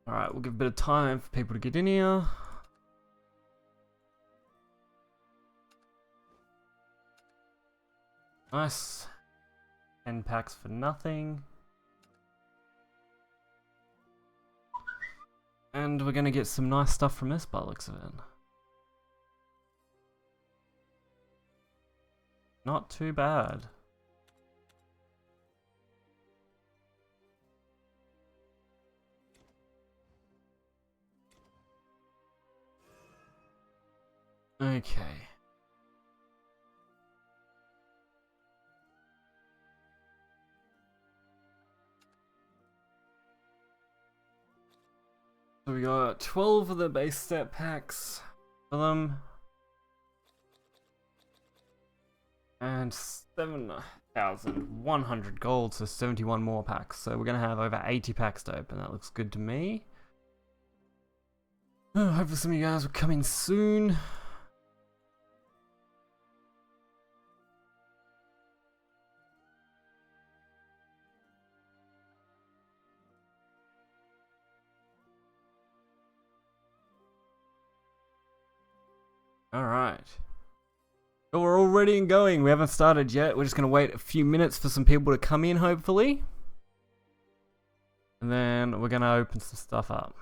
Alright, we'll give a bit of time for people to get in here. Nice. 10 packs for nothing. And we're gonna get some nice stuff from this by the looks of it. Not too bad. Okay. So we got 12 of the base set packs for them. And 7,100 gold, so 71 more packs. So we're going to have over 80 packs to open. That looks good to me. Hopefully some of you guys will come in soon. Alright. But we're all ready and going. We haven't started yet. We're just going to wait a few minutes for some people to come in, hopefully. And then we're going to open some stuff up.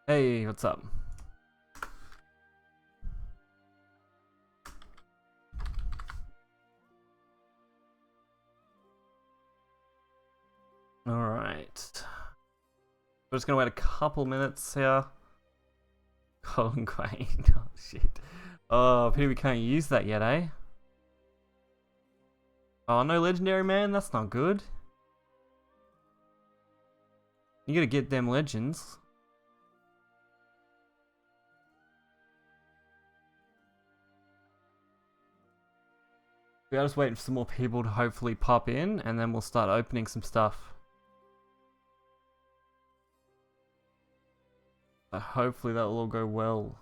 Hey, what's up? Alright. We're just gonna wait a couple minutes here. Colin Quain. Oh shit. Oh, pity we can't use that yet, eh? Oh, no legendary, man? That's not good. You gotta get them legends. We are just waiting for some more people to hopefully pop in, and then we'll start opening some stuff. So hopefully that will all go well.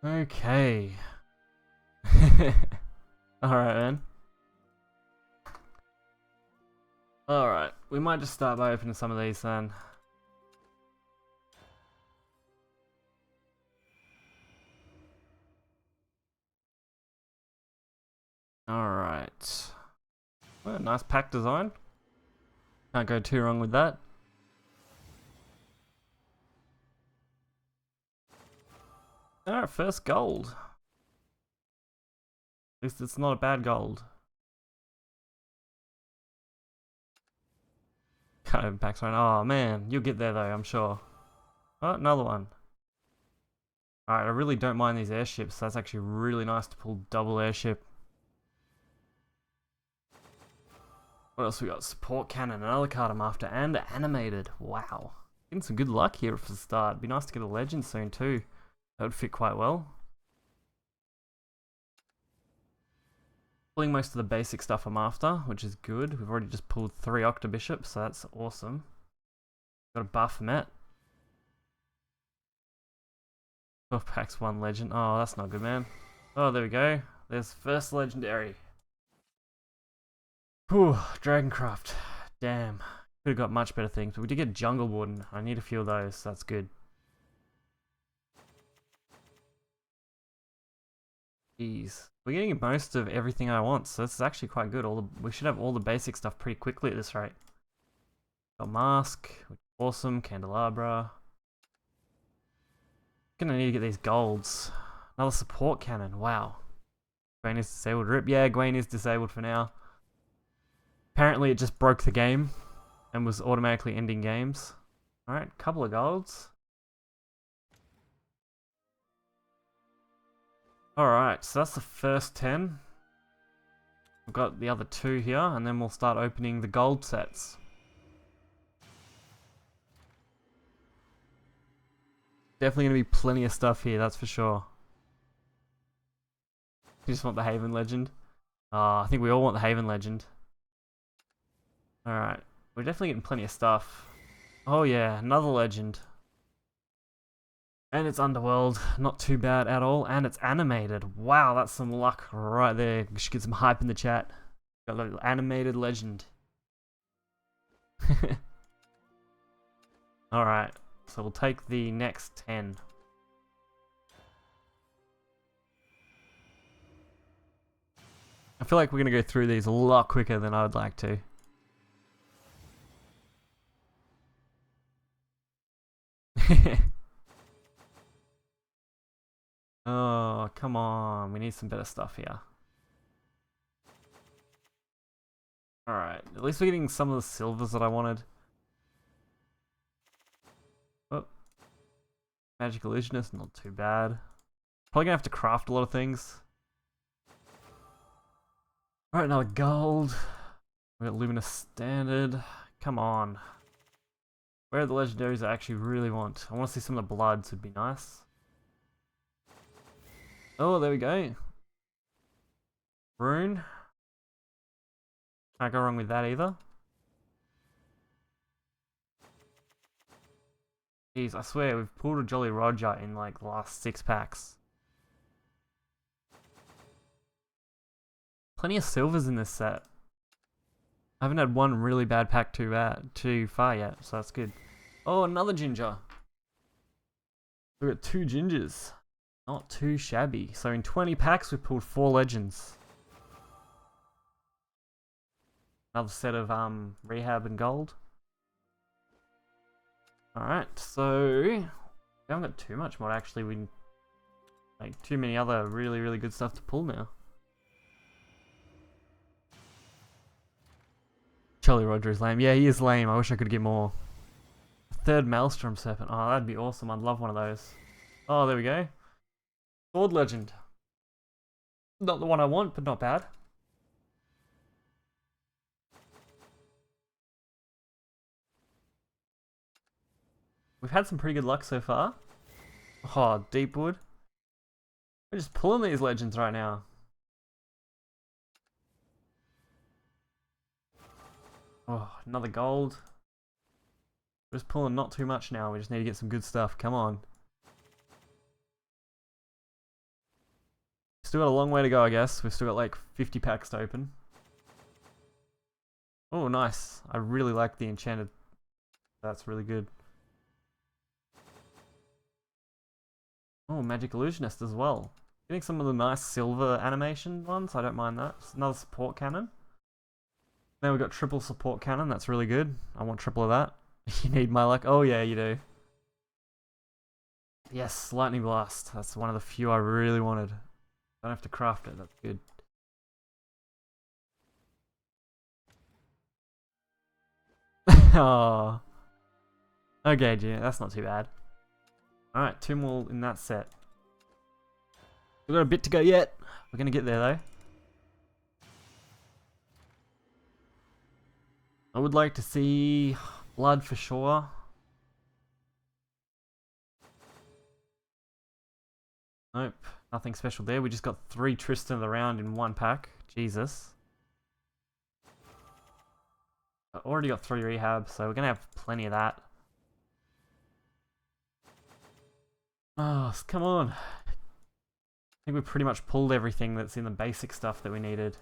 Okay. Alright then. Alright, we might just start by opening some of these then. Alright. Well, nice pack design. Can't go too wrong with that. Alright, first gold. At least it's not a bad gold. Can't open packs right now. Oh man, you'll get there though, I'm sure. Oh, another one. Alright, I really don't mind these airships. That's actually really nice to pull double airship. What else we got? Support cannon, another card I'm after, and animated. Wow. Getting some good luck here for the start. It'd be nice to get a legend soon too. That would fit quite well. Pulling most of the basic stuff I'm after, which is good. We've already just pulled 3 Octobishops, so that's awesome. Got a buff Met. 12 packs, 1 legend. Oh, that's not good, man. Oh, there we go. There's first legendary. Whew, Dragoncraft. Damn. Could have got much better things, but we did get Jungle Warden. I need a few of those, so that's good. Jeez. We're getting most of everything I want, so this is actually quite good. We should have all the basic stuff pretty quickly at this rate. Got Mask, which is awesome. Candelabra. Gonna need to get these golds. Another support cannon. Wow. Gwaine is disabled. Rip. Yeah, Gwaine is disabled for now. Apparently it just broke the game and was automatically ending games. Alright, couple of golds. Alright, so that's the first 10. We've got the other 2 here, and then we'll start opening the gold sets. Definitely going to be plenty of stuff here, that's for sure. You just want the Haven Legend. I think we all want the Haven Legend. Alright. We're definitely getting plenty of stuff. Oh yeah, another legend. And it's Underworld. Not too bad at all. And it's animated. Wow, that's some luck right there. We should get some hype in the chat. Got a little animated legend. Alright. So we'll take the next 10. I feel like we're going to go through these a lot quicker than I would like to. Oh, come on. We need some better stuff here. Alright. At least we're getting some of the silvers that I wanted. Oh. Magic Illusionist, not too bad. Probably going to have to craft a lot of things. Alright, another gold. We got Luminous Standard. Come on. Where are the legendaries I actually really want? I want to see some of the bloods, would be nice. Oh, there we go. Rune. Can't go wrong with that either. Jeez, I swear, we've pulled a Jolly Roger in like the last 6 packs. Plenty of silvers in this set. I haven't had one really bad pack too far yet, so that's good. Oh, another ginger. We got 2 gingers. Not too shabby. So in 20 packs, we pulled 4 legends. Another set of rehab and gold. Alright, so we haven't got too much more actually. We like too many other really good stuff to pull now. Jolly Roger is lame. Yeah, he is lame. I wish I could get more. 3rd Maelstrom Serpent. Oh, that'd be awesome. I'd love one of those. Oh, there we go. Sword Legend. Not the one I want, but not bad. We've had some pretty good luck so far. Oh, Deepwood. We're just pulling these legends right now. Oh, another gold. We're just pulling not too much now. We just need to get some good stuff. Come on. Still got a long way to go, I guess. We've still got like 50 packs to open. Oh, nice. I really like the enchanted. That's really good. Oh, Magic Illusionist as well. Getting some of the nice silver animation ones. I don't mind that. It's another support cannon. Now we've got triple support cannon. That's really good. I want triple of that. You need my luck. Oh yeah, you do. Yes, Lightning Blast. That's one of the few I really wanted. Don't have to craft it. That's good. Oh. Okay, Jim. That's not too bad. Alright, 2 more in that set. We've got a bit to go yet. We're going to get there though. I would like to see blood for sure. Nope, nothing special there. We just got 3 Tristan of the round in 1 pack. Jesus. I already got 3 rehab, so we're going to have plenty of that. Oh, come on. I think we pretty much pulled everything that's in the basic stuff that we needed.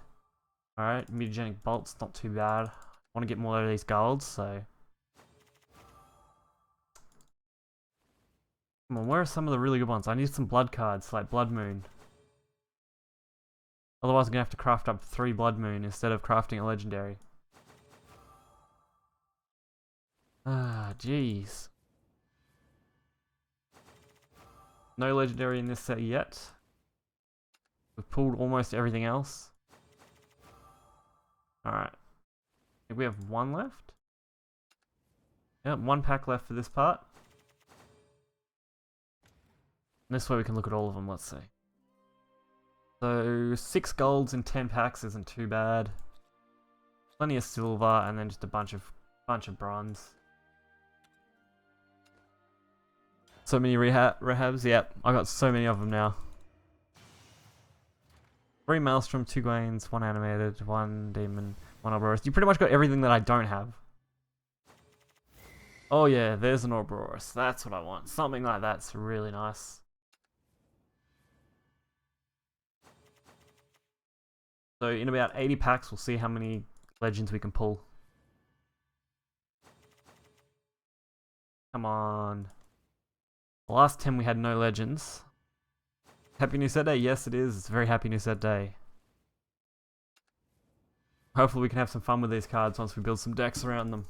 Alright, mutagenic bolts, not too bad. I want to get more of these golds, so... Come on, where are some of the really good ones? I need some blood cards, like Blood Moon. Otherwise I'm going to have to craft up 3 Blood Moon instead of crafting a legendary. Ah, jeez. No legendary in this set yet. We've pulled almost everything else. Alright. I think we have 1 left. Yep, 1 pack left for this part. This way we can look at all of them, let's see. So, 6 golds in 10 packs isn't too bad. Plenty of silver, and then just a bunch of bronze. So many rehabs, yep. I got so many of them now. 3 Maelstrom, 2 Gwains, 1 Animated, 1 Demon, 1 Ouroboros. You pretty much got everything that I don't have. Oh yeah, there's an Ouroboros. That's what I want. Something like that's really nice. So in about 80 packs, we'll see how many legends we can pull. Come on. The last 10 we had no legends. Happy New Set Day? Yes, it is. It's a very happy New Set Day. Hopefully we can have some fun with these cards once we build some decks around them.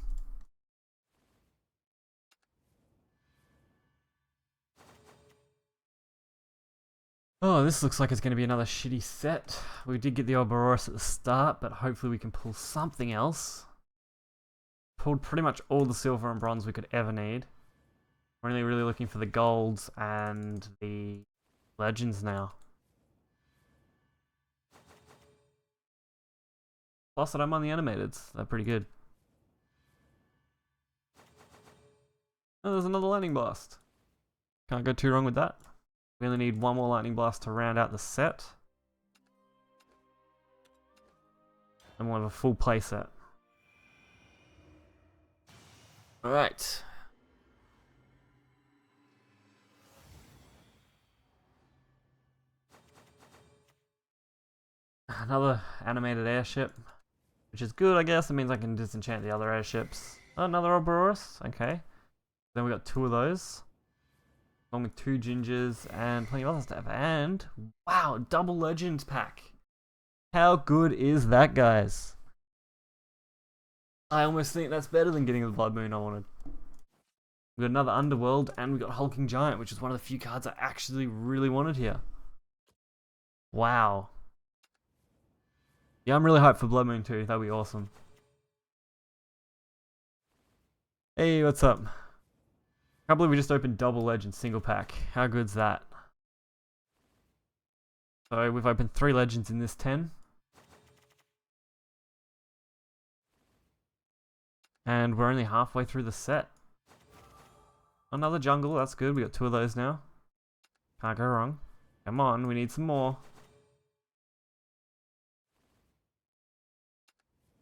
Oh, this looks like it's going to be another shitty set. We did get the Ouroboros at the start, but hopefully we can pull something else. Pulled pretty much all the silver and bronze we could ever need. We're only really looking for the golds and the legends now. Plus, I don't mind the animateds. They're pretty good. Oh, there's another lightning blast. Can't go too wrong with that. We only need 1 more lightning blast to round out the set. And we'll have a full play set. Alright. Another animated airship. Which is good, I guess. It means I can disenchant the other airships. Oh, another Ouroboros. Okay. Then we got 2 of those. Along with 2 gingers and plenty of other stuff. And, wow, double legends pack. How good is that, guys? I almost think that's better than getting the Blood Moon I wanted. We got another Underworld, and we got Hulking Giant, which is one of the few cards I actually really wanted here. Wow. Yeah, I'm really hyped for Blood Moon too. That'd be awesome. Hey, what's up? Can't believe we just opened double legend single pack. How good's that? So we've opened 3 legends in this 10. And we're only halfway through the set. Another jungle, that's good. We got 2 of those now. Can't go wrong. Come on, we need some more.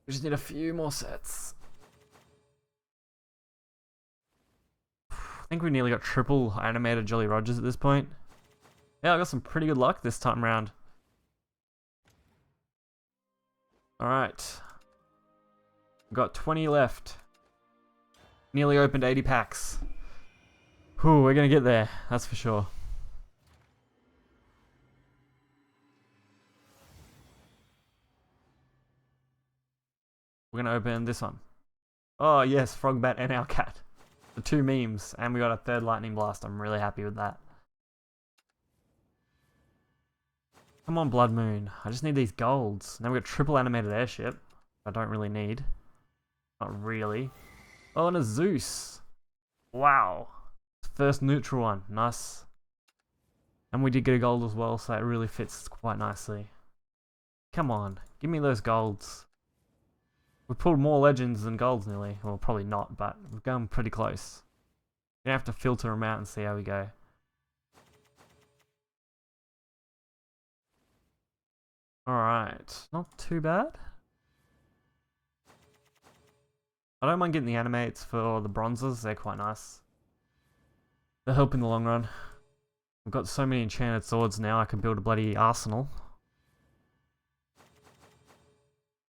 We just need a few more sets. I think we nearly got triple animated Jolly Rogers at this point. Yeah, I got some pretty good luck this time around. Alright. We've got 20 left. Nearly opened 80 packs. Whew, we're gonna get there, that's for sure. We're gonna open this one. Oh yes, Frogbat and our cat. The 2 memes, and we got a 3rd lightning blast. I'm really happy with that. Come on, Blood Moon. I just need these golds. Now we got triple animated airship. I don't really need. Not really. Oh, and a Zeus. Wow. First neutral one. Nice. And we did get a gold as well, so it really fits quite nicely. Come on. Give me those golds. We pulled more legends than golds nearly. Well, probably not, but we've gone pretty close. We're gonna have to filter them out and see how we go. Alright, not too bad. I don't mind getting the animates for the bronzes, they're quite nice. They'll help in the long run. We've got so many enchanted swords now, I can build a bloody arsenal.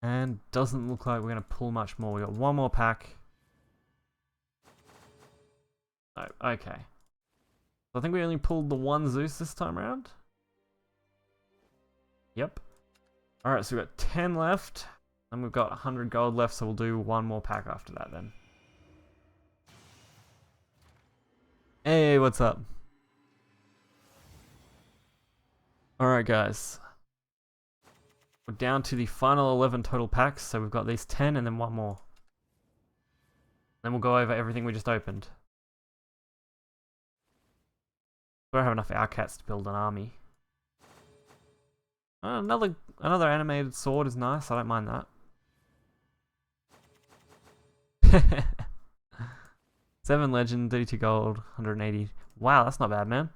And doesn't look like we're going to pull much more. We got 1 more pack. Oh, okay. So I think we only pulled the 1 Zeus this time around. Yep. Alright, so we've got 10 left. And we've got 100 gold left, so we'll do 1 more pack after that then. Hey, what's up? Alright guys. We're down to the final 11 total packs, so we've got these 10 and then 1 more. Then we'll go over everything we just opened. We don't have enough Outcats to build an army. Another animated sword is nice, I don't mind that. 7 legend, 32 gold, 180. Wow, that's not bad, man.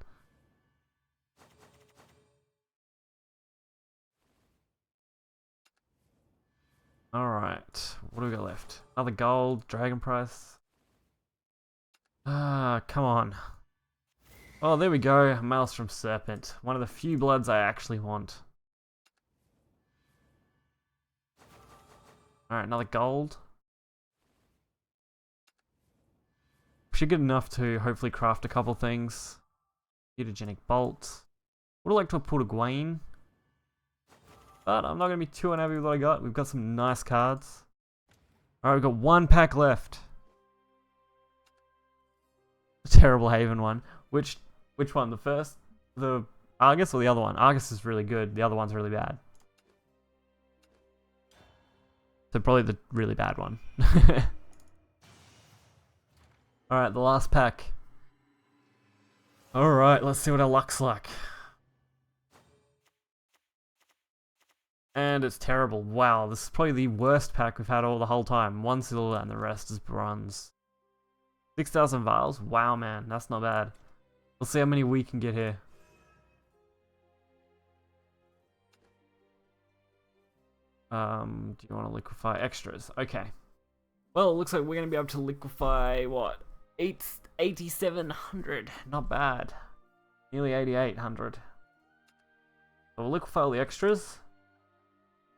Alright, what do we got left? Another gold, dragon price. Ah, come on. Oh, there we go. Maelstrom Serpent. One of the few bloods I actually want. Alright, another gold. Should get enough to hopefully craft a couple things. Ketogenic Bolt. Would have liked to have pulled a Gwain. But I'm not going to be too unhappy with what I got. We've got some nice cards. Alright, we've got one pack left. A terrible Haven one. Which one? The first? The Argus or the other one? Argus is really good. The other one's really bad. So probably the really bad one. Alright, the last pack. Alright, let's see what our luck's like. And it's terrible. Wow, this is probably the worst pack we've had all the whole time. 1 silver and the rest is bronze. 6,000 vials? Wow, man, that's not bad. We'll see how many we can get here. Do you want to liquefy extras? Okay. Well, it looks like we're going to be able to liquefy, what? 8,700. Not bad. Nearly 8,800. So we'll liquefy all the extras.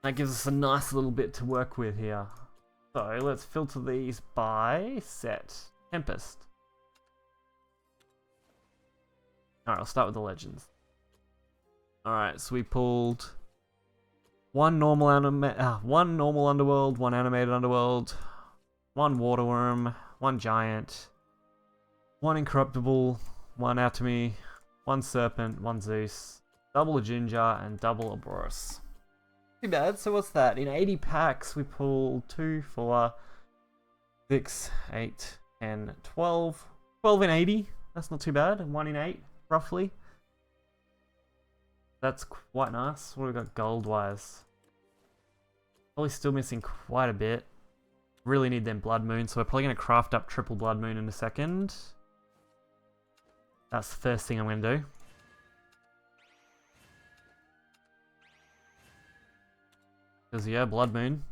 That gives us a nice little bit to work with here. So let's filter these by set. Tempest. Alright, I'll start with the legends. Alright, so we pulled one normal underworld, one animated underworld, one water worm, one giant, one incorruptible, one atomy, one serpent, one Zeus, double a ginger, and double a Boros. Too bad. So what's that? In 80 packs, we pulled 2, 4, 6, 8, 10, 12. 12 in 80. That's not too bad. 1 in 8, roughly. That's quite nice. What have we got gold-wise? Probably still missing quite a bit. Really need them Blood Moon, so we're probably going to craft up triple Blood Moon in a second. That's the first thing I'm going to do. Because, yeah, Blood Moon.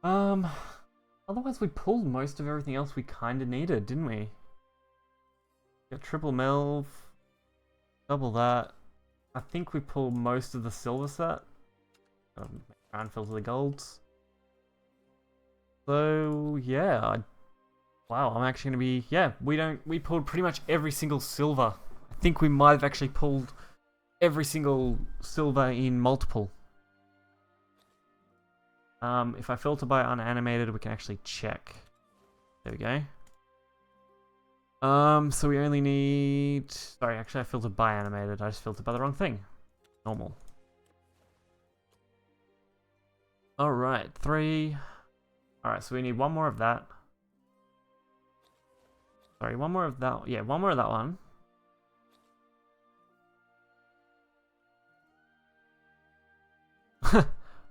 Otherwise we pulled most of everything else we kind of needed, didn't we? Got triple Melv. Double that. I think we pulled most of the silver set. Try and filter the golds. So, yeah. Wow, I'm actually going to be... Yeah, we pulled pretty much every single silver. I think we might have actually pulled every single silver in multiple. If I filter by unanimated, we can actually check. There we go. So we only need... Sorry, actually I filtered by animated. I just filtered by the wrong thing. Normal. Alright, 3. Alright, so we need one more of that. Sorry, one more of that. Yeah, one more of that one.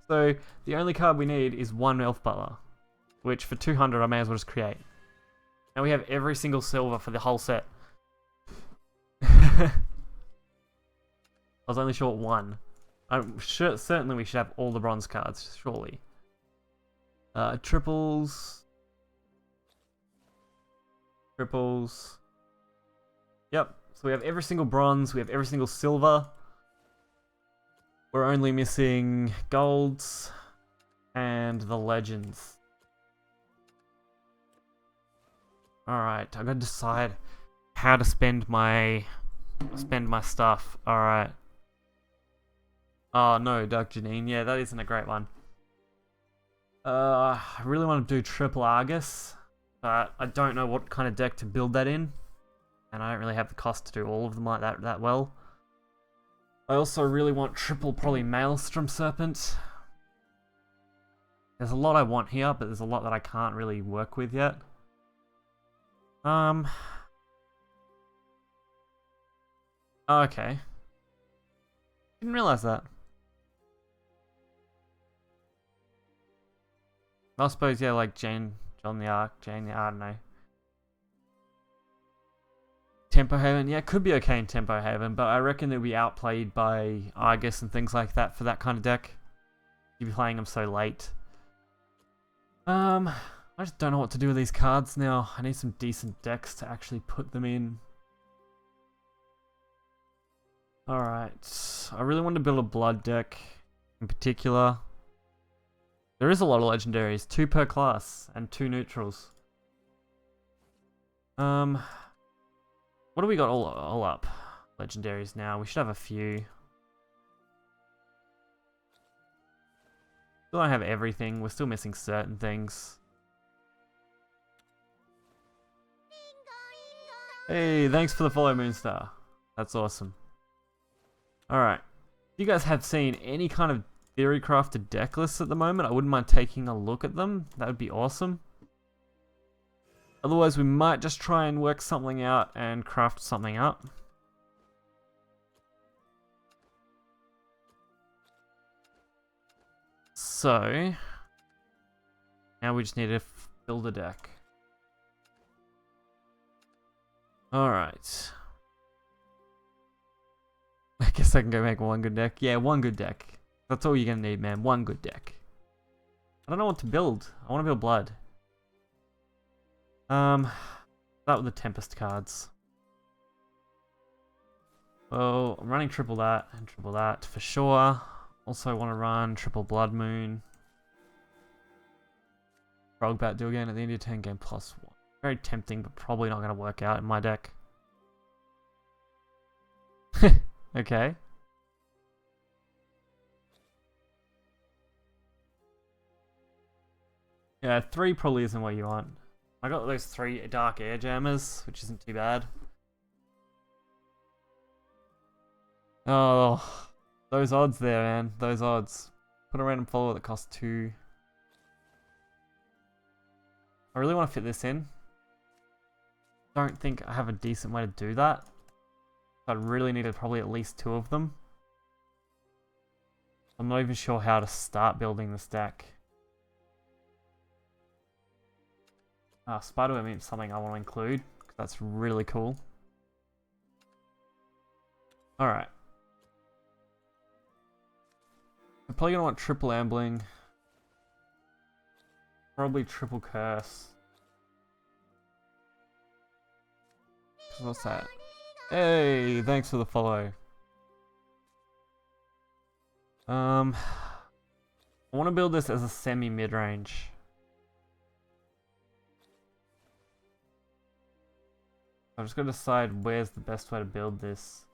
So, the only card we need is one Elf Butler. Which, for 200, I may as well just create. Now we have every single silver for the whole set. I was only short 1. I'm sure, certainly we should have all the bronze cards, surely. Triples. Triples. Yep, so we have every single bronze, we have every single silver. We're only missing golds and the legends. Alright, I gotta decide how to spend my stuff. Alright. Oh no, Dark Janine. Yeah, that isn't a great one. I really want to do triple Argus, but I don't know what kind of deck to build that in. And I don't really have the cost to do all of them like that well. I also really want triple, probably Maelstrom Serpent. There's a lot I want here, but there's a lot that I can't really work with yet. Okay. Didn't realize that. I suppose, yeah, like John the Ark, I don't know. Tempo Haven, yeah, it could be okay in Tempo Haven, but I reckon they'll be outplayed by Argus and things like that for that kind of deck. You be playing them so late. I just don't know what to do with these cards now. I need some decent decks to actually put them in. Alright, I really want to build a blood deck in particular. There is a lot of legendaries, 2 per class and 2 neutrals. What do we got all up? Legendaries now, we should have a few. Still don't have everything, we're still missing certain things. Hey, thanks for the follow, Moonstar. That's awesome. Alright. If you guys have seen any kind of theory crafted deck lists at the moment, I wouldn't mind taking a look at them. That would be awesome. Otherwise, we might just try and work something out and craft something up. So, now we just need to build a deck. Alright. I guess I can go make one good deck. Yeah, one good deck. That's all you're gonna need, man. One good deck. I don't know what to build. I want to build blood. Start with the Tempest cards. Well, I'm running triple that and triple that for sure. Also want to run triple Blood Moon. Frogbat do again at the end of your turn, game +1. Very tempting, but probably not going to work out in my deck. Okay. Yeah, 3 probably isn't what you want. I got those 3 Dark Air Jammers, which isn't too bad. Oh, those odds there, man. Those odds. Put a random follower that costs 2. I really want to fit this in. Don't think I have a decent way to do that. I really needed probably at least 2 of them. I'm not even sure how to start building this deck. Spiderweb is something I want to include, because that's really cool. Alright. I'm probably going to want triple Ambling. Probably triple Curse. What's that? Hey, thanks for the follow. I want to build this as a semi-mid-range. I'm just going to decide where's the best way to build this.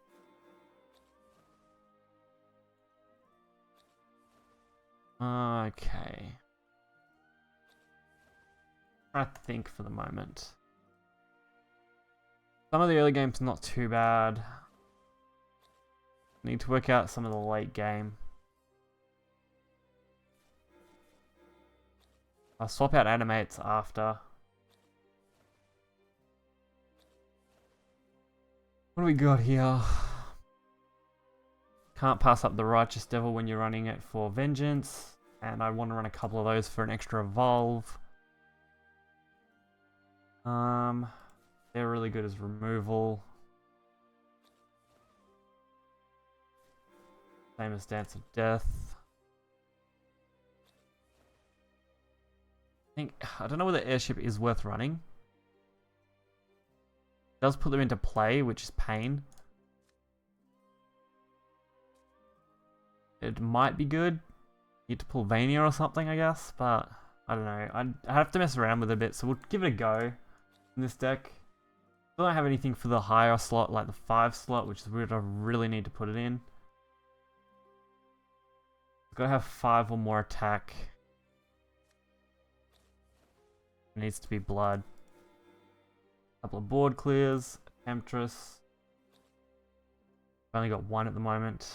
Okay. I think for the moment. Some of the early game's not too bad. Need to work out some of the late game. I'll swap out animates after. What do we got here? Can't pass up the Righteous Devil when you're running it for Vengeance. And I want to run a couple of those for an extra Evolve. They're really good as removal. Same as Dance of Death. I don't know whether Airship is worth running. It does put them into play, which is pain. It might be good. Need to pull Vania or something, I guess, but I don't know. I have to mess around with it a bit, so we'll give it a go in this deck. Still don't have anything for the higher slot, like the 5 slot, which is weird. I really need to put it in. I've got to have 5 or more attack. It needs to be blood. Couple of board clears, Temptress. I've only got 1 at the moment.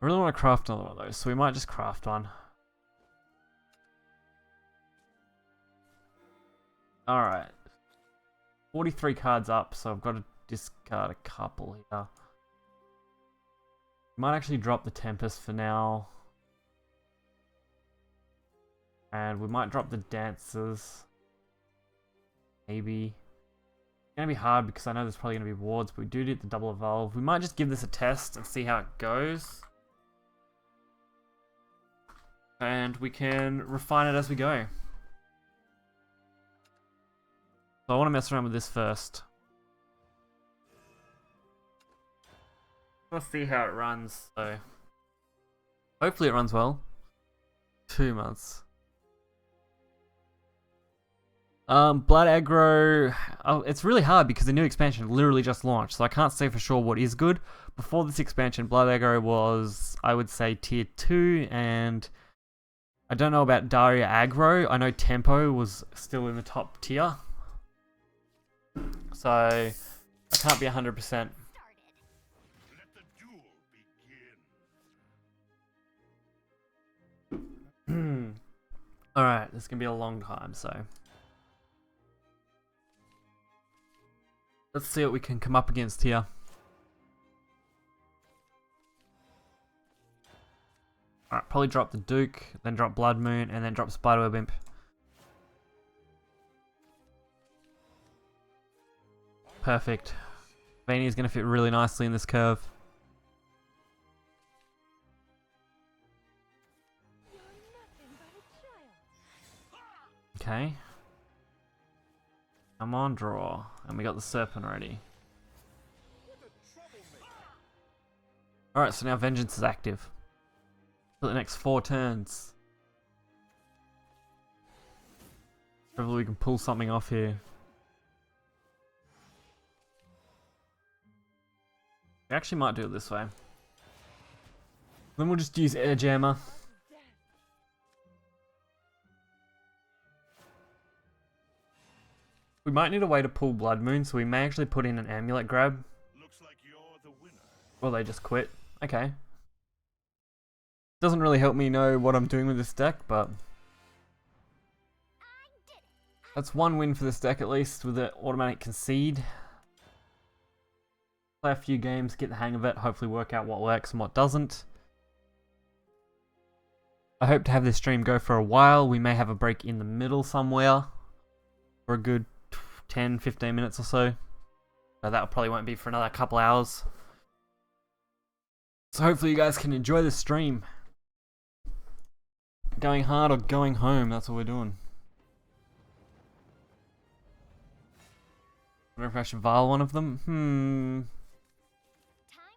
I really want to craft another one of those, so we might just craft one. Alright. 43 cards up, so I've got to discard a couple here. Might actually drop the Tempest for now. And we might drop the Dancers. Maybe. It's going to be hard because I know there's probably going to be wards, but we do get the double evolve. We might just give this a test and see how it goes. And we can refine it as we go. So I want to mess around with this first. Let's see how it runs, so hopefully it runs well. 2 months. Blood aggro. Oh, it's really hard because the new expansion literally just launched, so I can't say for sure what is good. Before this expansion, blood aggro was, I would say, tier 2, and I don't know about Daria aggro. I know tempo was still in the top tier, so I can't be 100%. Alright, this is gonna be a long time, so let's see what we can come up against here. Alright, probably drop the Duke, then drop Blood Moon, and then drop Spiderweb Imp. Perfect. Vayne is gonna fit really nicely in this curve. Okay. Come on, draw. And we got the Serpent already. Alright, so now Vengeance is active. For the next 4 turns. Hopefully we can pull something off here. We actually might do it this way. Then we'll just use Air Jammer. We might need a way to pull Blood Moon, so we may actually put in an Amulet grab. Looks like you're the winner. Or they just quit. Okay. Doesn't really help me know what I'm doing with this deck, but that's 1 win for this deck at least with the automatic concede. Play a few games, get the hang of it, hopefully work out what works and what doesn't. I hope to have this stream go for a while. We may have a break in the middle somewhere for a good 10-15 minutes or so. So that probably won't be for another couple hours. So hopefully you guys can enjoy the stream. Going hard or going home, that's what we're doing. I wonder if I should vial one of them. Time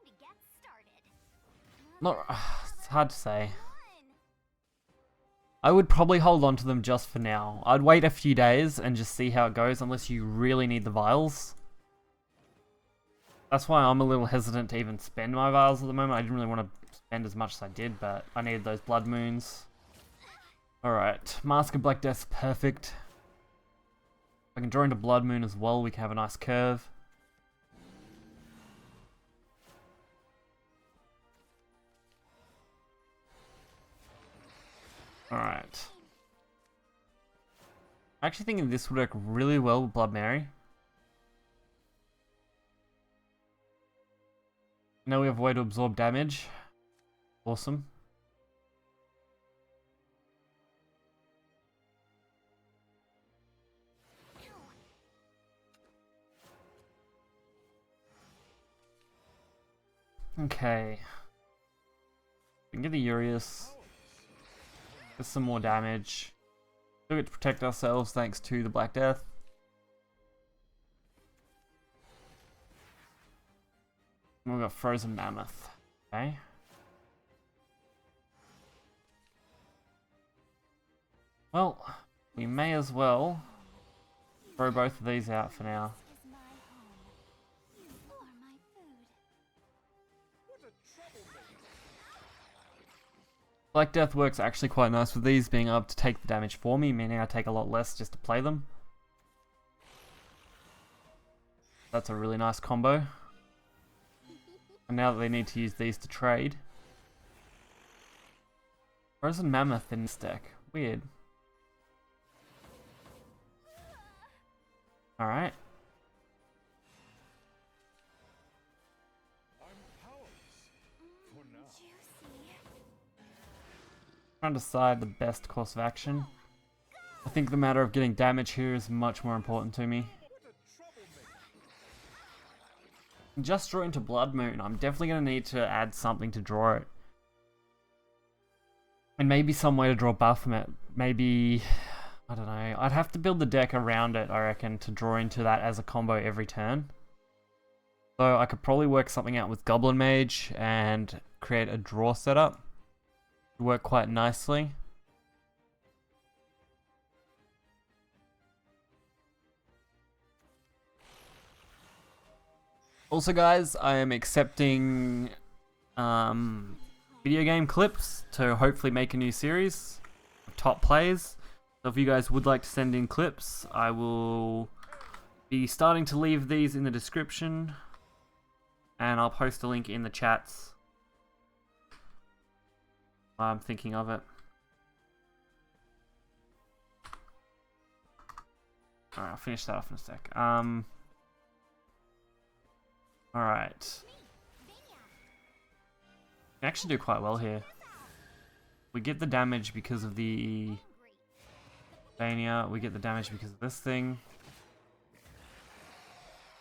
to get started. Not. It's hard to say. I would probably hold on to them just for now. I'd wait a few days and just see how it goes unless you really need the vials. That's why I'm a little hesitant to even spend my vials at the moment. I didn't really want to spend as much as I did, but I needed those Blood Moons. Alright, Mask of Black Death's perfect. If I can draw into Blood Moon as well, we can have a nice curve. Alright. I'm actually thinking this would work really well with Blood Mary. Now we have a way to absorb damage. Awesome. Okay. We can get the Urius. Get some more damage. Still get to protect ourselves thanks to the Black Death. And we've got Frozen Mammoth. Okay. Well, we may as well throw both of these out for now. Black Death works actually quite nice with these, being able to take the damage for me, meaning I take a lot less just to play them. That's a really nice combo. And now that they need to use these to trade. Frozen Mammoth in this deck. Weird. Alright. Trying to decide the best course of action. I think the matter of getting damage here is much more important to me. Just draw into Blood Moon. I'm definitely going to need to add something to draw it. And maybe some way to draw Baphomet. Maybe, I don't know. I'd have to build the deck around it, I reckon, to draw into that as a combo every turn. So I could probably work something out with Goblin Mage and create a draw setup. It would work quite nicely. Also, guys, I am accepting video game clips to hopefully make a new series of top plays. So if you guys would like to send in clips, I will be starting to leave these in the description, and I'll post a link in the chats while I'm thinking of it. Alright, I'll finish that off in a sec. Alright. We actually do quite well here. We get the damage because of the Bania, we get the damage because of this thing.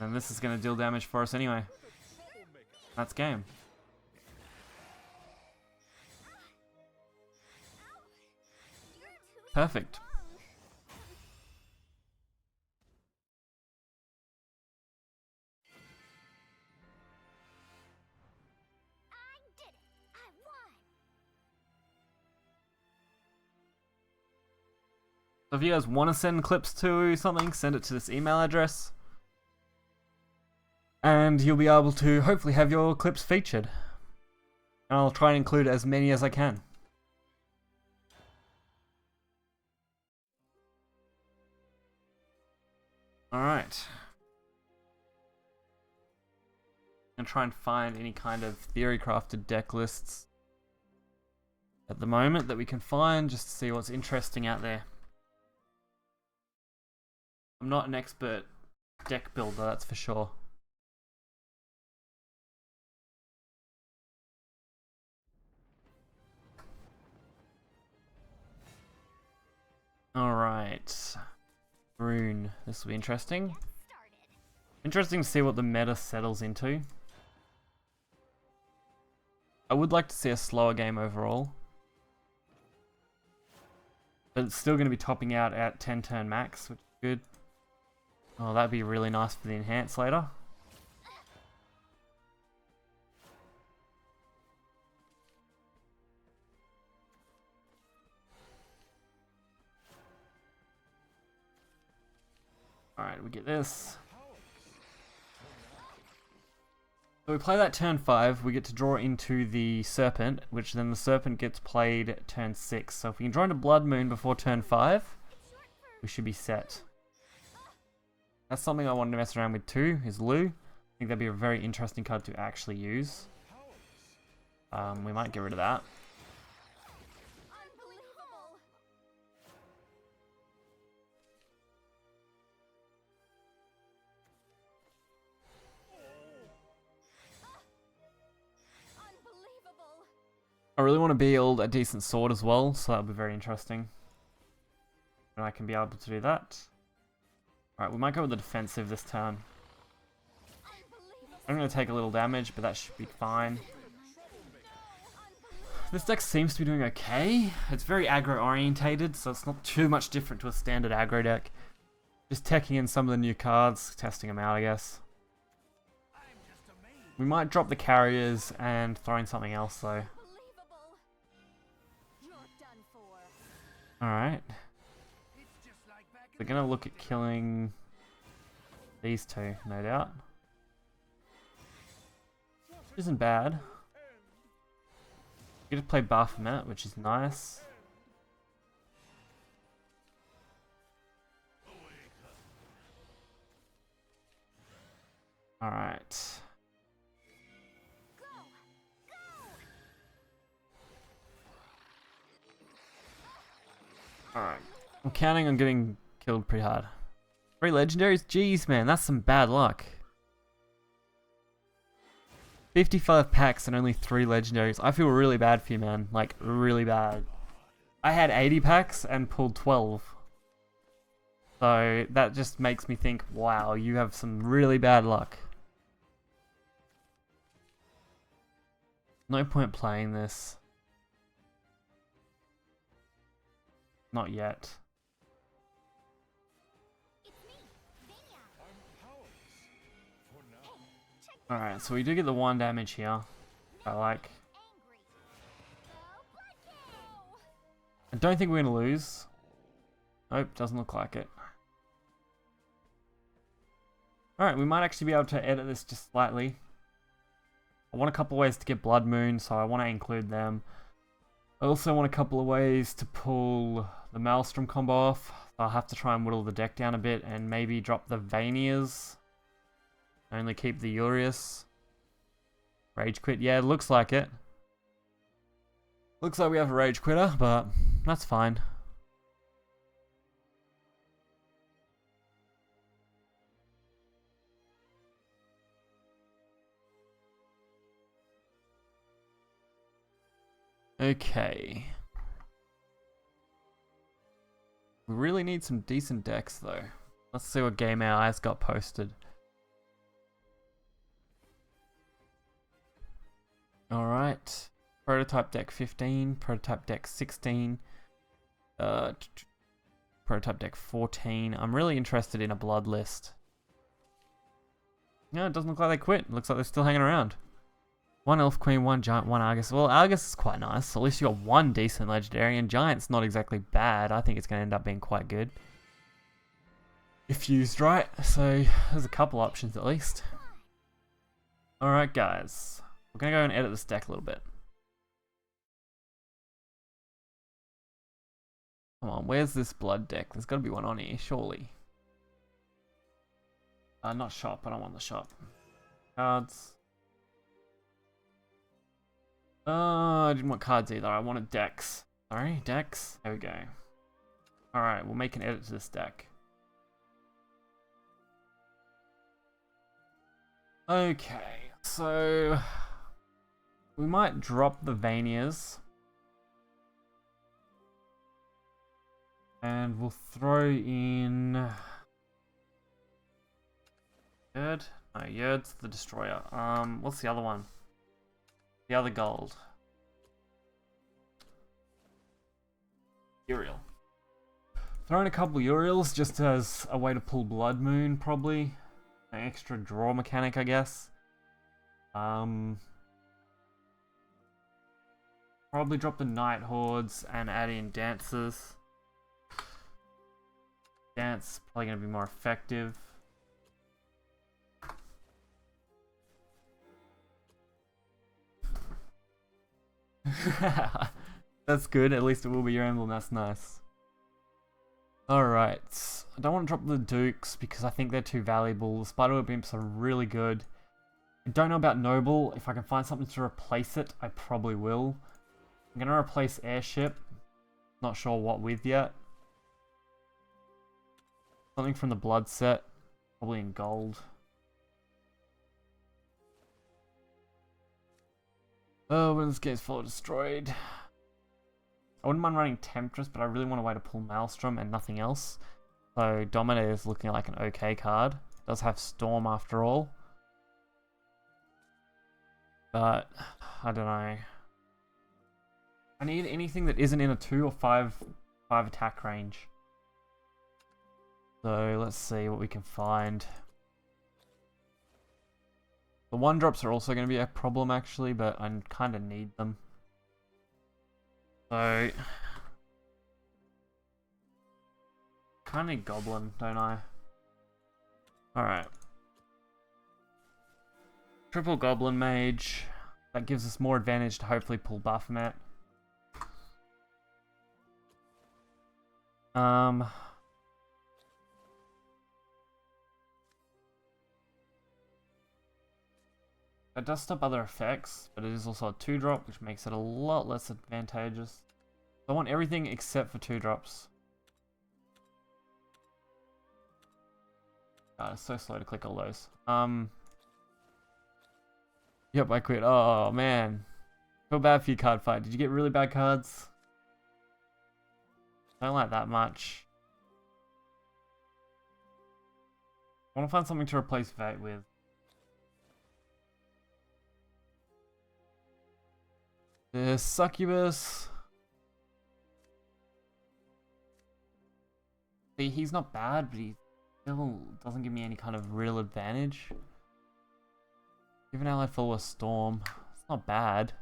And this is going to deal damage for us anyway. That's game. Perfect. So if you guys want to send clips to something, send it to this email address. And you'll be able to hopefully have your clips featured. And I'll try and include as many as I can. Alright. And try and find any kind of theory crafted deck lists at the moment that we can find, just to see what's interesting out there. I'm not an expert deck builder, that's for sure. Alright. Rune. This will be interesting. Interesting to see what the meta settles into. I would like to see a slower game overall. But it's still going to be topping out at 10 turn max, which is good. Oh, that'd be really nice for the enhance later. Alright, we get this. So we play that turn 5, we get to draw into the Serpent, which then the Serpent gets played turn 6. So if we can draw into Blood Moon before turn 5, we should be set. That's something I wanted to mess around with too, is Lu. I think that'd be a very interesting card to actually use. We might get rid of that. I really want to build a decent sword as well, so that'll be very interesting. And I can be able to do that. Alright, we might go with the defensive this turn. I'm going to take a little damage, but that should be fine. This deck seems to be doing okay. It's very aggro orientated, so it's not too much different to a standard aggro deck. Just teching in some of the new cards, testing them out, I guess. We might drop the carriers and throw in something else though. Alright. We're gonna look at killing these two, no doubt. Isn't bad. Get to play Baphomet, which is nice. Alright. Alright. I'm counting on getting killed pretty hard. 3 legendaries? Jeez, man, that's some bad luck. 55 packs and only 3 legendaries. I feel really bad for you, man. Like, really bad. I had 80 packs and pulled 12. So, that just makes me think, wow, you have some really bad luck. No point playing this. Not yet. It's me, Vania. I'm powerless. For now. Alright, so we do get the 1 damage here. I like. Angry. Oh, blood kill. I don't think we're gonna lose. Nope, doesn't look like it. Alright, we might actually be able to edit this just slightly. I want a couple of ways to get Blood Moon, so I want to include them. I also want a couple of ways to pull the Maelstrom combo off. I'll have to try and whittle the deck down a bit and maybe drop the Vanias. Only keep the Urius. Rage quit, yeah, looks like it. Looks like we have a Rage quitter, but that's fine. Okay. We really need some decent decks though. Let's see what game our eyes got posted. Alright. Prototype deck 15, prototype deck 16, prototype deck 14. I'm really interested in a blood list. No, it doesn't look like they quit. It looks like they're still hanging around. 1 Elf Queen, 1 Giant, 1 Argus. Well, Argus is quite nice. At least you got 1 decent legendary, and Giant's not exactly bad. I think it's going to end up being quite good. If used right. So, there's a couple options at least. Alright, guys. We're going to go and edit this deck a little bit. Come on, where's this blood deck? There's got to be one on here, surely. Not shop. I don't want the shop. Cards. I didn't want cards either. I wanted decks. Sorry, decks. There we go. Alright, we'll make an edit to this deck. Okay, so we might drop the Vanias. And we'll throw in Yerd. No, Yerd's the destroyer. What's the other one? The other gold. Uriel. Throw in a couple Uriels just as a way to pull Blood Moon, probably. An extra draw mechanic, I guess. Probably drop the Night Hordes and add in Dancers. Dance probably going to be more effective. That's good, at least it will be your emblem, that's nice. Alright, I don't want to drop the Dukes because I think they're too valuable. The Spiderweb Imps are really good. I don't know about Noble. If I can find something to replace it, I probably will. I'm going to replace Airship. Not sure what with yet. Something from the Blood set, probably in gold. Oh, when this game's full destroyed. I wouldn't mind running Temptress, but I really want a way to pull Maelstrom and nothing else. So Dominator is looking like an okay card. It does have Storm after all. But, I don't know. I need anything that isn't in a 2 or 5 attack range. So let's see what we can find. The 1-drops are also going to be a problem actually, but I kind of need them. So, kind of need Goblin, don't I? Alright. Triple Goblin Mage. That gives us more advantage to hopefully pull Baphomet. That does stop other effects, but it is also a 2-drop, which makes it a lot less advantageous. I want everything except for 2-drops. God, it's so slow to click all those. Yep, I quit. Oh, man. Feel bad for your card fight. Did you get really bad cards? I don't like that much. I want to find something to replace Vate with. The Succubus. See, he's not bad, but he still doesn't give me any kind of real advantage. Even allied follower storm. It's not bad.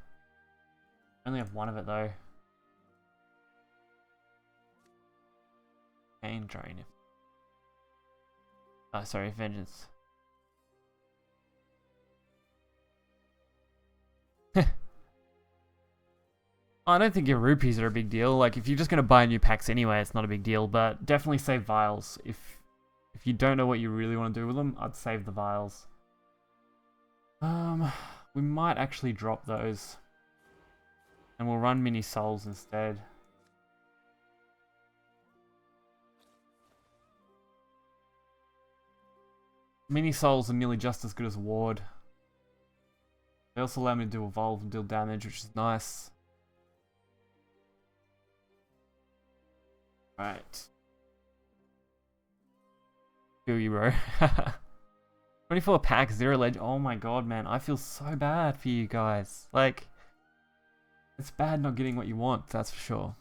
I only have one of it though. Gain drain. Oh, sorry, vengeance. I don't think your rupees are a big deal. Like, if you're just gonna buy new packs anyway, it's not a big deal. But definitely save vials. If you don't know what you really want to do with them, I'd save the vials. We might actually drop those, and we'll run mini souls instead. Mini souls are nearly just as good as ward. They also allow me to do evolve and deal damage, which is nice. Right. Feel you, bro. 24 packs, 0 ledge. Oh my god, man. I feel so bad for you guys. Like, it's bad not getting what you want, that's for sure.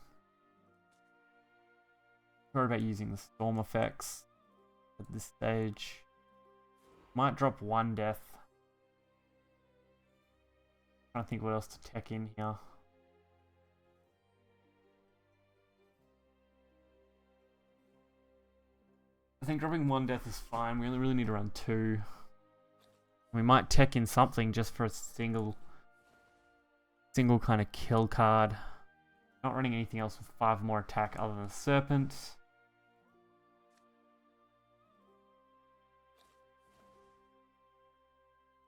Sorry about using the storm effects at this stage. Might drop one death. Trying to think what else to tech in here. I think dropping one death is fine. We only really need to run 2. We might tech in something just for a single kind of kill card. Not running anything else with 5 more attack other than Serpent.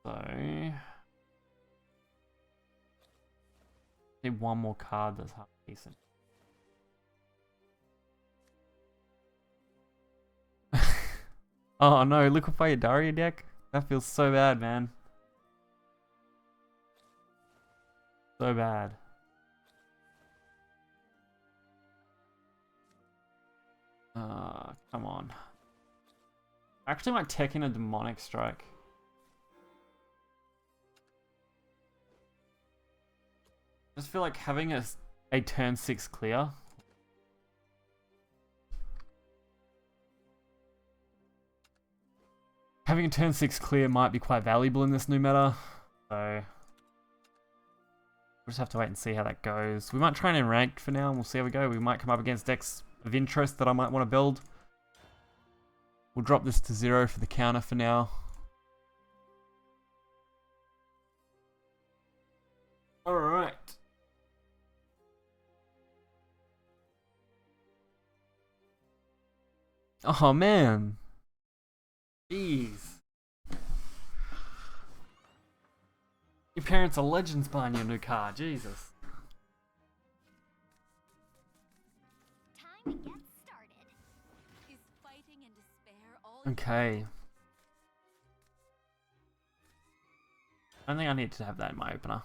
So need one more card that's half decent. Oh no, Liquefy your Daria deck? That feels so bad, man. So bad. Come on. I actually might tech in a Demonic Strike. I just feel like having a turn 6 clear. Having a turn 6 clear might be quite valuable in this new meta. So we'll just have to wait and see how that goes. We might try and ranked for now and we'll see how we go. We might come up against decks of interest that I might want to build. We'll drop this to 0 for the counter for now. Alright. Oh man. Jeez. Your parents are legends buying your new car, Jesus. Time to get started. Is fighting and despair all Okay. I don't think I need to have that in my opener.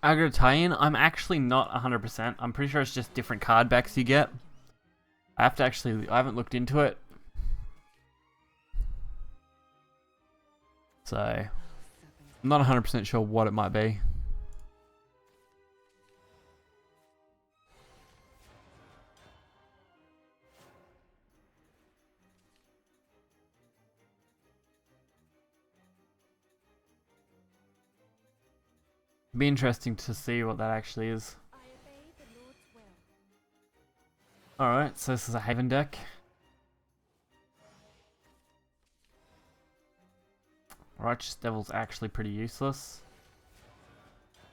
Aggro tie-in, I'm actually not 100%. I'm pretty sure it's just different card backs you get. I haven't looked into it. So, I'm not 100% sure what it might be. Be interesting to see what that actually is. I obey the Lord's will. Alright, so this is a Haven deck. Righteous Devil's actually pretty useless.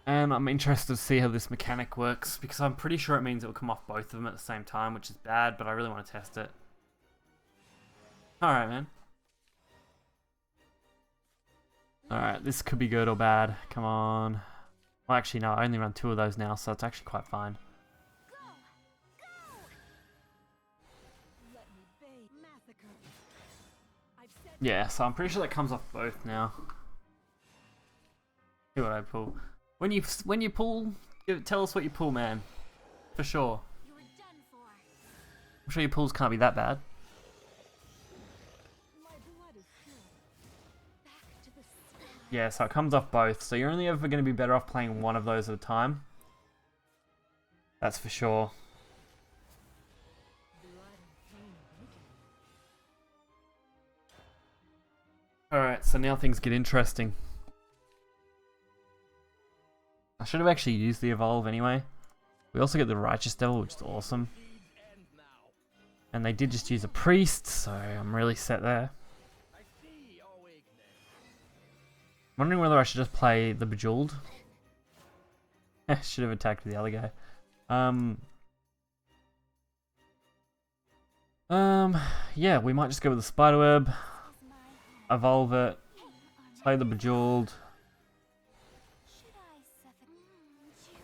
And I'm interested to see how this mechanic works, because I'm pretty sure it means it will come off both of them at the same time, which is bad, but I really want to test it. Alright, man. Alright, this could be good or bad. Come on. Well, actually, no, I only run 2 of those now, so it's actually quite fine. Let me be massacre. I've said Yeah, so I'm pretty sure that comes off both now. See what I pull. When you pull, tell us what you pull, man. For sure. you were done for. I'm sure your pulls can't be that bad. My blood is pure. Back to Yeah, so it comes off both. So you're only ever going to be better off playing one of those at a time. That's for sure. Alright, so now things get interesting. I should have actually used the evolve anyway. We also get the righteous devil, which is awesome. And they did just use a priest, so I'm really set there. Wondering whether I should just play the bejeweled. I should have attacked the other guy. Yeah, we might just go with the spiderweb, evolve it, play the bejeweled,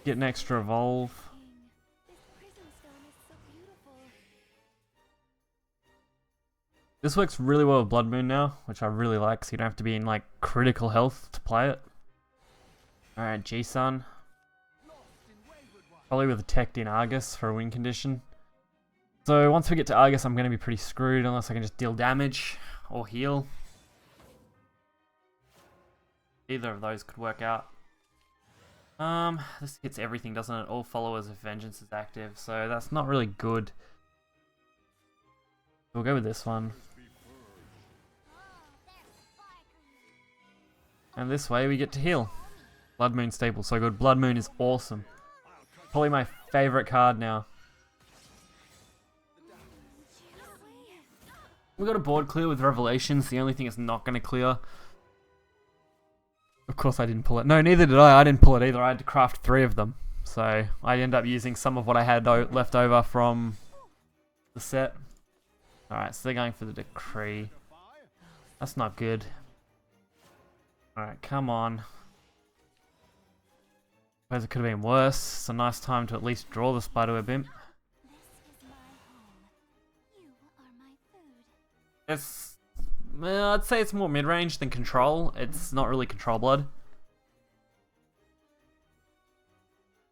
get an extra evolve. This works really well with Blood Moon now, which I really like, so you don't have to be in like critical health to play it. Alright, G-Sun. Probably with a teched in Argus for a win condition. So once we get to Argus, I'm going to be pretty screwed unless I can just deal damage or heal. Either of those could work out. This hits everything, doesn't it? All followers if Vengeance is active, so that's not really good. We'll go with this one. And this way we get to heal. Blood Moon staple, so good. Blood Moon is awesome. Probably my favorite card now. We got a board clear with Revelations. The only thing it's not going to clear. Of course I didn't pull it. No, neither did I. I didn't pull it either. I had to craft 3 of them. So I ended up using some of what I had left over from the set. Alright, so they're going for the decree. That's not good. Alright, come on. Suppose it could have been worse. It's a nice time to at least draw the spiderweb imp. It's... well, I'd say it's more mid-range than control. It's not really control blood.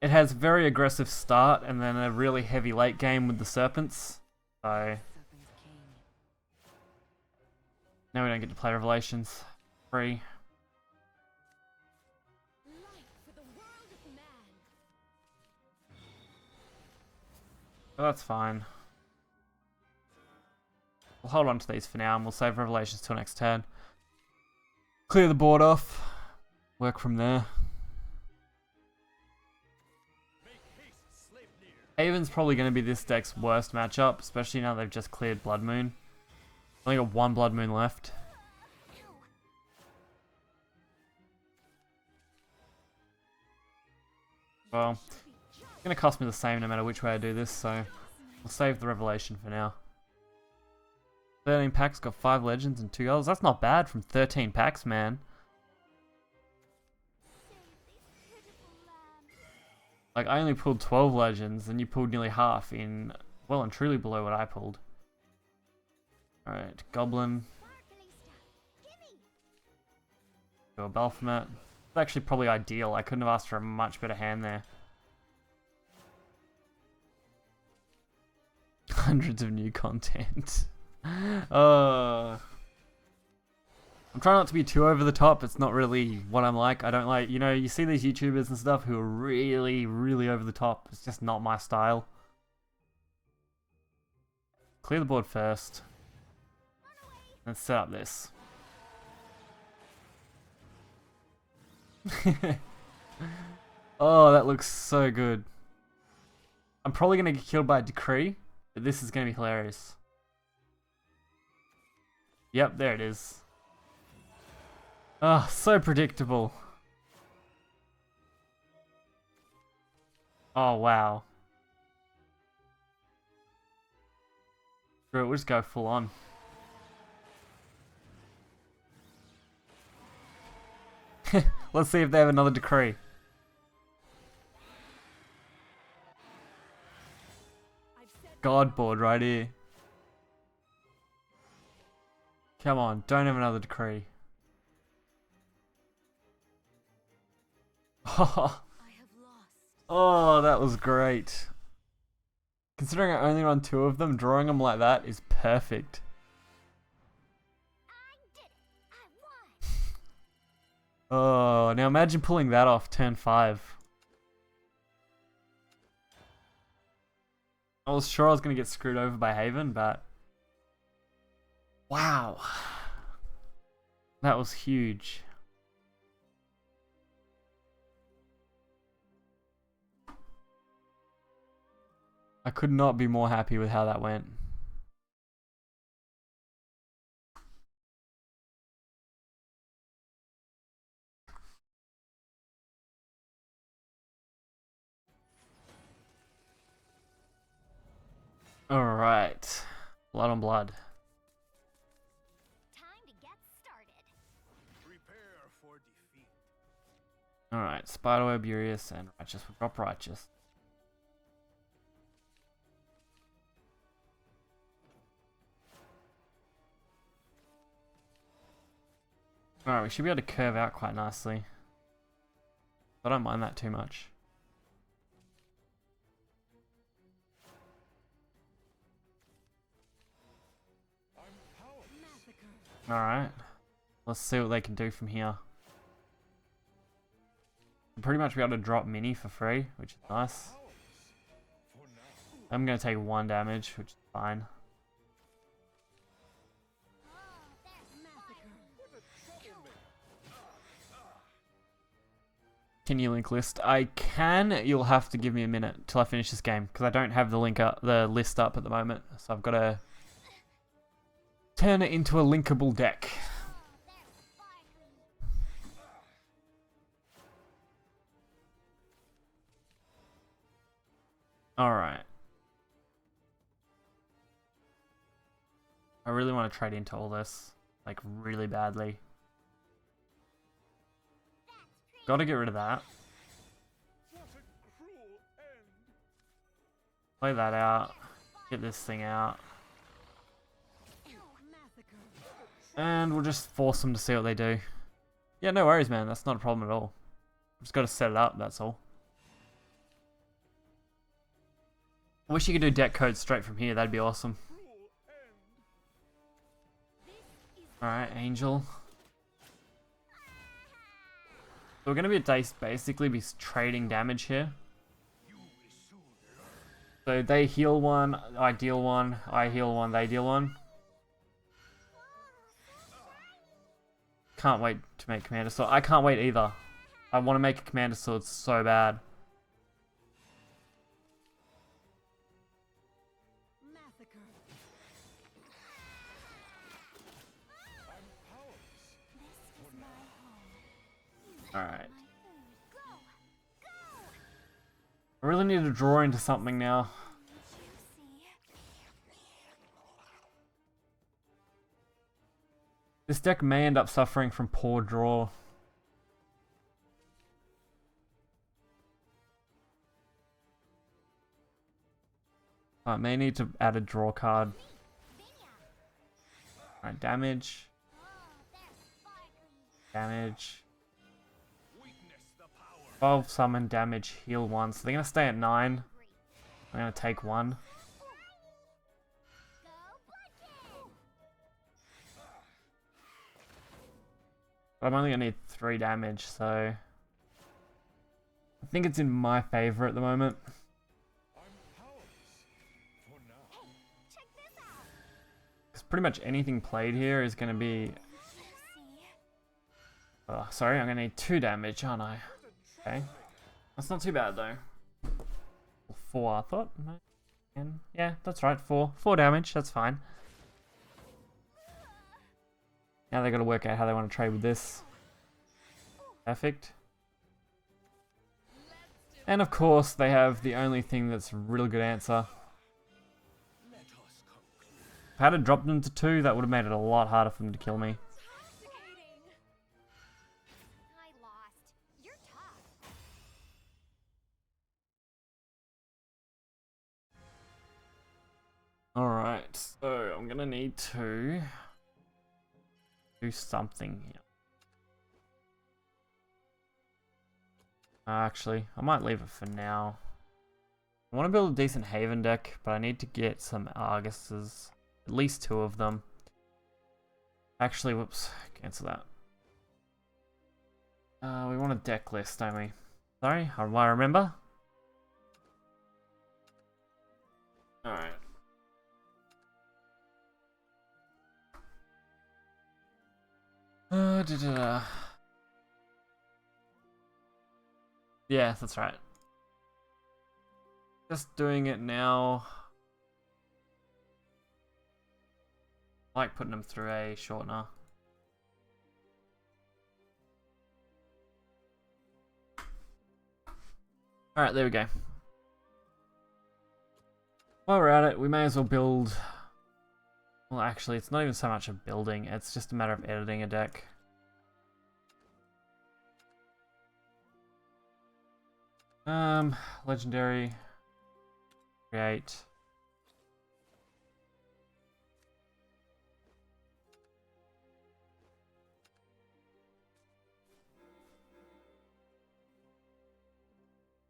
It has very aggressive start and then a really heavy late game with the serpents. So... now we don't get to play Revelations. Free. Well, that's fine. We'll hold on to these for now and we'll save Revelations till next turn. Clear the board off. Work from there. Haven's probably going to be this deck's worst matchup, especially now they've just cleared Blood Moon. Only got 1 Blood Moon left. Well, it's going to cost me the same no matter which way I do this, so we'll save the Revelation for now. 13 packs, got 5 legends and 2 golds. That's not bad from 13 packs, man. Like, I only pulled 12 legends, and you pulled nearly half in, well and truly below what I pulled. Alright, Goblin. Go a Baphomet. It's actually probably ideal. I couldn't have asked for a much better hand there. Hundreds of new content. I'm trying not to be too over the top. It's not really what I'm like. I don't like, you know, you see these YouTubers and stuff who are really, really over the top. It's just not my style. Clear the board first. Let's set up this. Oh, that looks so good. I'm probably going to get killed by a decree, but this is going to be hilarious. Yep, there it is. Oh, so predictable. Oh, wow. Screw it, we'll just go full on. Let's see if they have another decree. God board right here. Come on, don't have another decree. Oh, that was great. Considering I only run 2 of them, drawing them like that is perfect. Oh, now imagine pulling that off turn 5. I was sure I was going to get screwed over by Haven, but... Wow. That was huge. I could not be more happy with how that went. Alright. Blood on blood. Time to get started. Prepare for defeat. Alright, Spiderweb, Urius, and Righteous. We'll drop Righteous. Alright, we should be able to curve out quite nicely. I don't mind that too much. I'm powerless. Massacre. Alright. Let's see what they can do from here. We'll pretty much be able to drop Mini for free, which is nice. Powerless. For now. I'm going to take 1 damage, which is fine. Massacre. What a troublemaker. Can you link list? I can. You'll have to give me a minute till I finish this game because I don't have the list up at the moment. So I've got to turn it into a linkable deck. All right. I really want to trade into all this, like really badly. Got to get rid of that. What a cruel end. Play that out. Get this thing out. Massacre. And we'll just force them to see what they do. Yeah, no worries, man. That's not a problem at all. Just got to set it up, that's all. I wish you could do deck codes straight from here. That'd be awesome. Cruel end. Alright, Angel. So we're going to be basically be trading damage here. You will soon learn. So they heal 1, I deal 1, I heal 1, they deal 1. Can't wait to make Commander Sword. I can't wait either. I want to make a Commander Sword so bad. Massacre. I'm powerless. This is my home. Alright. My food. Go! Go! I really need to draw into something now. Juicy. This deck may end up suffering from poor draw. I may need to add a draw card. Alright, damage. Oh, they're sparkly. Damage. Witness the power. 12 summon, damage, heal 1. So they're going to stay at 9. Great. I'm going to take 1. Go, Bloodkin! But I'm only going to need 3 damage, so... I think it's in my favor at the moment. I'm powerless. For now. Check this out. Because pretty much anything played here is going to be... Juicy. Oh, sorry, I'm going to need 2 damage, aren't I? Okay. That's not too bad, though. 4, I thought. No, 10. Yeah, that's right, 4. 4 damage, that's fine. Now they got to work out how they want to trade with this. Perfect. And of course, they have the only thing that's a real good answer. Let us conclude. If I had to drop them to 2, that would have made it a lot harder for them to kill me. Intoxicating. I lost. You're tough. Alright, so I'm gonna need to do something here. Actually, I might leave it for now. I want to build a decent Haven deck, but I need to get some Arguses. At least 2 of them. Actually, whoops, cancel that. We want a deck list, don't we? Sorry, I remember. Alright. Yeah, that's right. Just doing it now. I like putting them through a shortener. Alright, there we go. While we're at it, we may as well build... Well, actually, it's not even so much of building, it's just a matter of editing a deck. Legendary. Create.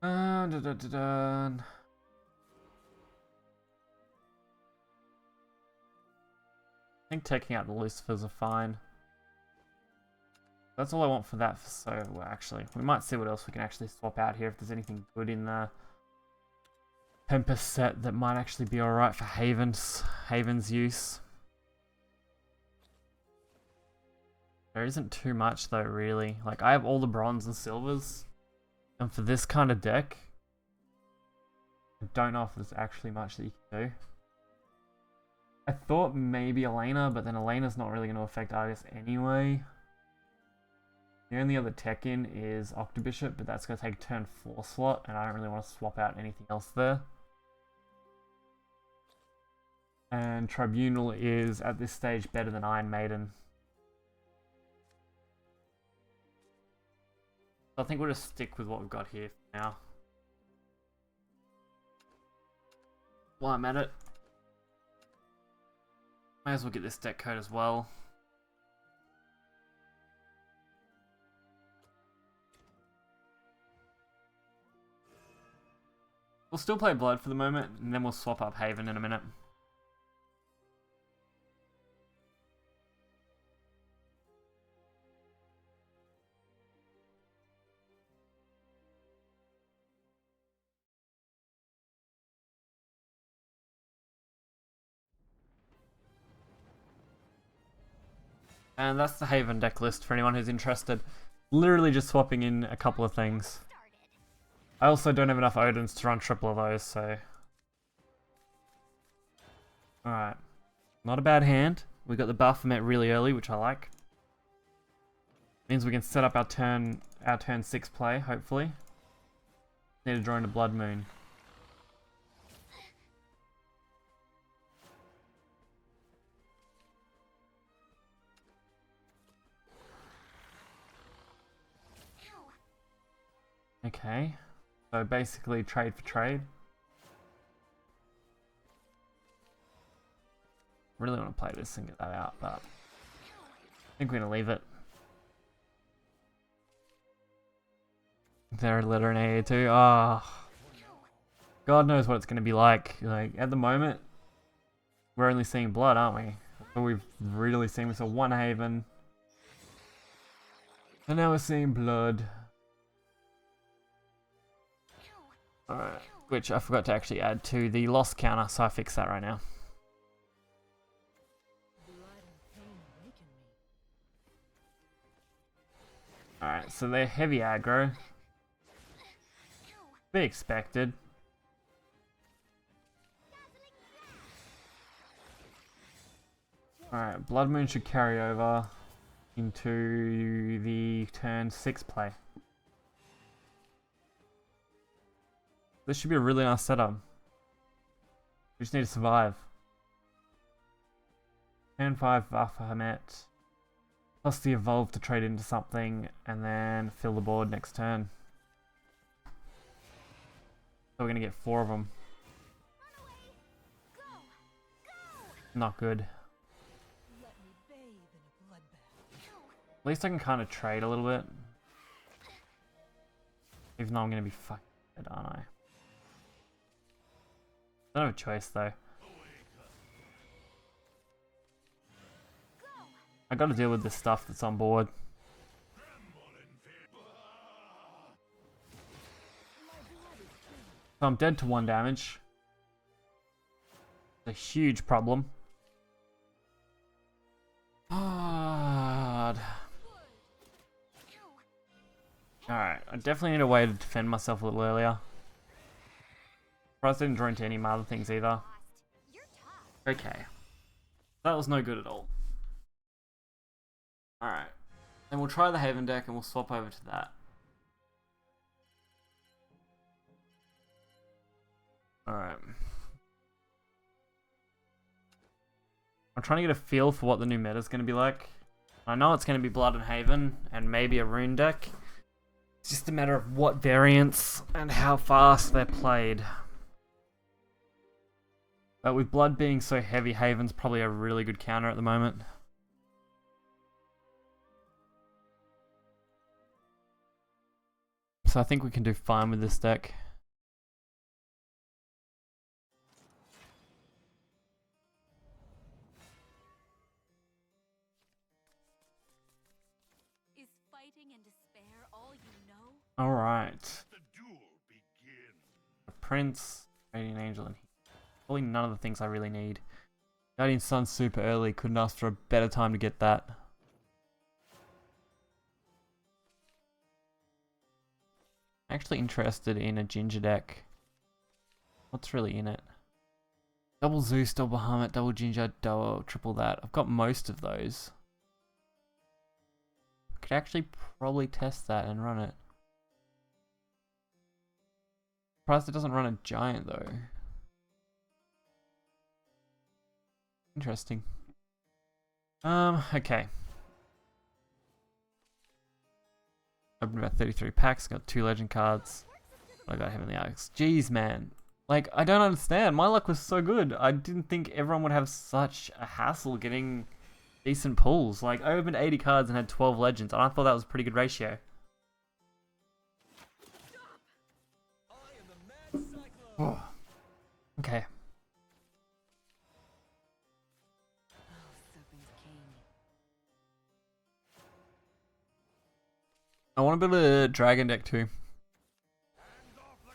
I think taking out the Lucifers are fine. That's all I want for that. So, well, actually, we might see what else we can actually swap out here if there's anything good in the Tempest set that might actually be alright for Haven's use. There isn't too much though, really. Like, I have all the bronze and silvers, and for this kind of deck, I don't know if there's actually much that you can do. I thought maybe Elena, but then Elena's not really going to affect Argus anyway. The only other tech in is Octobishop, but that's going to take turn 4 slot, and I don't really want to swap out anything else there. And Tribunal is, at this stage, better than Iron Maiden. So I think we'll just stick with what we've got here for now. While I'm at it, may as well get this deck code as well. We'll still play Blood for the moment, and then we'll swap up Haven in a minute. And that's the Haven deck list for anyone who's interested. Literally just swapping in a couple of things. I also don't have enough Odins to run triple of those, so... Alright. Not a bad hand. We got the buff met really early, which I like. Means we can set up our turn 6 play, hopefully. Need to draw into Blood Moon. Okay. So basically trade for trade. Really want to play this and get that out, but I think we're going to leave it. There a letter in AA too. Oh, God knows what it's going to be like. Like at the moment, we're only seeing blood, aren't we? But we've really seen, we saw one Haven, and now we're seeing blood. Alright, which I forgot to actually add to the loss counter, so I fix that right now. Alright, so they're heavy aggro. Be expected. Alright, Blood Moon should carry over into the turn 6 play. This should be a really nice setup. We just need to survive. Turn 5 buff for Hermet. Plus the evolve to trade into something and then fill the board next turn. So we're gonna get 4 of them. Not good. At least I can kind of trade a little bit. Even though I'm gonna be fucking dead, aren't I? I don't have a choice though. I gotta deal with this stuff that's on board. So I'm dead to 1 damage. It's a huge problem. Hard. Alright, I definitely need a way to defend myself a little earlier. Surprised I didn't draw into any of my other things either. Lost. You're tough. Okay. That was no good at all. Alright. Then we'll try the Haven deck and we'll swap over to that. Alright. I'm trying to get a feel for what the new meta is going to be like. I know it's going to be Blood and Haven and maybe a rune deck. It's just a matter of what variants and how fast they're played. But with Blood being so heavy, Haven's probably a really good counter at the moment. So I think we can do fine with this deck. Is fighting and despair all you know? Alright. The duel begin. A Prince, Radiant Angel, and probably none of the things I really need. Guardian Sun's super early, couldn't ask for a better time to get that. Actually interested in a Ginger deck. What's really in it? Double Zeus, double Bahamut, double Ginger, double, triple that. I've got most of those. I could actually probably test that and run it. Surprised it doesn't run a giant though. Interesting. Okay. Opened about 33 packs, got 2 legend cards. I got Heavenly Arcs. Jeez, man. Like, I don't understand. My luck was so good. I didn't think everyone would have such a hassle getting decent pulls. Like, I opened 80 cards and had 12 legends, and I thought that was a pretty good ratio. I am the mad cyclone. Okay. Oh, Serpent King. I want to build a dragon deck too. Hands off the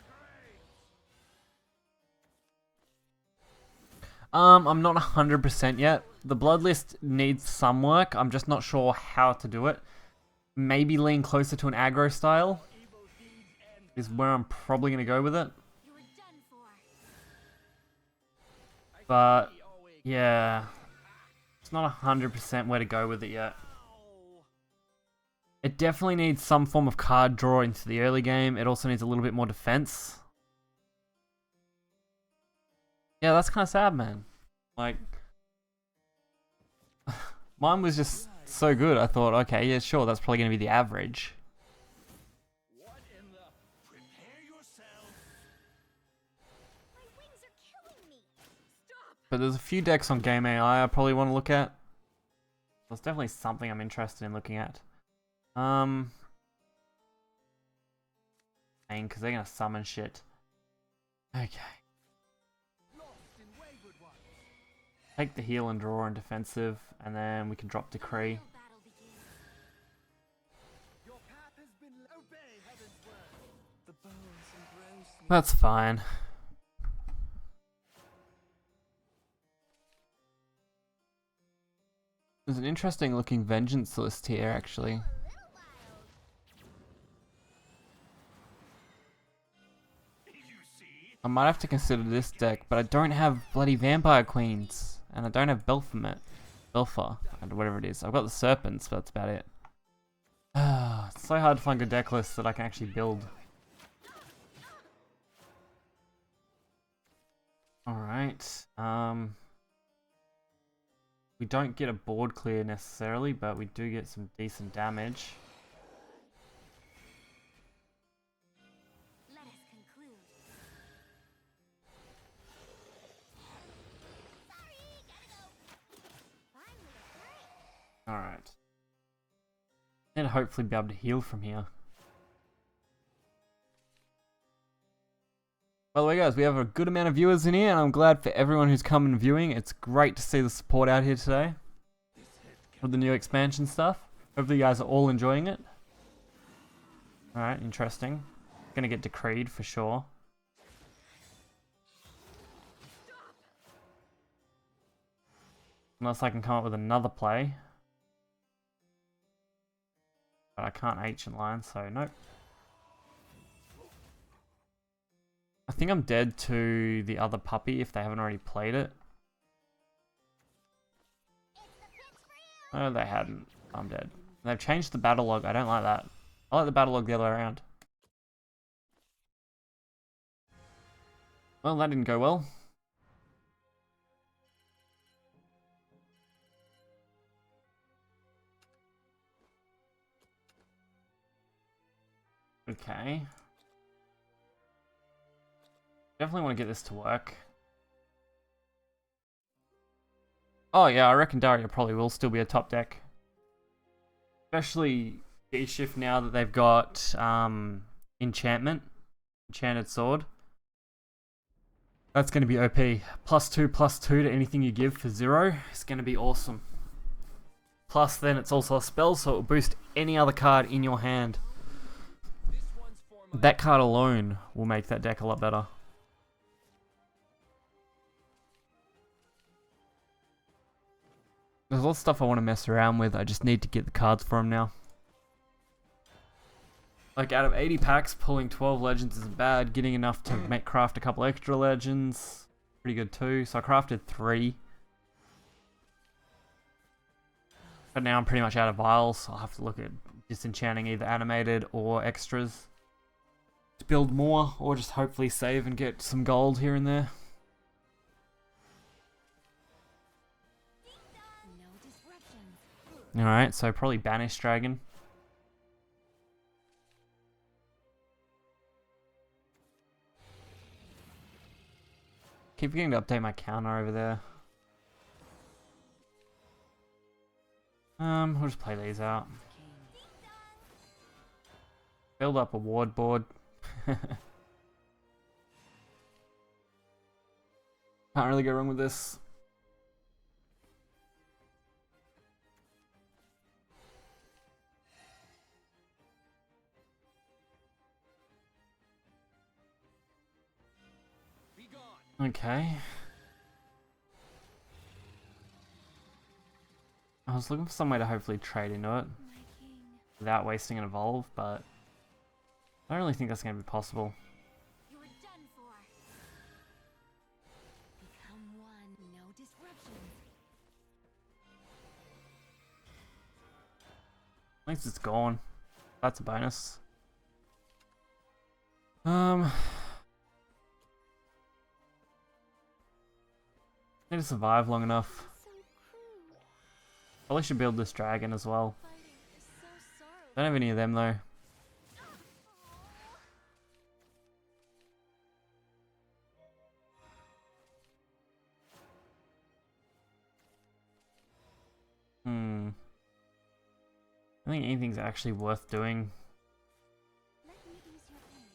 graves. I'm not 100% yet. The blood list needs some work. I'm just not sure how to do it. Maybe lean closer to an aggro style is where I'm probably going to go with it. You were done for. But yeah, it's not 100% where to go with it yet. It definitely needs some form of card draw into the early game. It also needs a little bit more defense. Yeah, that's kind of sad, man. Like, mine was just so good. I thought, okay, yeah, sure, that's probably going to be the average. What in the? Prepare yourself. My wings are killing me. Stop! But there's a few decks on Game AI I probably want to look at. There's definitely something I'm interested in looking at. Because they're gonna summon shit. Okay. Lost in wayward ones. Take the heal and draw and defensive, and then we can drop Decree. Real battle begins. Your path has been obey heaven's word. The bones embrace me. That's fine. There's an interesting looking Vengeance list here, actually. A little wild. You see? I might have to consider this deck, but I don't have bloody Vampire Queens. And I don't have Belphomet. Belfa, and whatever it is. I've got the Serpents, but that's about it. It's so hard to find good deck lists that I can actually build. Alright. We don't get a board clear necessarily, but we do get some decent damage. Let us conclude. Sorry, gotta go. Finally, a break. Alright. And hopefully be able to heal from here. By the way, guys, we have a good amount of viewers in here, and I'm glad for everyone who's come and viewing. It's great to see the support out here today with the new expansion stuff. Hopefully you guys are all enjoying it. Alright, interesting. Gonna get decreed for sure. Unless I can come up with another play. But I can't H in line, so nope. I think I'm dead to the other puppy if they haven't already played it. Oh, they hadn't. I'm dead. They've changed the battle log. I don't like that. I like the battle log the other way around. Well, that didn't go well. Okay. Definitely want to get this to work. Oh yeah, I reckon Daria probably will still be a top deck. Especially D-Shift now that they've got enchantment. Enchanted sword. That's going to be OP. +2/+2 to anything you give for 0. It's going to be awesome. Plus then it's also a spell, so it will boost any other card in your hand. That card alone will make that deck a lot better. There's a lot of stuff I want to mess around with. I just need to get the cards for them now. Like, out of 80 packs, pulling 12 legends isn't bad. Getting enough to make craft a couple extra legends, pretty good too. So I crafted 3. But now I'm pretty much out of vials, so I'll have to look at disenchanting either animated or extras to build more, or just hopefully save and get some gold here and there. Alright, so probably Banish Dragon. Keep forgetting to update my counter over there. We'll just play these out. Build up a ward board. Can't really go wrong with this. Okay. I was looking for some way to hopefully trade into it without wasting an evolve, but I don't really think that's going to be possible. You are done for. Become one, no disruptions. At least it's gone. That's a bonus. Need to survive long enough. So cruel. Probably should build this dragon as well. Fighting is so sorrowful. Don't have any of them though. I don't think anything's actually worth doing. Let me ease your pain.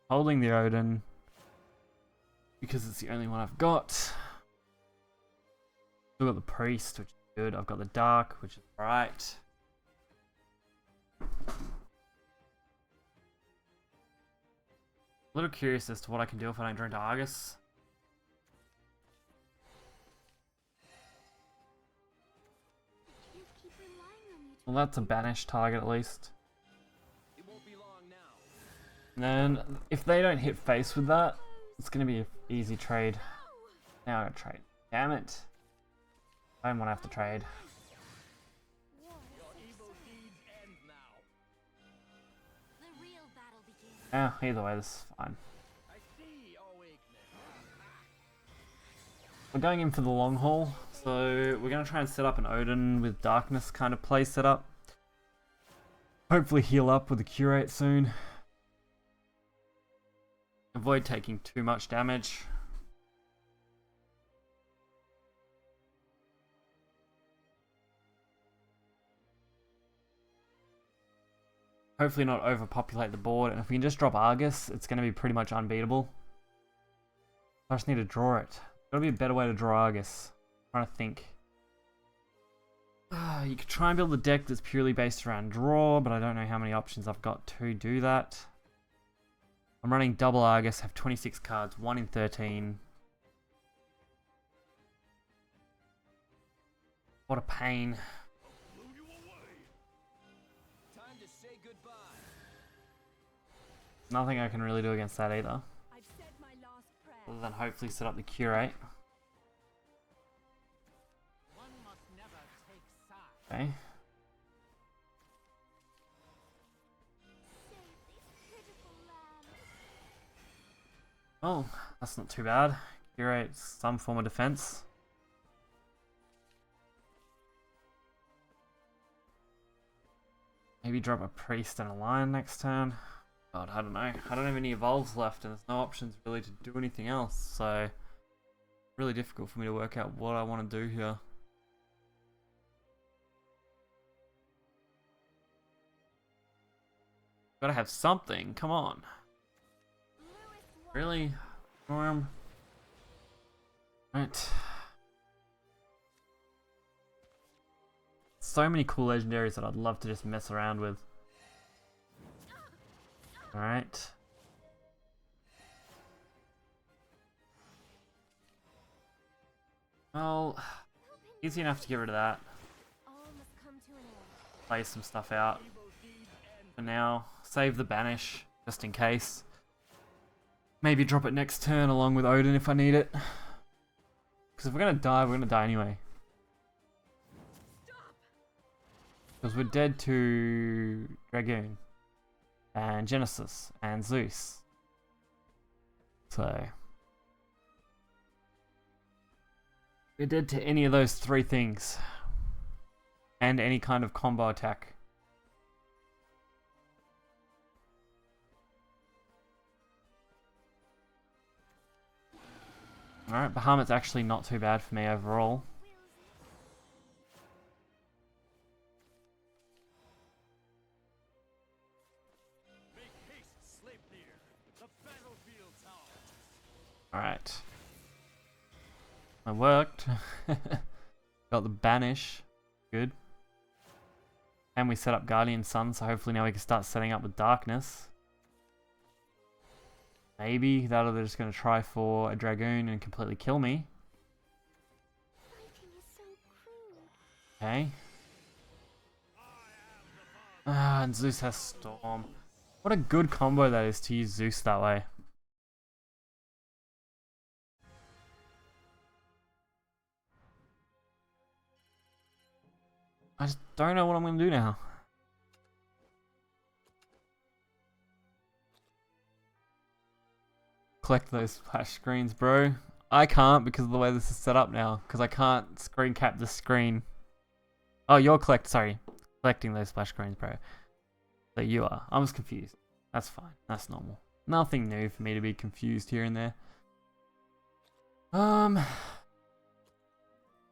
Holding the Odin because it's the only one I've got. Still got the priest, which is good. I've got the dark, which is right. A little curious as to what I can do if I don't drink to Argus. I can't keep relying on you to Well, that's a banished target at least. It won't be long now. And then if they don't hit face with that, it's gonna be an easy trade. Now I gotta trade. Damn it. I don't want to have to trade. war. Your evil deeds end now. The real battle begins. Either way, this is fine. I see your weakness. We're going in for the long haul, so we're gonna try and set up an Odin with darkness kind of play setup. Hopefully heal up with the curate soon. Avoid taking too much damage. Hopefully not overpopulate the board, and if we can just drop Argus, it's going to be pretty much unbeatable. I just need to draw it. Gotta be a better way to draw Argus. I'm trying to think. You could try and build a deck that's purely based around draw, but I don't know how many options I've got to do that. I'm running double Argus, have 26 cards, 1 in 13. What a pain. Time to say goodbye. Nothing I can really do against that either. I've said my last prayer. Other than hopefully set up the curate. One must never take sides. Okay. Save these pitiful lambs. Oh, that's not too bad. Curate some form of defense. Maybe drop a priest and a lion next turn. God, I don't know. I don't have any evolves left and there's no options really to do anything else. So, really difficult for me to work out what I want to do here. Gotta have something. Come on. Really? Norm? Right. So many cool legendaries that I'd love to just mess around with. Alright. Well, easy enough to get rid of that. All must come to an end. Play some stuff out. For now, save the banish, just in case. Maybe drop it next turn along with Odin if I need it. Because if we're gonna die anyway. Because we're dead to Dragoon and Genesis and Zeus. So we're dead to any of those three things. And any kind of combo attack. Alright, Bahamut's actually not too bad for me overall. Make haste, Sleipnir. The battlefield's ours. Alright. It worked. Got the banish. Good. And we set up Guardian Sun, so hopefully now we can start setting up with Darkness. Maybe that'll they're just going to try for a Dragoon and completely kill me. Fighting is so cruel. Okay. Ah, and Zeus has Storm. What a good combo that is to use Zeus that way. I just don't know what I'm going to do now. Collect those splash screens, bro. I can't because of the way this is set up now. Because I can't screen cap the screen. Oh, you're collecting those splash screens, bro. So you are. I was confused. That's fine. That's normal. Nothing new for me to be confused here and there. I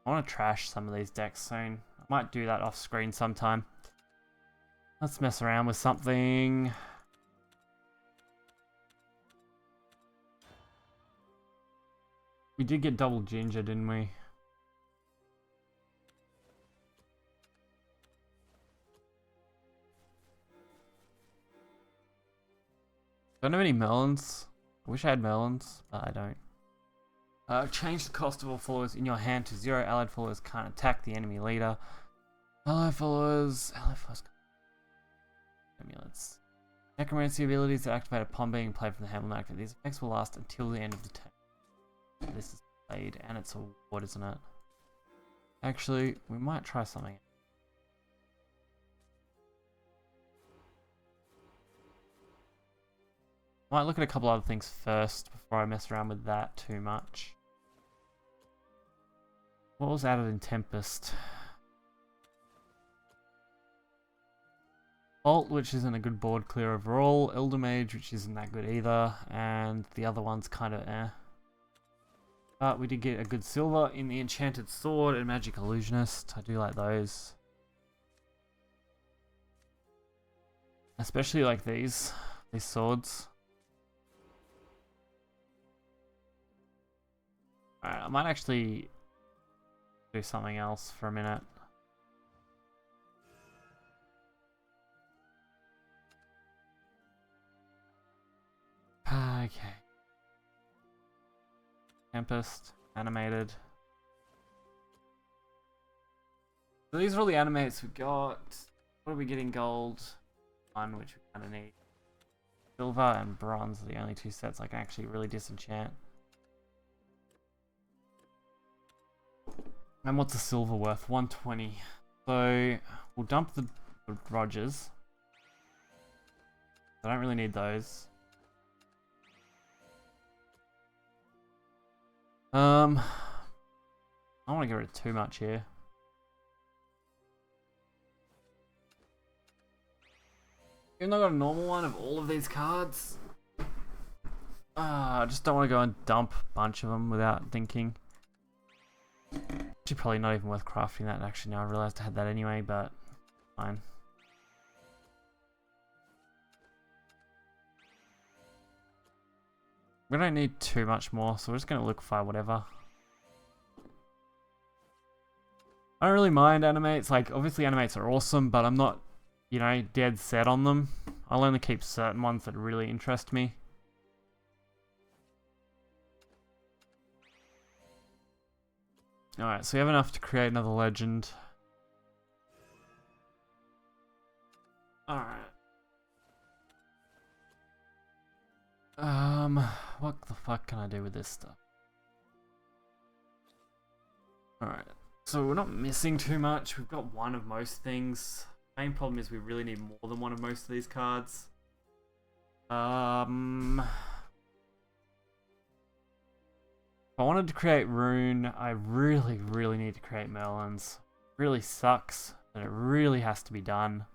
want to trash some of these decks soon. I might do that off screen sometime. Let's mess around with something. We did get double ginger, didn't we? Don't have any melons. I wish I had melons, but I don't. Change the cost of all followers in your hand to 0. Allied followers can't attack the enemy leader. Allied followers. Amulets. Necromancy abilities that activate upon being played from the hand will not activate. These effects will last until the end of the turn. This is played and it's a ward, isn't it? Actually, we might try something. Might look at a couple other things first before I mess around with that too much. What was added in Tempest? Alt, which isn't a good board clear overall. Elder Mage, which isn't that good either. And the other one's kind of eh. But we did get a good silver in the Enchanted Sword and Magic Illusionist. I do like those. Especially like these swords. Alright, I might actually do something else for a minute. Okay. Tempest, animated. So these are all the animates we got. What are we getting? Gold. One, which we kind of need. Silver and bronze are the only two sets I can actually really disenchant. And what's the silver worth? 120. So we'll dump the Rogers. I don't really need those. I don't want to get rid of too much here. Even though I got a normal one of all of these cards, I just don't want to go and dump a bunch of them without thinking. Actually, probably not even worth crafting that. Actually, now I realized I had that anyway, but fine. We don't need too much more, so we're just going to liquefy whatever. I don't really mind animates. Like, obviously animates are awesome, but I'm not, you know, dead set on them. I'll only keep certain ones that really interest me. Alright, so we have enough to create another legend. Alright. What the fuck can I do with this stuff? Alright, so we're not missing too much. We've got one of most things. Main problem is we really need more than one of most of these cards. If I wanted to create rune, I really need to create Merlins. Really sucks, but it really has to be done.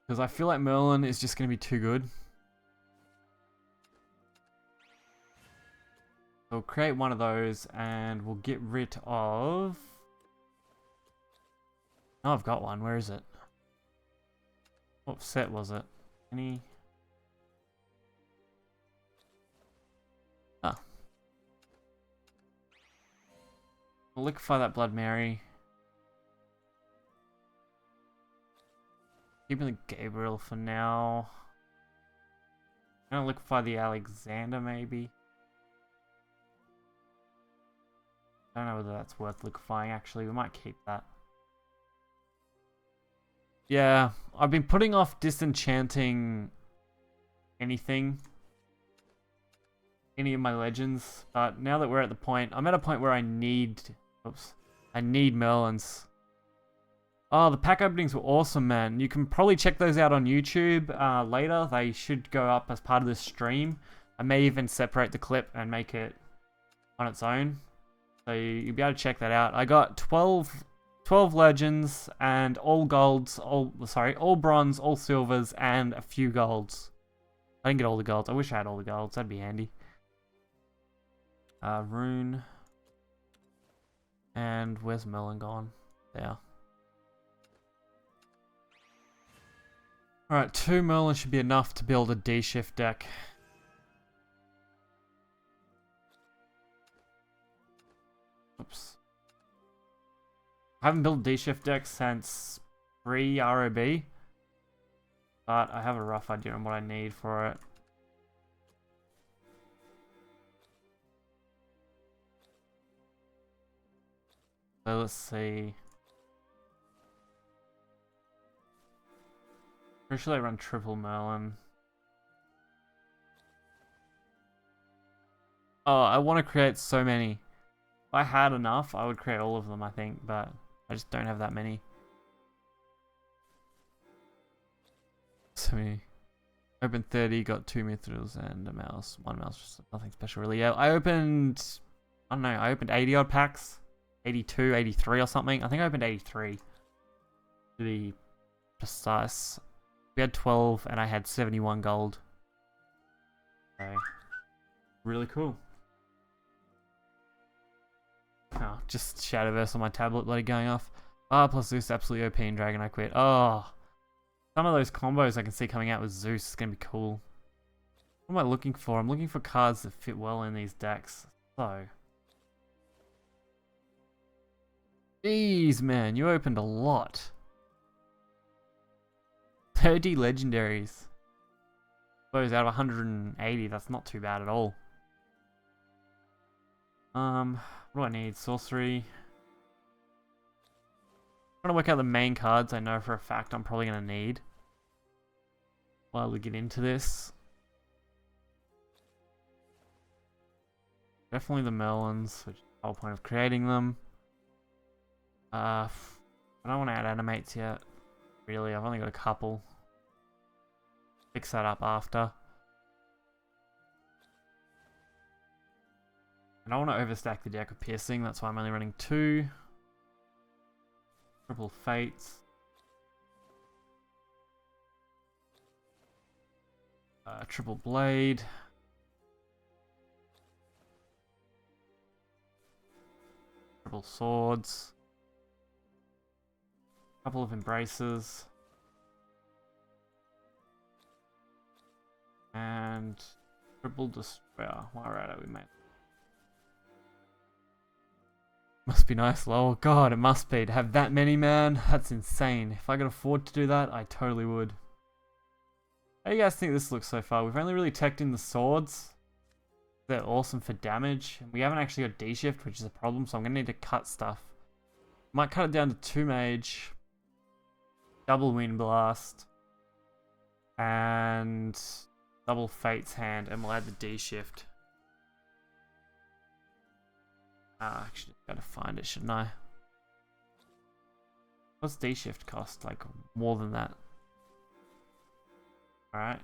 Because I feel like Merlin is just going to be too good. We'll create one of those and we'll get rid of... Oh, I've got one. Where is it? What set was it? Any... Ah. We'll liquefy that Blood Mary. Keeping the Gabriel for now. I'm gonna liquefy the Alexander maybe. I don't know whether that's worth liquefying actually. We might keep that. Yeah, I've been putting off disenchanting anything. Any of my legends. But now that we're at the point, I'm at a point where I need... Oops. I need Merlins. Oh, the pack openings were awesome, man. You can probably check those out on YouTube later. They should go up as part of this stream. I may even separate the clip and make it on its own. So you'll be able to check that out. I got 12 legends and all golds, all bronze, all silvers, and a few golds. I didn't get all the golds. I wish I had all the golds. That'd be handy. Rune. And where's Merlin gone? There. Alright, 2 Merlin should be enough to build a D-shift deck. Oops. I haven't built a D-shift deck since pre-ROB. But I have a rough idea on what I need for it. So let's see. Pretty sure they run triple Merlin. Oh, I want to create so many. If I had enough, I would create all of them, I think, but I just don't have that many. So many. Opened 30, got 2 mithrils and a mouse. 1 mouse, just nothing special really. Yeah, I opened 80 odd packs. 82, 83 or something. I think I opened 83. To be precise. We had 12 and I had 71 gold. So, really cool. Oh, just Shadowverse on my tablet bloody going off. Plus Zeus absolutely OP and Dragon I quit. Oh, some of those combos I can see coming out with Zeus is going to be cool. What am I looking for? I'm looking for cards that fit well in these decks. So, jeez man, you opened a lot. 30 legendaries. Those out of 180, that's not too bad at all. What do I need? Sorcery. trying to work out the main cards I know for a fact I'm probably going to need while we get into this. Definitely the melons, which is the whole point of creating them. I don't want to add animates yet. Really, I've only got a couple. Fix that up after. I don't want to overstack the deck of piercing, that's why I'm only running 2. Triple fates. Triple blade. Triple swords. Couple of embraces. And triple destroyer. Alright, we made. Must be nice, lol. God, it must be. To have that many, man, that's insane. If I could afford to do that, I totally would. How do you guys think this looks so far? We've only really teched in the swords. They're awesome for damage. We haven't actually got D-shift, which is a problem, so I'm going to need to cut stuff. Might cut it down to 2 mage. Double wind blast. And double fate's hand, and we'll add the D-shift. Actually, gotta find it, shouldn't I? What's D-shift cost? Like, more than that. Alright.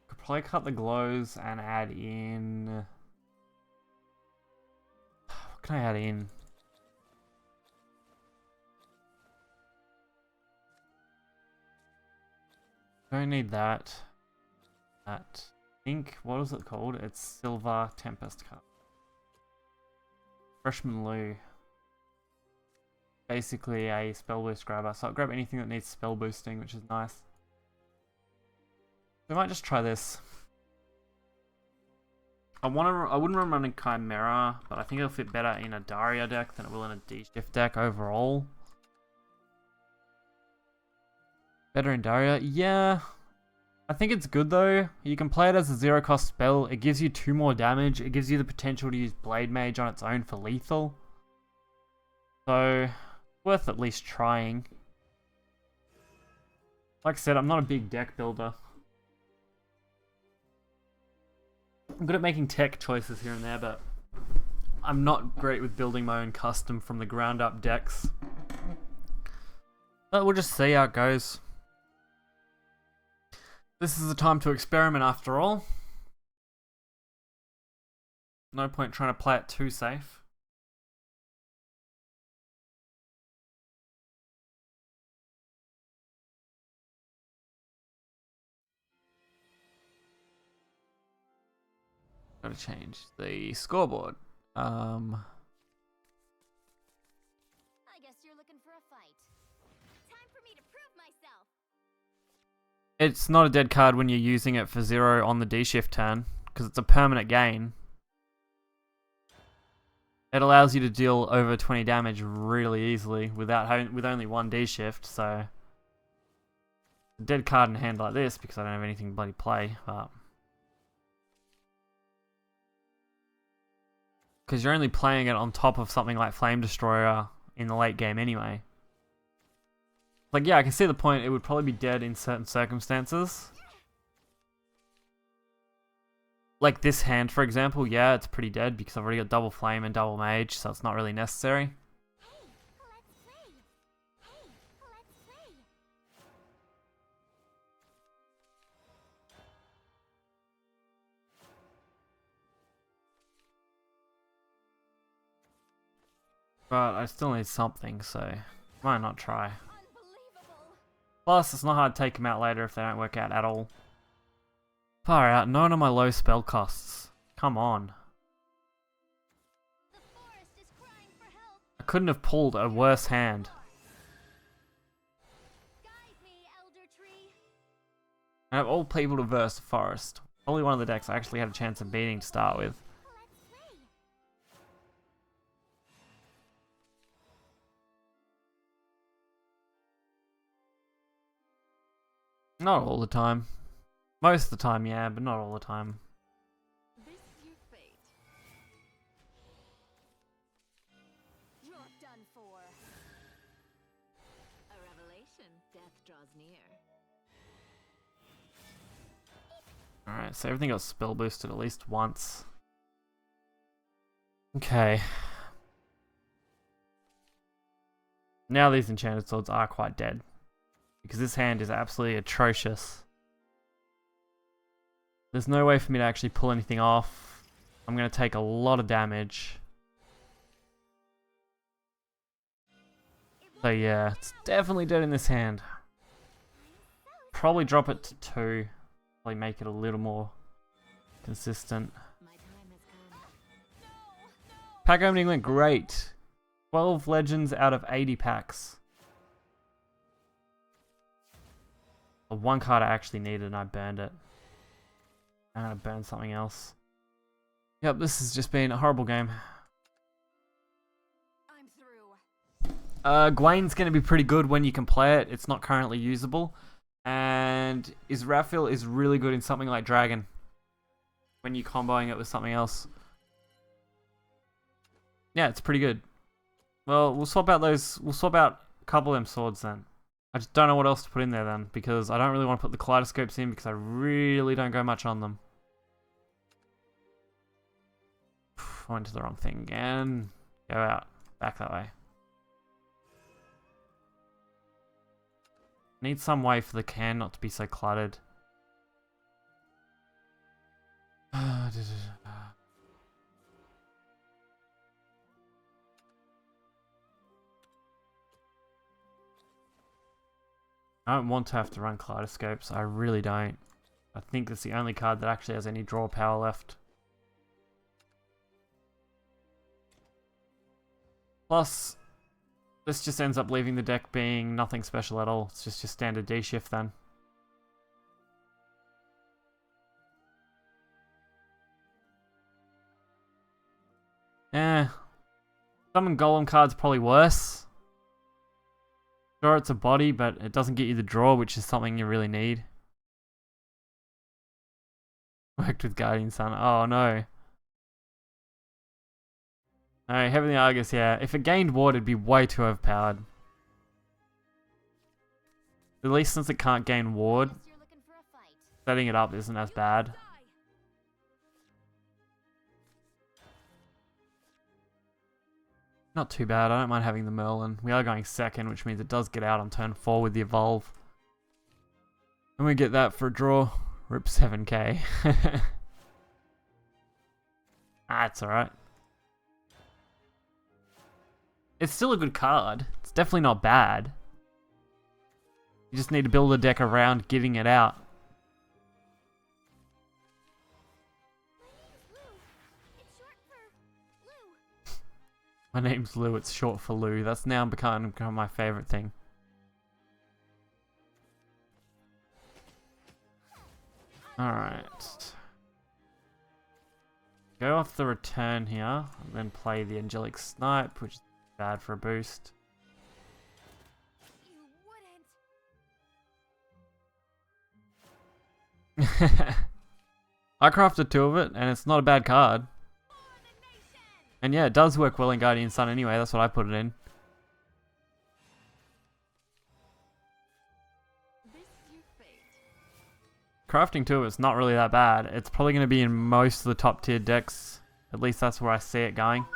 Could probably cut the glows and add in... What can I add in? Don't need that. I think, what is it called? It's Silver Tempest card. Freshman Lou. Basically a spell boost grabber. So I'll grab anything that needs spell boosting, which is nice. We might just try this. I wouldn't run running Chimera, but I think it'll fit better in a Daria deck than it will in a D-shift deck overall. Better in Daria? Yeah. I think it's good though. You can play it as a 0 cost spell. It gives you 2 more damage. It gives you the potential to use Blade Mage on its own for lethal. So, worth at least trying. Like I said, I'm not a big deck builder. I'm good at making tech choices here and there, but I'm not great with building my own custom from the ground up decks. But we'll just see how it goes. This is the time to experiment after all. No point trying to play it too safe. Gotta change the scoreboard. I guess you're looking for a fight. Time for me to prove myself. It's not a dead card when you're using it for 0 on the D-shift turn, because it's a permanent gain. It allows you to deal over 20 damage really easily with only 1 D-shift, so... A dead card in a hand like this, because I don't have anything to bloody play, but... Because you're only playing it on top of something like Flame Destroyer in the late game anyway. Like, yeah, I can see the point. It would probably be dead in certain circumstances. Like this hand, for example. Yeah, it's pretty dead because I've already got double flame and double mage, so it's not really necessary. But I still need something, so why not try? Plus, it's not hard to take them out later if they don't work out at all. Far out, none of my low spell costs. Come on. The forest is crying for help. I couldn't have pulled a worse hand. Guide me, Elder Tree. I have all people to verse the forest. Probably one of the decks I actually had a chance of beating to start with. Not all the time. Most of the time, yeah, but not all the time. Alright, so everything got spell boosted at least once. Okay. Now these enchanted swords are quite dead. Because this hand is absolutely atrocious. There's no way for me to actually pull anything off. I'm going to take a lot of damage. So yeah, it's definitely dead in this hand. Probably drop it to 2. Probably make it a little more consistent. My time has come. Pack opening went great. 12 legends out of 80 packs. The one card I actually needed and I burned it. I'm gonna burn something else. Yep, this has just been a horrible game. I'm through. Gwain's gonna be pretty good when you can play it. It's not currently usable. And Israfil is really good in something like Dragon. When you're comboing it with something else. Yeah, it's pretty good. Well, we'll swap out a couple of them swords then. I just don't know what else to put in there then, because I don't really want to put the kaleidoscopes in because I really don't go much on them. I went to the wrong thing again. Go out. Back that way. Need some way for the can not to be so cluttered. I don't want to have to run kaleidoscopes. I really don't. I think it's the only card that actually has any draw power left. Plus, this just ends up leaving the deck being nothing special at all. It's just your standard D shift then. Summon Golem card's probably worse. Sure, it's a body, but it doesn't get you the draw, which is something you really need. Worked with Guardian Sun. Oh no. No, Heavenly Argus, yeah. If it gained ward, it'd be way too overpowered. At least since it can't gain ward, Guess you're looking for a fight. setting it up isn't as bad. Not too bad, I don't mind having the Merlin. We are going second, which means it does get out on turn 4 with the Evolve. And we get that for a draw. Rip 7k. That's alright. It's still a good card. It's definitely not bad. You just need to build a deck around getting it out. My name's Lou. My name's Lou, It's short for Lou. it's short for Lou. That's now become my favourite thing. Alright. Go off the return here, and then play the Angelic Snipe, which is bad for a boost. You wouldn't. I crafted 2 of it, and it's not a bad card. For the nation. And yeah, it does work well in Guardian Sun anyway, that's what I put it in. This your fate. Crafting 2 is not really that bad. It's probably going to be in most of the top tier decks. At least that's where I see it going. Death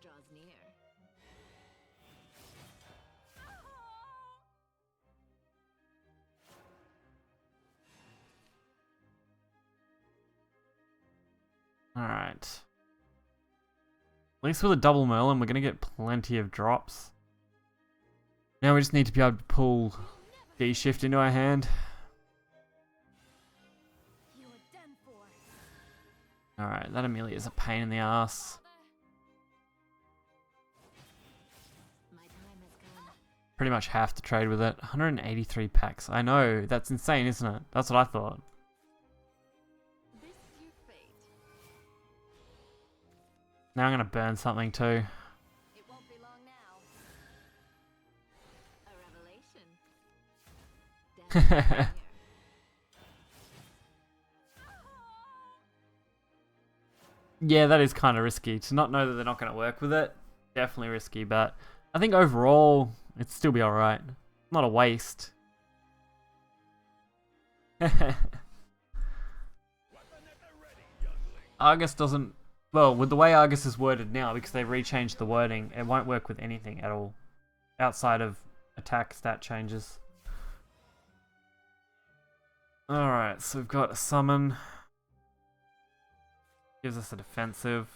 draws near. Alright. At least with a double Merlin, we're going to get plenty of drops. Now we just need to be able to pull D-Shift into our hand. You are done for. Alright, that Amelia is a pain in the ass. My time has come. Pretty much have to trade with it. 183 packs. I know, that's insane, isn't it? That's what I thought. This your fate. Now I'm going to burn something too. It won't be long now. A revelation. Death draws near. Yeah, that is kind of risky. To not know that they're not going to work with it, definitely risky, but I think overall, it'd still be alright. Not a waste. Argus doesn't... Well, with the way Argus is worded now, because they rechanged the wording, it won't work with anything at all. Outside of attack stat changes. Alright, so we've got a summon. Gives us a defensive.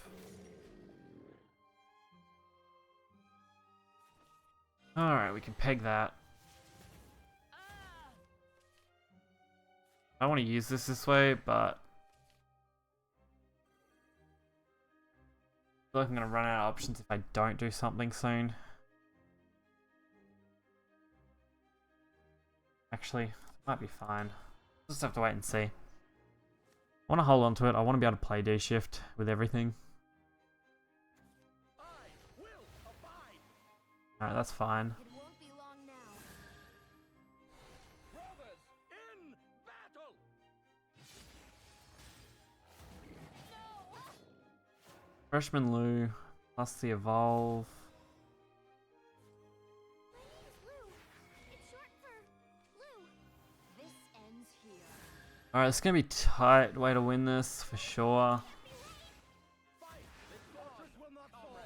Alright, we can peg that. I want to use this way, but I feel like I'm going to run out of options if I don't do something soon. Actually, might be fine. Just have to wait and see. I want to hold on to it. I want to be able to play D-Shift with everything. Alright, that's fine. It won't be long now. Brothers in battle. Freshman Lou, plus the evolve. My name's Lou. It's short for Lou. This ends here. Alright, it's gonna be tight way to win this for sure. Fight. This fortress will not fall.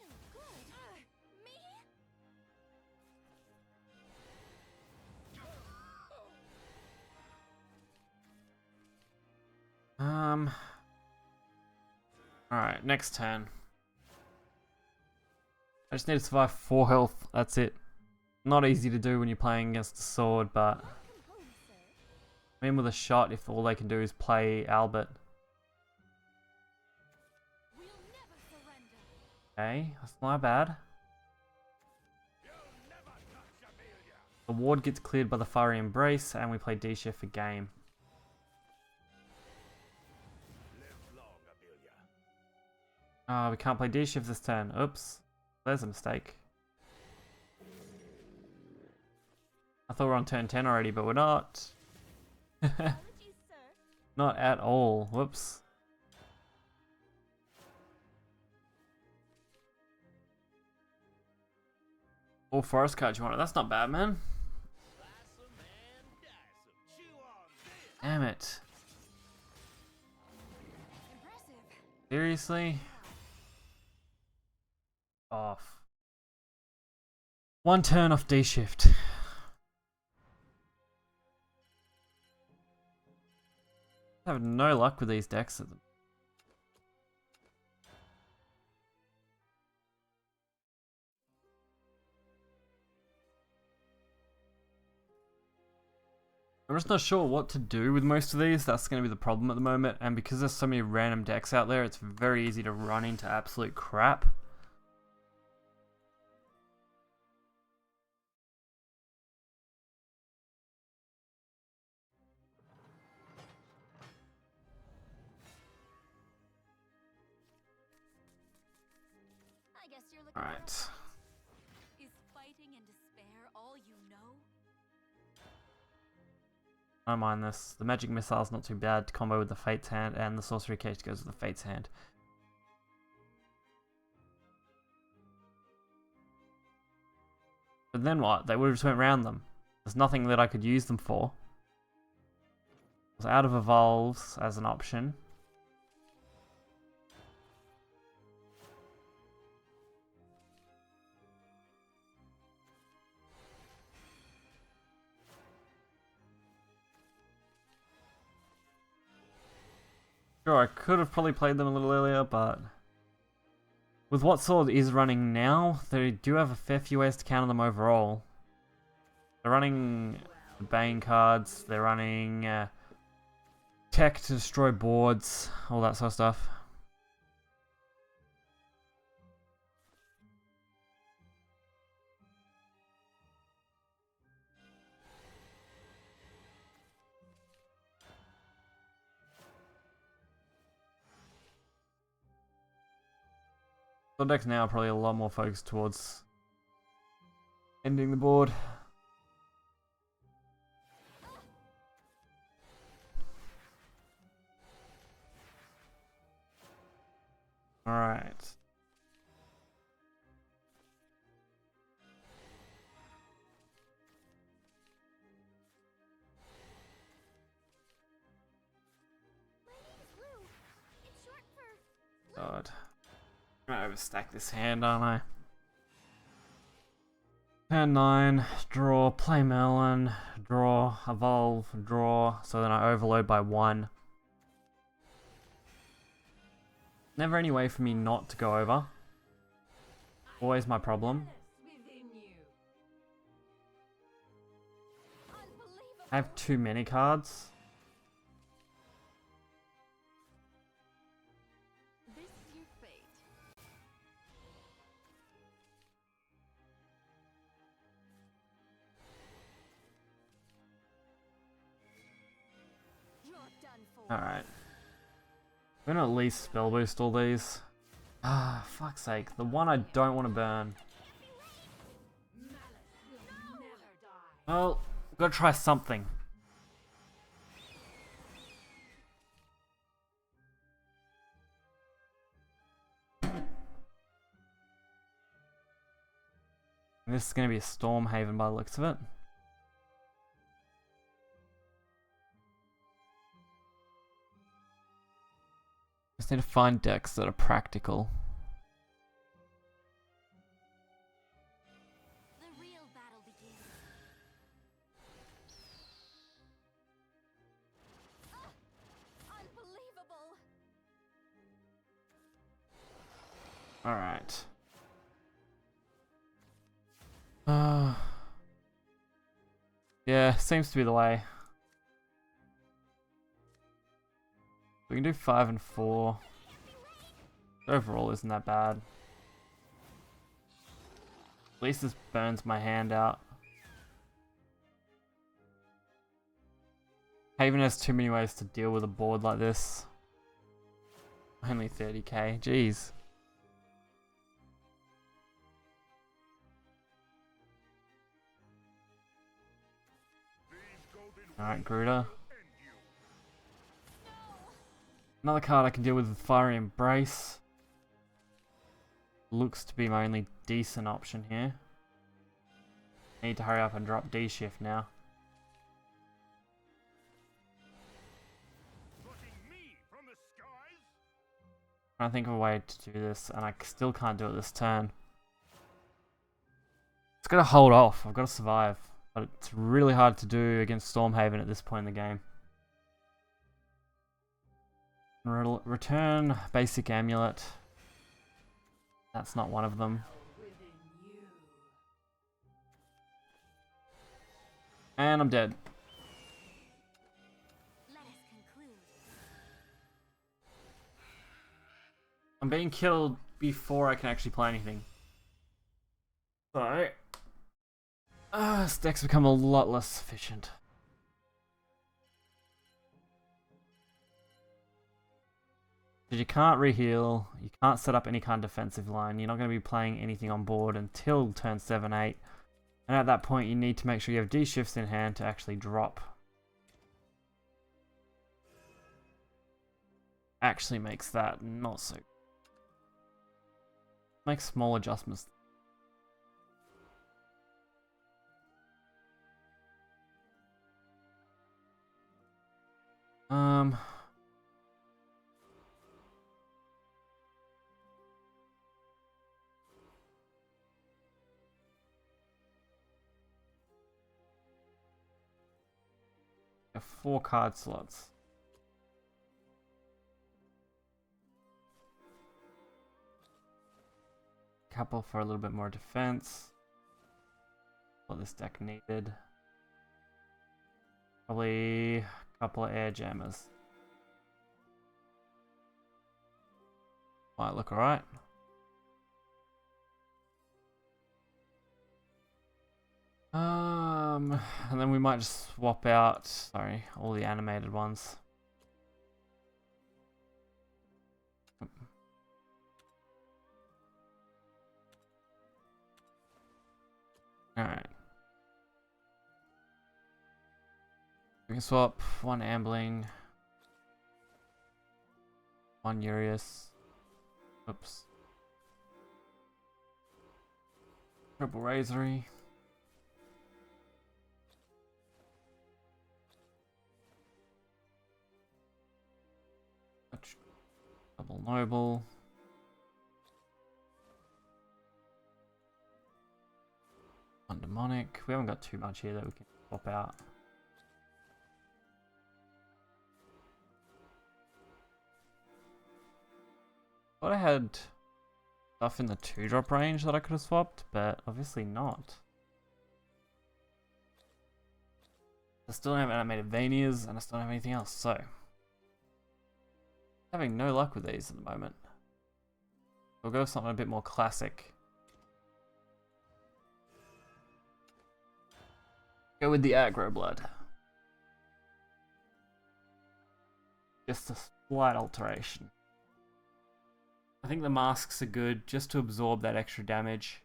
Oh, good. Me? Alright, next turn. I just need to survive 4 health. That's it. Not easy to do when you're playing against a sword, but Welcome home, sir. I mean with a shot if all they can do is play Albert. We'll never surrender. Okay, that's not bad. The ward gets cleared by the Fiery Embrace, and we play D-Shift for game. We can't play D-Shift this turn. Oops. There's a mistake. I thought we were on turn 10 already, but we're not. Apologies, sir. Not at all. Whoops. All forest cards you wanted. That's not bad, man. Damn it. Impressive. Seriously? Off. 1 turn off D-Shift. I have no luck with these decks. I'm just not sure what to do with most of these. That's going to be the problem at the moment. And because there's so many random decks out there, it's very easy to run into absolute crap. I guess you're looking Alright. for a fight. Is fighting and despair all you know? I don't mind this. The Magic Missile's not too bad to combo with the Fate's Hand, and the Sorcery Cage goes with the Fate's Hand. But then what? They would have just went round them. There's nothing that I could use them for. I was out of Evolves as an option. Sure, I could have probably played them a little earlier, but with what sword is running now, they do have a fair few ways to counter them overall. They're running the Bane cards, they're running tech to destroy boards, all that sort of stuff. The decks now are probably a lot more focused towards ending the board. Alright. My name's Lou. God. I'm gonna overstack this hand, aren't I? Turn 9, draw, play Merlin, draw, evolve, draw, so then I overload by 1. Never any way for me not to go over. Always my problem. I have too many cards. This is your fate. You're done for. Alright. I'm gonna at least spell boost all these. Ah, fuck's sake. The one I don't want to burn. Well, gotta try something. This is gonna be a Storm Haven by the looks of it. Just need to find decks that are practical. The real battle begins. Unbelievable. Alright. Yeah, seems to be the way. We can do 5 and 4. Overall isn't that bad. At least this burns my hand out. Haven has too many ways to deal with a board like this. Only 30k, jeez. Alright, Gruder. Another card I can deal with Fiery Embrace. Looks to be my only decent option here. I need to hurry up and drop D shift now. Trying to think of a way to do this, and I still can't do it this turn. It's gotta hold off, I've gotta survive. But it's really hard to do against Stormhaven at this point in the game. Return basic amulet. That's not one of them. And I'm dead. Let us conclude. I'm being killed before I can actually play anything. So, this deck's become a lot less efficient. Because you can't reheal, you can't set up any kind of defensive line, you're not going to be playing anything on board until turn 7, 8. And at that point you need to make sure you have D-shifts in hand to actually drop. Actually makes that not so... Make small adjustments. Have 4 card slots. Couple for a little bit more defense. What this deck needed. Probably a couple of air jammers. Might look alright. And then we might just swap out, sorry, all the animated ones. Alright. We can swap 1 Ambling, 1 Urius. Oops. Triple Razory. Double Noble. On demonic. We haven't got too much here that we can swap out. Thought I had stuff in the 2-drop range that I could have swapped, but obviously not. I still don't have animated Vanias, and I still don't have anything else, so having no luck with these at the moment. We'll go with something a bit more classic. Go with the aggro blood. Just a slight alteration. I think the masks are good just to absorb that extra damage.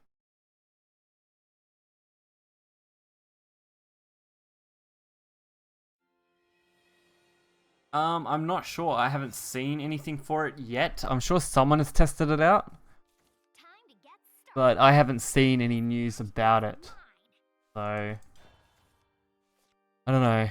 I'm not sure. I haven't seen anything for it yet. I'm sure someone has tested it out, Time to get started. but I haven't seen any news about it. So I don't know.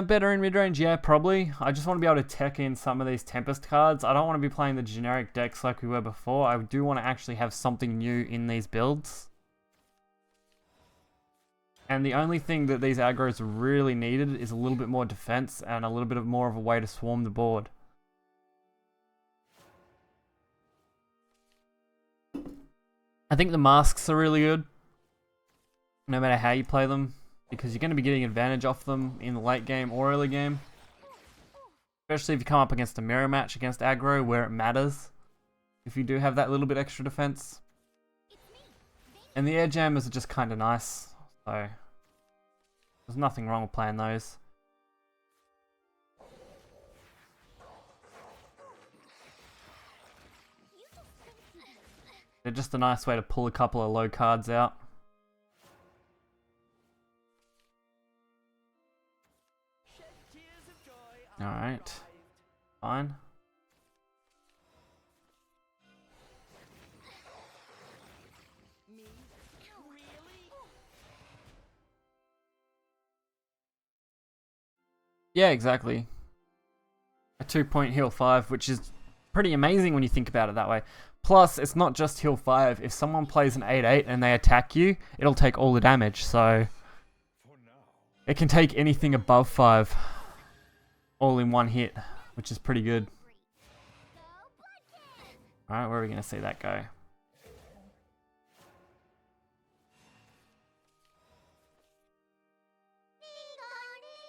Better in mid-range, yeah, probably. I just want to be able to tech in some of these Tempest cards. I don't want to be playing the generic decks like we were before. I do want to actually have something new in these builds. And the only thing that these aggros really needed is a little bit more defense and a little bit more of a way to swarm the board. I think the masks are really good, no matter how you play them, because you're going to be getting advantage off them in the late game or early game. Especially if you come up against a mirror match against aggro where it matters, if you do have that little bit extra defense. And the air jammers are just kind of nice, so there's nothing wrong with playing those. They're just a nice way to pull a couple of low cards out. Shed tears of joy. Alright, fine. Me? Really? Yeah, exactly. A 2-point heal 5, which is pretty amazing when you think about it that way. Plus, it's not just heal 5. If someone plays an 8-8 and they attack you, it'll take all the damage, so it can take anything above 5 all in one hit, which is pretty good. Alright, where are we going to see that go?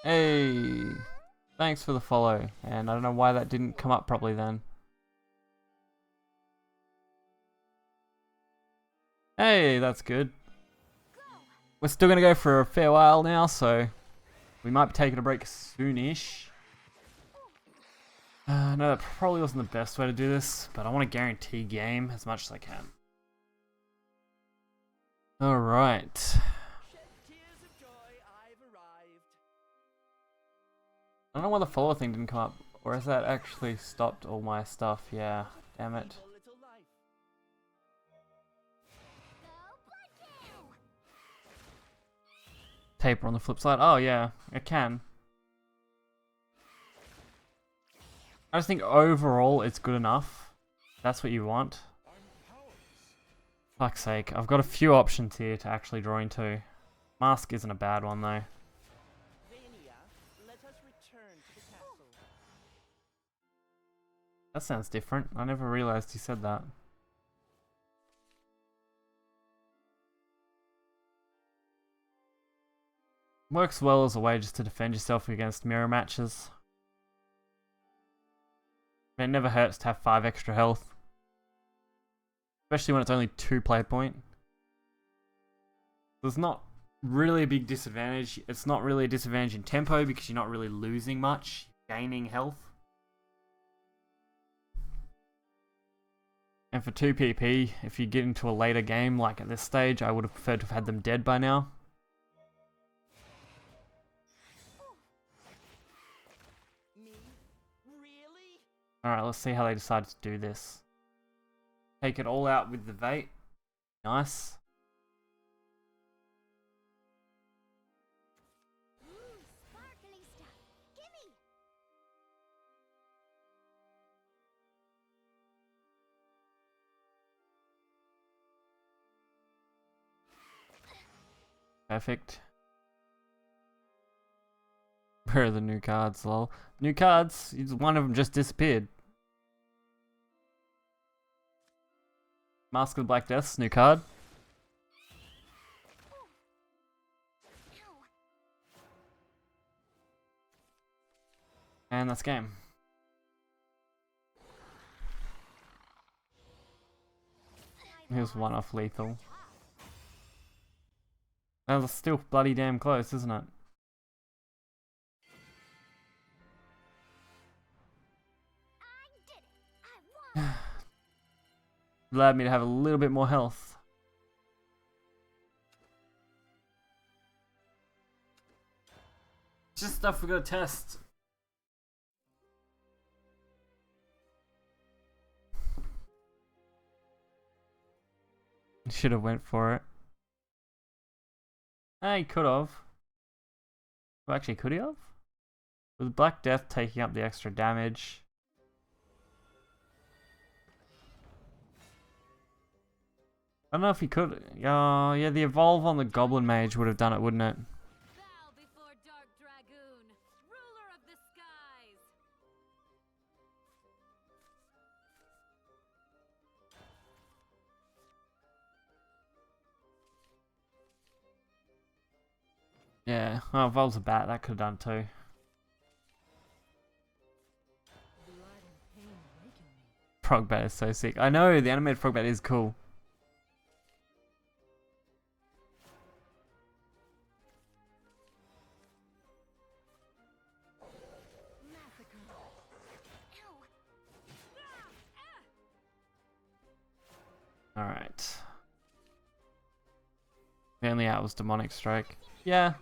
Hey! Thanks for the follow, and I don't know why that didn't come up properly then. Hey, that's good. We're still going to go for a fair while now, so we might be taking a break soonish. No, that probably wasn't the best way to do this, but I want to guarantee game as much as I can. Alright. Shed tears of joy. I've arrived. I don't know why the follow thing didn't come up, or has that actually stopped all my stuff? Yeah, damn it. Evil little life. Taper on the flip side. Oh yeah, it can. I just think overall it's good enough. That's what you want. Fuck's sake, I've got a few options here to actually draw into. Mask isn't a bad one though. Vania, let us return to the castle. That sounds different. I never realized you said that. Works well as a way just to defend yourself against mirror matches. It never hurts to have 5 extra health. Especially when it's only 2 play point. There's not really a big disadvantage. It's not really a disadvantage in tempo because you're not really losing much. You're gaining health. And for 2 PP, if you get into a later game like at this stage, I would have preferred to have had them dead by now. Me? Really? Alright, let's see how they decide to do this. Take it all out with the Vate. Nice. Ooh, sparkly stuff. Gimme! Perfect. Where are the new cards, lol? New cards? One of them just disappeared. Mask of the Black Death's new card. And that's game. Here's one off lethal. That was still bloody damn close, isn't it? Allowed me to have a little bit more health. It's just stuff we gotta test. Should have went for it. He could have. Well, actually, could he have? With Black Death taking up the extra damage. I don't know if he could. Yeah, the evolve on the Goblin Mage would have done it, wouldn't it? Bow before Dark Dragoon, ruler of the skies. Yeah, well, evolve's a bat, that could have done too. Blood and pain awaken me. Frog Bat is so sick. I know, the animated Frog Bat is cool. Alright. The only out was Demonic Strike. Yeah.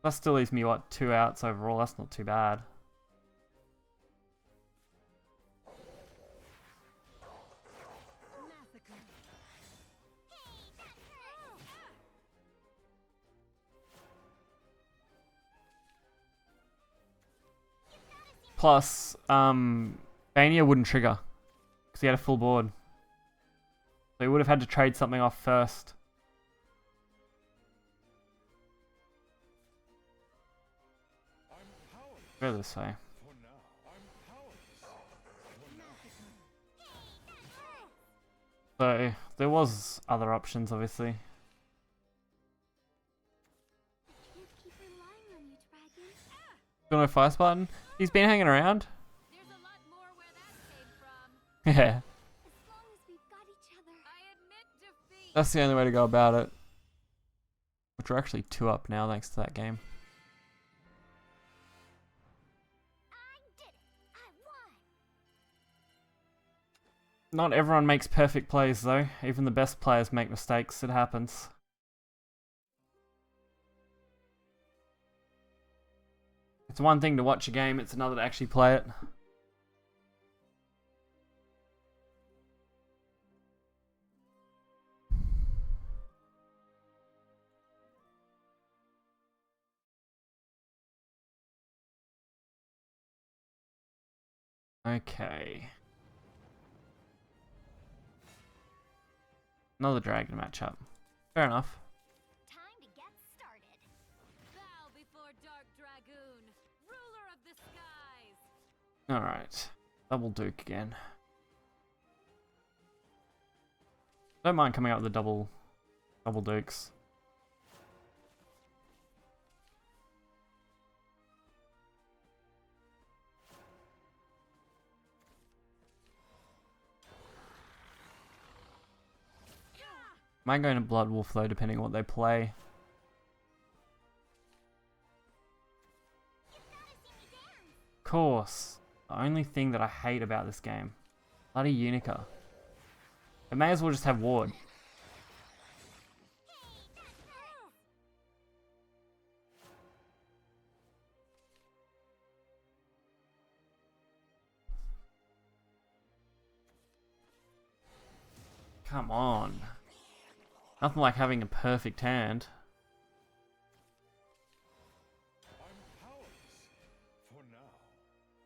That still leaves me, what, 2 outs overall? That's not too bad. Plus, Bania wouldn't trigger. Because he had a full board. So he would have had to trade something off first. Go this way. So, there was other options, obviously. I can't keep relying on you, Dragon. Don't know Fire Spartan? He's been hanging around. There's a lot more where that came from. Yeah. As long as we've got each other. I admit defeat. That's the only way to go about it. Which we're actually 2 up now thanks to that game. I did it. I won. Not everyone makes perfect plays though. Even the best players make mistakes. It happens. It's one thing to watch a game, it's another to actually play it. Okay. Another dragon matchup. Fair enough. Time to get started. Bow before Dark Dragoon, ruler of the skies. Alright. Double Duke again. Don't mind coming out with the double Dukes. Might go into Blood Wolf though, depending on what they play. Of course. The only thing that I hate about this game. Bloody Unica. It may as well just have Ward. Come on. Nothing like having a perfect hand.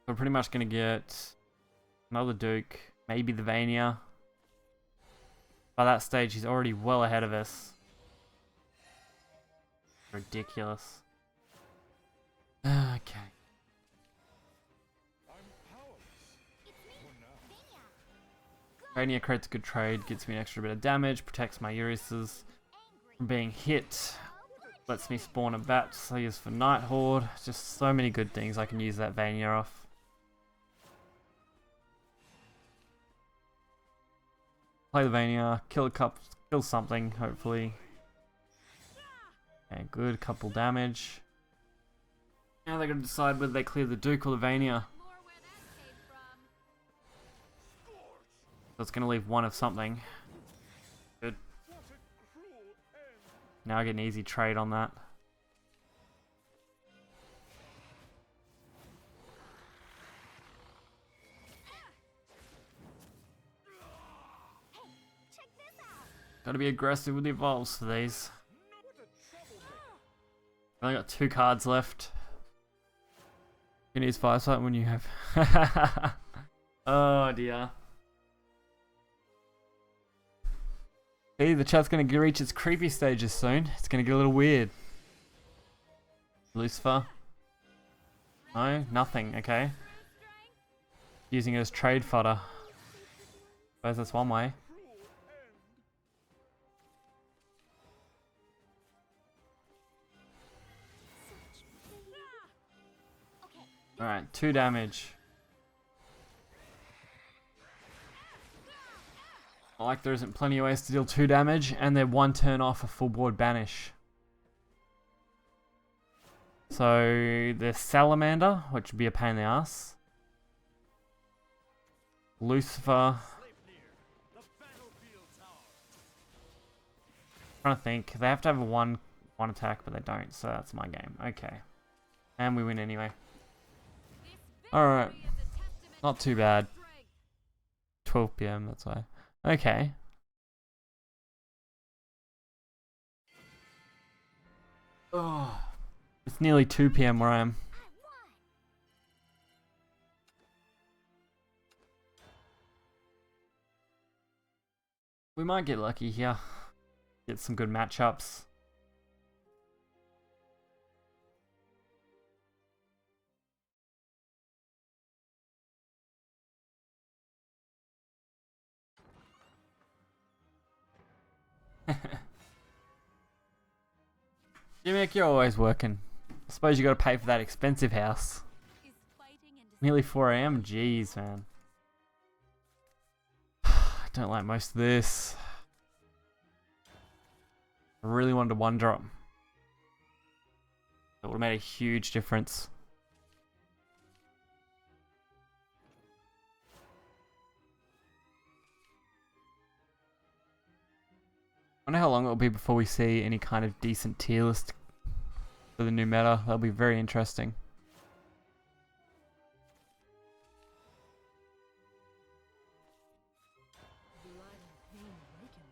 We're pretty much going to get another Duke, maybe the Vania. By that stage, he's already well ahead of us. Ridiculous. Okay. Vania creates a good trade, gets me an extra bit of damage, protects my Urises from being hit, lets me spawn a bat to use for Night Horde. Just so many good things I can use that Vania off. Play the Vania, kill a couple, kill something, hopefully. Okay, good, couple damage. Now they're going to decide whether they clear the Duke or the Vania. More where that came from. So it's going to leave one of something. Good. Now I get an easy trade on that. Check this out. Gotta be aggressive with the evolves for these. Only got 2 cards left. You can use Firesight when you have. Oh dear. See, the chat's gonna reach its creepy stages soon. It's gonna get a little weird. Lucifer. No, nothing, okay. Using it as trade fodder. Suppose that's one way. Alright, 2 damage. I like there isn't plenty of ways to deal 2 damage, and they're 1 turn off a full board banish. So the Salamander, which would be a pain in the ass. Lucifer. Trying to think. They have to have a one attack, but they don't, so that's my game. Okay. And we win anyway. Alright. Not too bad. 12 PM, that's why. Okay. Oh, it's nearly 2 PM where I am. We might get lucky here. Get some good matchups. Jimmick, you're always working. I suppose you gotta pay for that expensive house. Nearly 4 AM? Jeez, man. I don't like most of this. I really wanted a 1-drop. That would have made a huge difference. I wonder how long it will be before we see any kind of decent tier list for the new meta. That'll be very interesting. Blood and pain awaken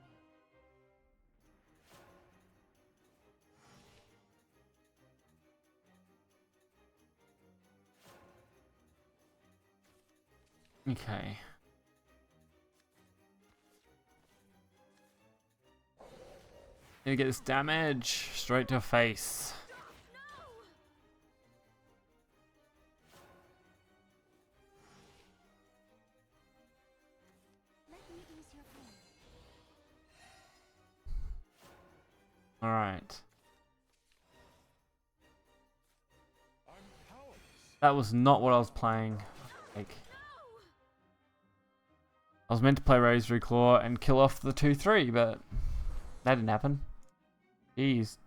me. Okay. Gonna get this damage straight to face. Let me ease your pain. Alright. That was not what I was playing. Like, I was meant to play Rosary Claw and kill off the 2-3, but that didn't happen. Jeez.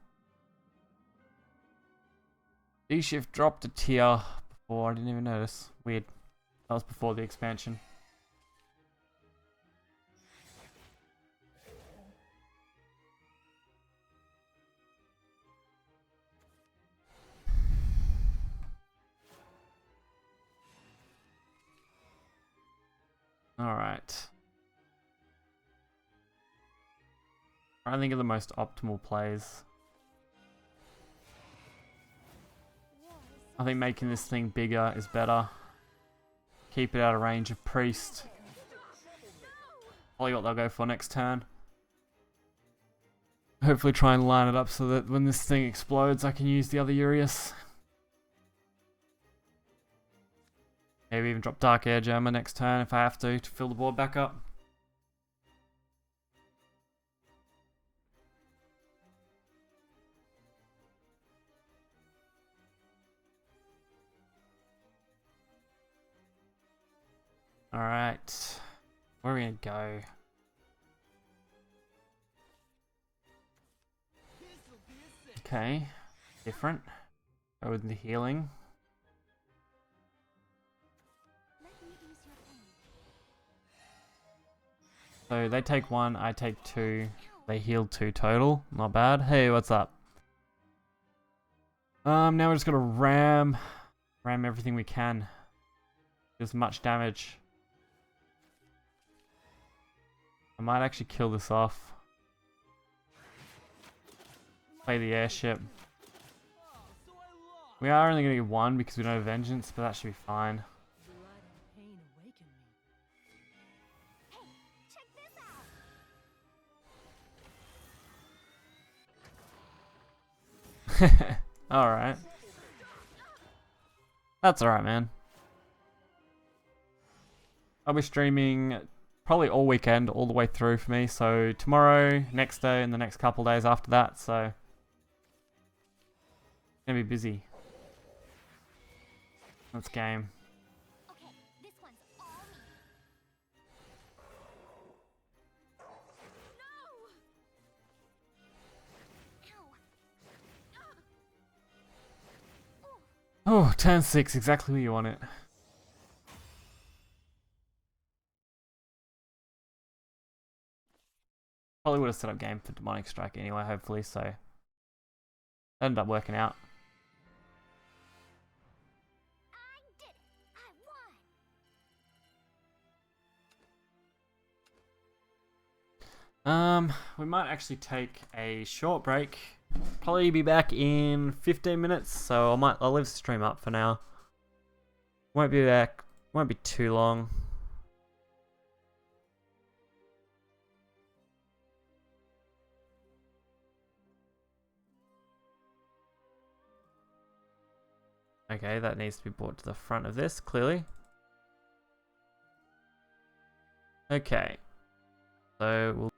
D-Shift dropped a tier before, I didn't even notice. Weird. That was before the expansion. Alright. I think of the most optimal plays. I think making this thing bigger is better. Keep it out of range of Priest. Probably what they'll go for next turn. Hopefully try and line it up so that when this thing explodes I can use the other Urius. Maybe even drop Dark Air Jammer next turn if I have to fill the board back up. Alright, where are we gonna go? Okay, different. Go with the healing. Let me ease your pain. So they take 1, I take 2. They heal 2 total. Not bad. Hey, what's up? Now we're just gonna ram everything we can. Do as much damage. I might actually kill this off. Play the airship. We are only gonna get 1 because we don't have vengeance, but that should be fine. Blood and pain awaken me. Hey, check this out. Alright. That's alright, man. I'll be streaming probably all weekend, all the way through for me. So tomorrow, next day, and the next couple days after that. So it's gonna be busy. Let's game. Okay, this one's all me. No! Ow. Oh, turn 6, exactly where you want it. Probably would have set up game for Demonic Strike anyway, hopefully, so that ended up working out. I did it. I won. We might actually take a short break. Probably be back in 15 minutes, so I'll leave the stream up for now. Won't be back, won't be too long. Okay, that needs to be brought to the front of this, clearly. Okay. So we'll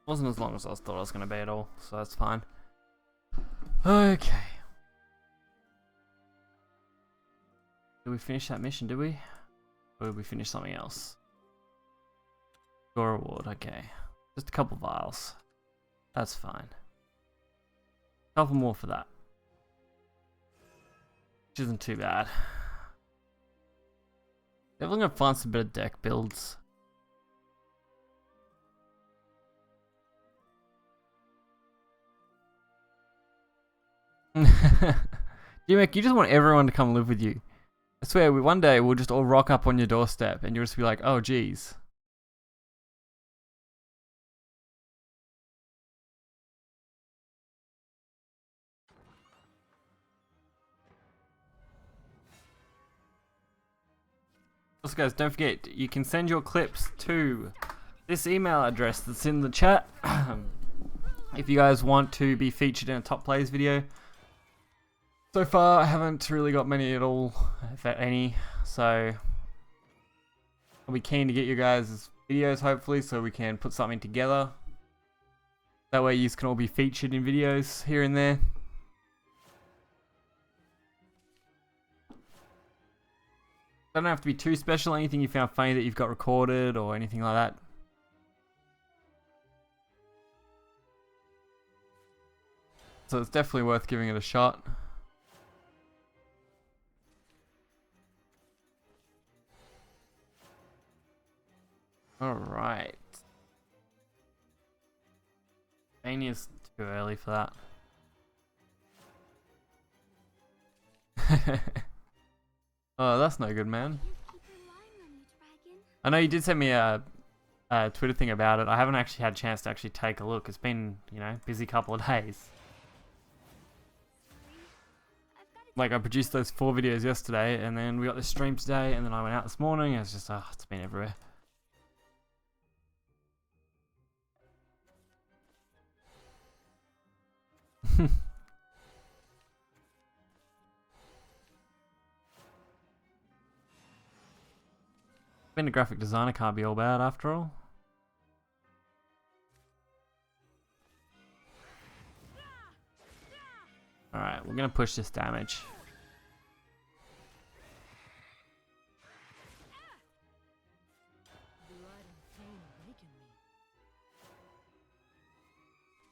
Wasn't as long as I thought I was going to be at all, so that's fine. Okay. Did we finish that mission, did we? Or did we finish something else? Score reward, okay. Just a couple vials. That's fine. Couple more for that. Which isn't too bad. Definitely gonna find some better deck builds. G-Mac, you just want everyone to come live with you. I swear, one day we'll just all rock up on your doorstep and you'll just be like, oh geez. Also guys, don't forget, you can send your clips to this email address that's in the chat. If you guys want to be featured in a Top Plays video. So far, I haven't really got many at all, if any, so I'll be keen to get you guys' videos hopefully so we can put something together. That way you can all be featured in videos here and there. Doesn't have to be too special, anything you found funny that you've got recorded or anything like that. So it's definitely worth giving it a shot. Alright. Mania's too early for that. Oh, that's no good, man. I know you did send me a Twitter thing about it. I haven't actually had a chance to actually take a look. It's been, you know, busy couple of days. Like, I produced those 4 videos yesterday, and then we got the stream today, and then I went out this morning, and it's just, it's been everywhere. Being a graphic designer can't be all bad after all. Alright, we're gonna push this damage.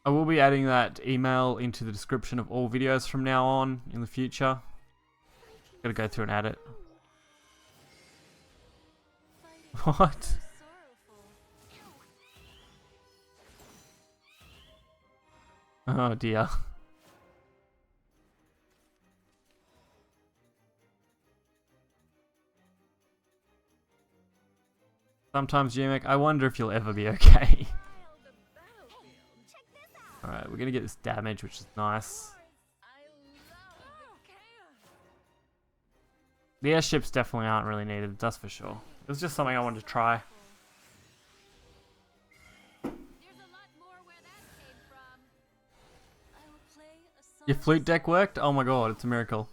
I will be adding that email into the description of all videos from now on in the future. Gotta go through and add it. What? Oh dear. Sometimes, Jamek, I wonder if you'll ever be okay. Alright, we're gonna get this damage, which is nice. The airships definitely aren't really needed, that's for sure. It was just something I wanted to try. Your flute deck worked? Oh my god, it's a miracle.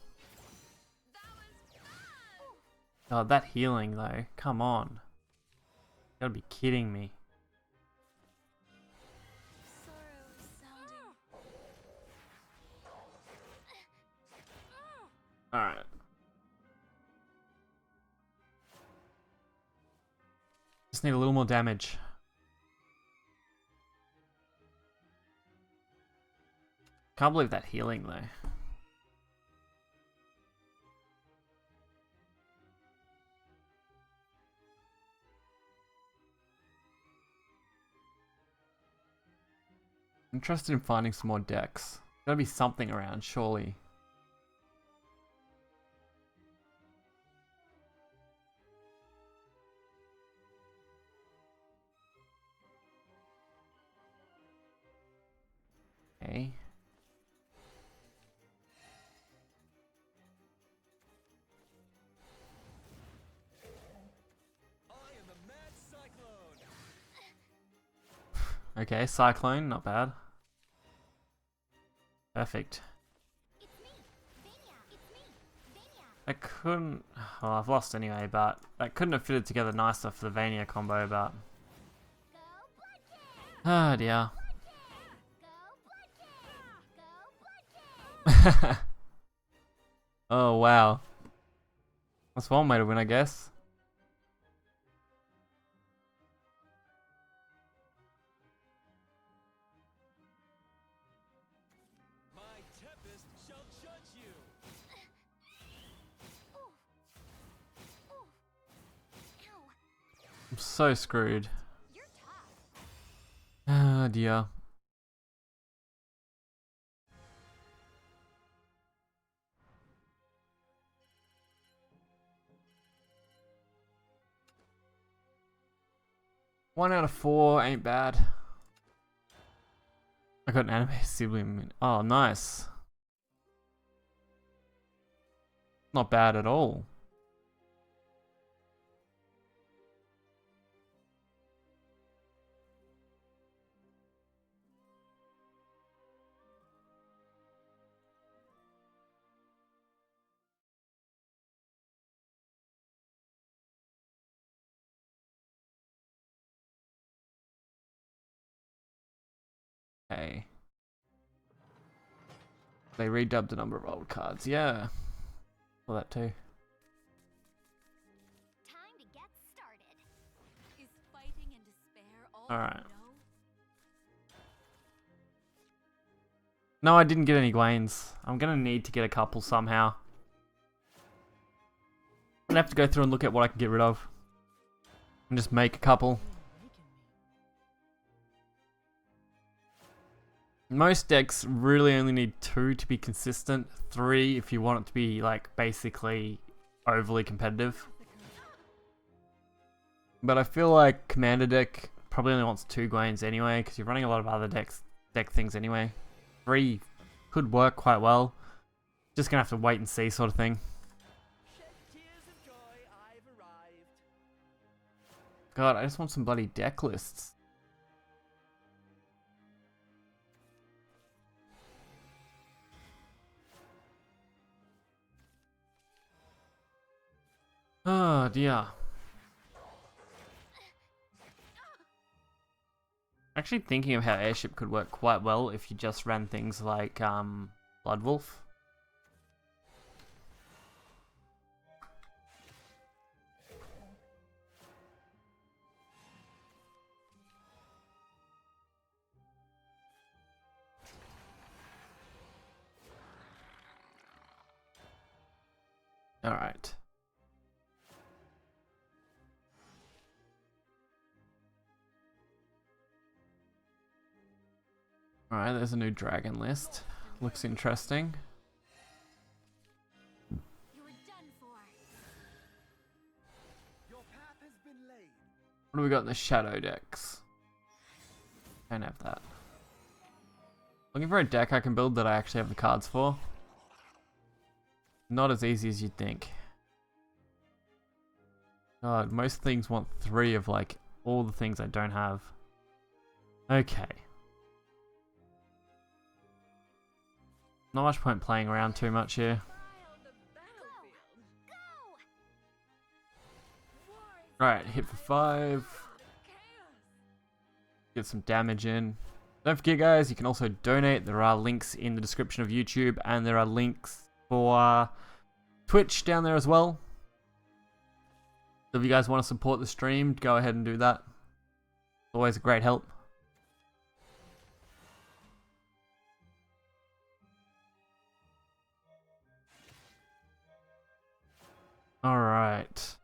Oh, that healing though, come on. You gotta be kidding me. Alright. Just need a little more damage. Can't believe that healing though. Interested in finding some more decks. Gotta be something around, surely. Okay. Okay, Cyclone, not bad. Perfect. That couldn't... Well, I've lost anyway, but that couldn't have fitted together nicer for the Vania combo, but... Ah dear. Go Blood King! Go Blood King! Oh wow. That's one way to win, I guess. My Tempest shall judge you. Oof. Oof. Ow. I'm so screwed. You're tough. Ah dear. One out of 4 ain't bad. I got an anime sibling. Oh, nice. Not bad at all. Okay. They redubbed a number of old cards. Yeah. Well, that too. Time to get started. Is fighting and despair all Alright. you know? No, I didn't get any Gwains. I'm gonna need to get a couple somehow. I'm gonna have to go through and look at what I can get rid of. And just make a couple. Most decks really only need 2 to be consistent. 3 if you want it to be like basically overly competitive. But I feel like Commander deck probably only wants 2 Gwains anyway, because you're running a lot of other deck things anyway. 3 could work quite well. Just gonna have to wait and see sort of thing. Shed tears of joy, I've arrived. God, I just want some bloody deck lists. Oh dear. Actually thinking of how Airship could work quite well if you just ran things like Blood Wolf. Alright. Alright, there's a new dragon list. Looks interesting. You're done for. Your path has been laid. What do we got in the shadow decks? Don't have that. Looking for a deck I can build that I actually have the cards for. Not as easy as you'd think. God, most things want 3 of like all the things I don't have. Okay. Not much point playing around too much here. Fly on the battlefield. Go! Right, hit for 5. Chaos. Get some damage in. Don't forget guys, you can also donate. There are links in the description of YouTube, and there are links for Twitch down there as well. So if you guys want to support the stream, go ahead and do that. It's always a great help. Alright.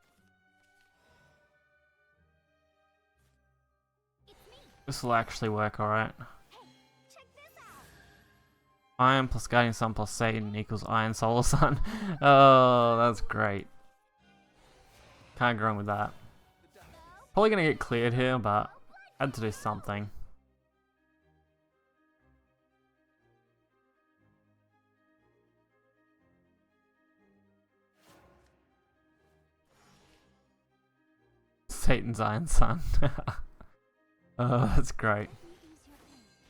This will actually work alright. Check this out. Iron plus Guardian Sun plus Satan equals Iron Solar Sun. Oh, that's great. Can't go wrong with that. Probably gonna get cleared here, but I had to do something. Satan's Iron Sun. Oh, that's great.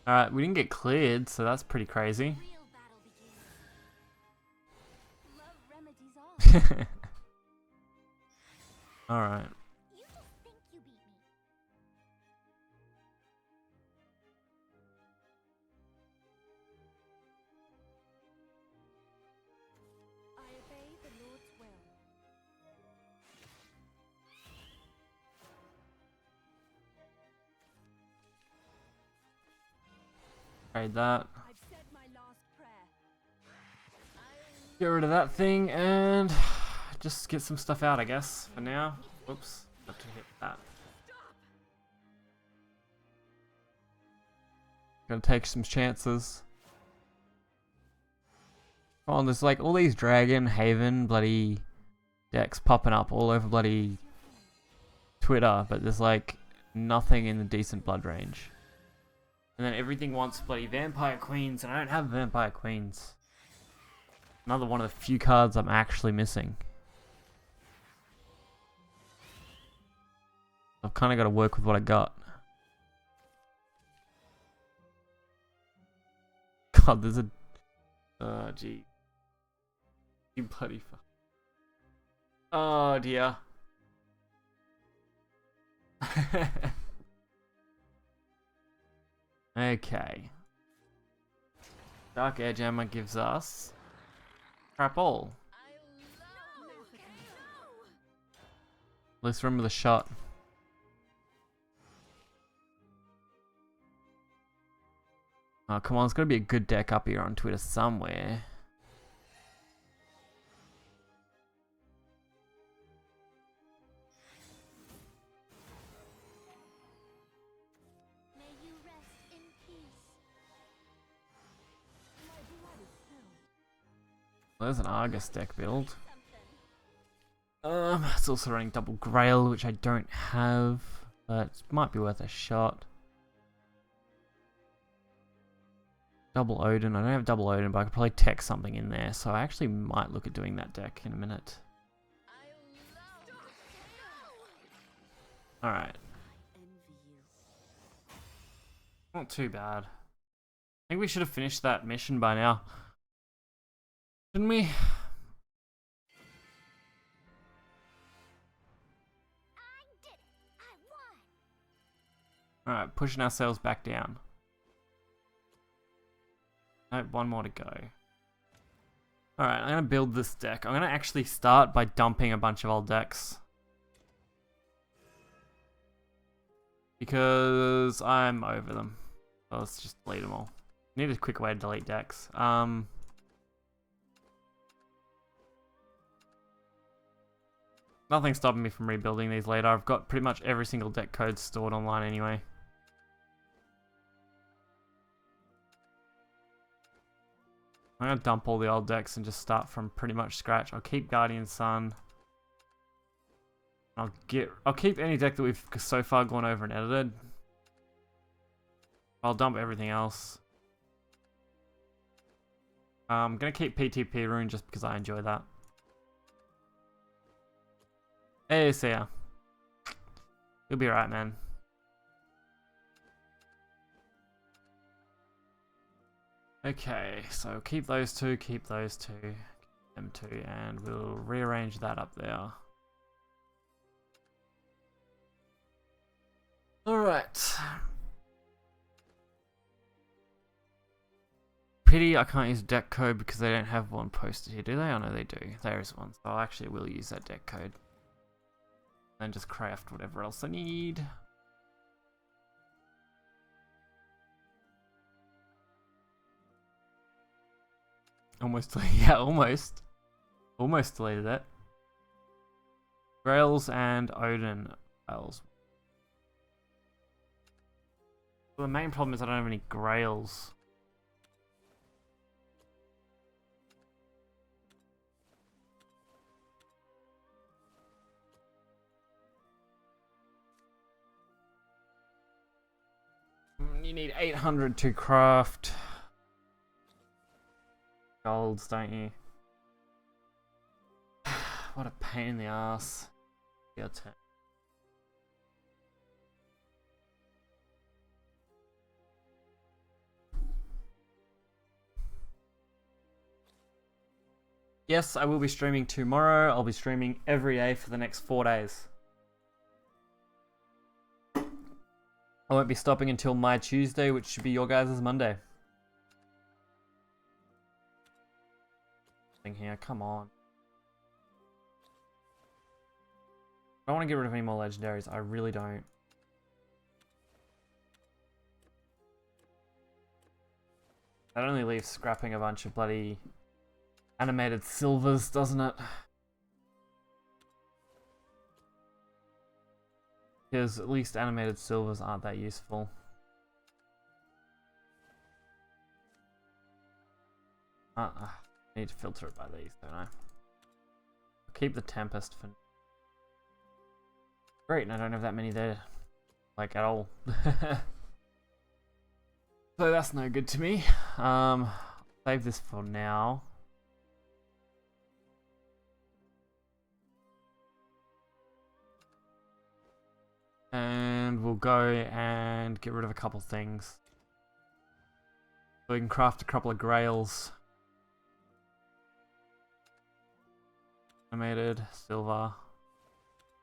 Alright, we didn't get cleared, so that's pretty crazy. Real battle begins. Love remedies all. Alright. You just think you beat me. Trade that. I've said my last prayer. Get rid of that thing and just get some stuff out, I guess, for now. Whoops, have to hit that. Gonna take some chances. Come on, there's like all these Dragon, Haven, bloody decks popping up all over bloody Twitter, but there's like nothing in the decent blood range. And then everything wants bloody Vampire Queens, and I don't have Vampire Queens. Another one of the few cards I'm actually missing. I've kind of got to work with what I got. God, there's a... Oh, gee. You bloody fuck. Oh, dear. Okay. Dark Edge Armor gives us... Crap all. Let's remember the shot. Oh, come on, there's got to be a good deck up here on Twitter somewhere. May you rest in peace. My blood is filled. Well, there's an Argus deck build. Something. It's also running double Grail, which I don't have, but it might be worth a shot. Double Odin. I don't have double Odin, but I could probably tech something in there, so I actually might look at doing that deck in a minute. Alright. Not too bad. I think we should have finished that mission by now. Shouldn't we? I did it. I won. Alright, pushing ourselves back down. Nope, one more to go. Alright, I'm going to build this deck. I'm going to actually start by dumping a bunch of old decks. Because I'm over them. So let's just delete them all. Need a quick way to delete decks. Nothing's stopping me from rebuilding these later. I've got pretty much every single deck code stored online anyway. I'm gonna dump all the old decks and just start from pretty much scratch. I'll keep Guardian Sun. I'll keep any deck that we've so far gone over and edited. I'll dump everything else. I'm gonna keep PTP Rune just because I enjoy that. Hey, see ya. You'll be right, man. Okay, so keep those two, keep them two, and we'll rearrange that up there. Alright. Pity I can't use deck code because they don't have one posted here, do they? Oh no, they do. There is one, so I actually will use that deck code. And just craft whatever else I need. Almost, yeah, almost. Almost deleted it. Grails and Odin Grails. Well, the main problem is I don't have any Grails. You need 800 to craft golds, don't you? What a pain in the ass. Your turn. Yes, I will be streaming tomorrow. I'll be streaming every day for the next 4 days. I won't be stopping until my Tuesday, which should be your guys' Monday. Thing here, come on. I don't want to get rid of any more legendaries. I really don't. That only leaves scrapping a bunch of bloody animated silvers, doesn't it? Because at least animated silvers aren't that useful. I need to filter it by these, don't I? I'll keep the Tempest for... Great, and I don't have that many there. Like, at all. So that's no good to me. Save this for now. And we'll go and get rid of a couple things. So we can craft a couple of grails. Animated, silver,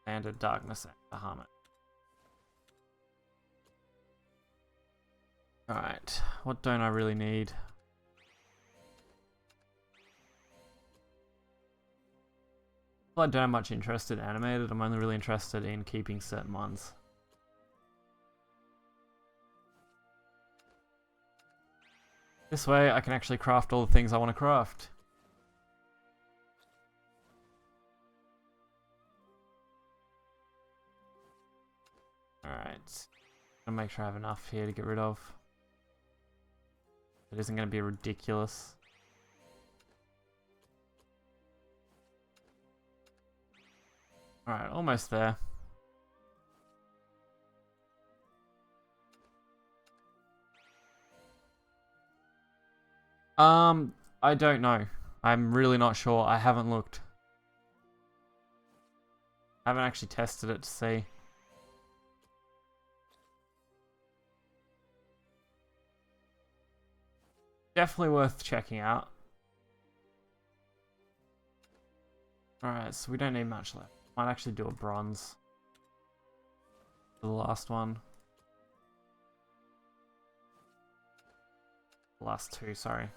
standard, darkness, and the hermit. Alright, what don't I really need? Well, I don't have much interest in animated, I'm only really interested in keeping certain ones. This way I can actually craft all the things I want to craft. Alright, I'll make sure I have enough here to get rid of. It isn't going to be ridiculous. Alright, almost there. I don't know. I'm really not sure. I haven't looked. I haven't actually tested it to see. Definitely worth checking out. Alright, so we don't need much left. Might actually do a bronze for the last one. The last two, sorry.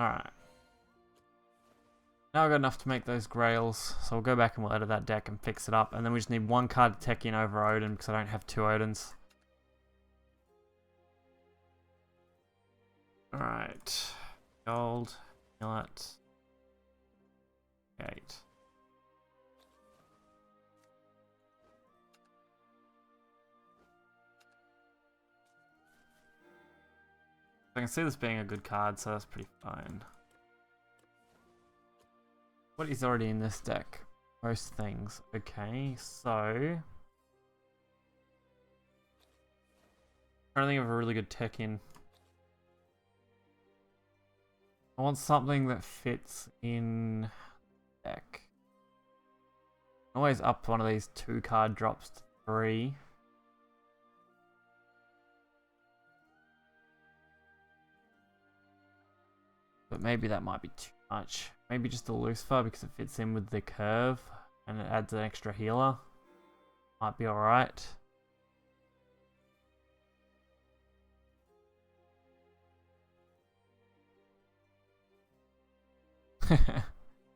Alright. Now I've got enough to make those grails, so we'll go back and we'll edit that deck and fix it up. And then we just need one card to tech in over Odin because I don't have 2 Odins. Alright. Gold. Millet. Gate. I can see this being a good card, so that's pretty fine. What is already in this deck? Most things. Okay, so... I don't think I have a really good tech in. I want something that fits in deck. Always up one of these 2 card drops to 3. But maybe that might be too much. Maybe just a Lucifer because it fits in with the curve and it adds an extra healer. Might be alright.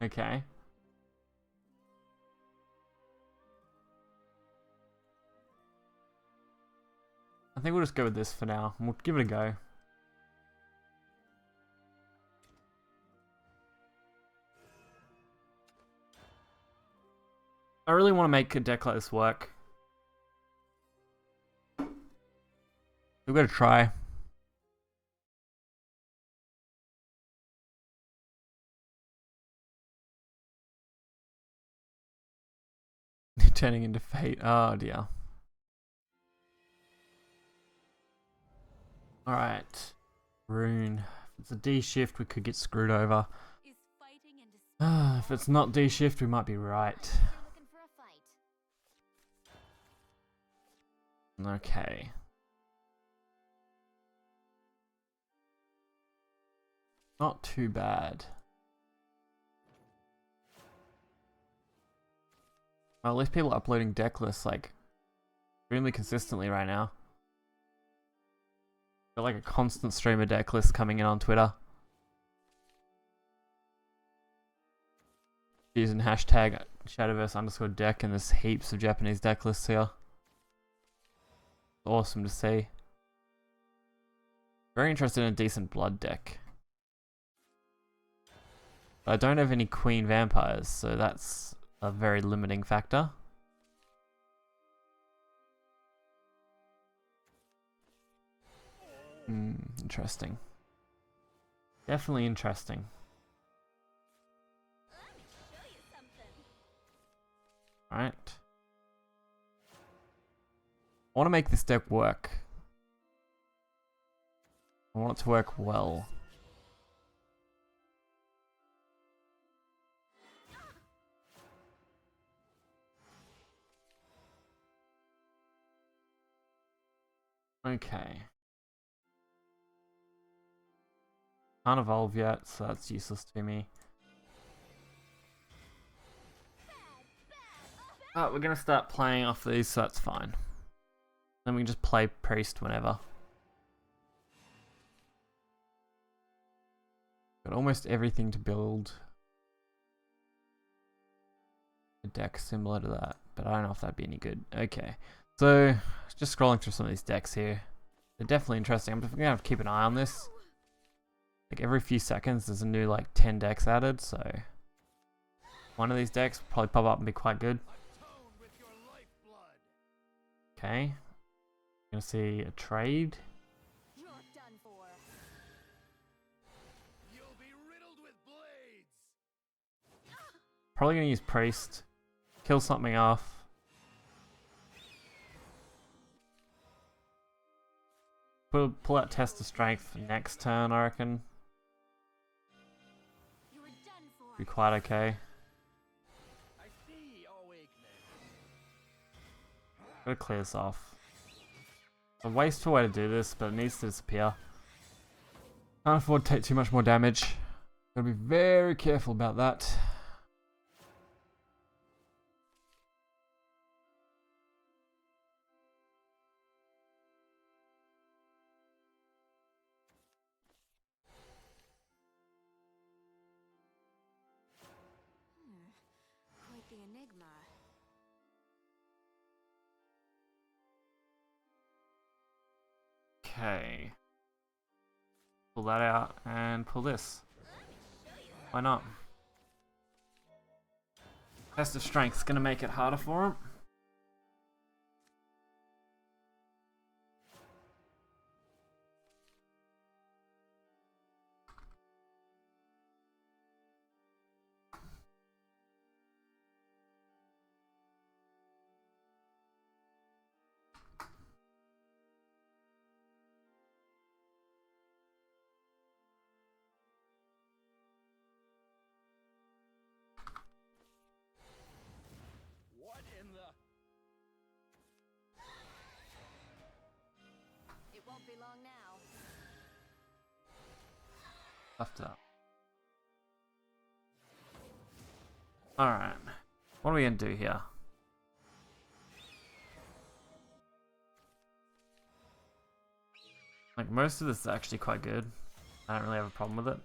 Okay. I think we'll just go with this for now. We'll give it a go. I really want to make a deck like this work. We've got to try. Turning into fate. Oh dear. Alright. Rune. If it's a D shift, we could get screwed over. Is fighting and If it's not D shift, we might be right. Looking for a fight. Okay. Not too bad. Well, at least people are uploading deck lists like extremely consistently right now. Got like a constant stream of deck lists coming in on Twitter. Using hashtag Shadowverse_deck and there's heaps of Japanese deck lists here. Awesome to see. Very interested in a decent blood deck. But I don't have any queen vampires, so that's a very limiting factor. Interesting. Definitely interesting. Let me show you something. Alright. I want to make this deck work. I want it to work well. Okay. Can't evolve yet, so that's useless to me. Oh, we're gonna start playing off these, so that's fine. Then we can just play priest whenever. Got almost everything to build a deck similar to that, but I don't know if that'd be any good. Okay, so just scrolling through some of these decks here. They're definitely interesting. I'm gonna have to keep an eye on this. Like every few seconds there's a new like 10 decks added, so one of these decks will probably pop up and be quite good. Okay. Gonna see a trade. You're done for. You'll be riddled with blades. Probably gonna use priest. Kill something off. Pull out test of strength for next turn, I reckon. You're done for. Be quite okay. I see your weakness. Gotta clear this off. It's a wasteful way to do this, but it needs to disappear. Can't afford to take too much more damage. Gotta be very careful about that. Quite the enigma. Okay. Pull that out and pull this. Why not? Test of strength's gonna make it harder for him. What in the? It won't be long now. Left up. Alright. What are we gonna do here? Like, most of this is actually quite good. I don't really have a problem with it.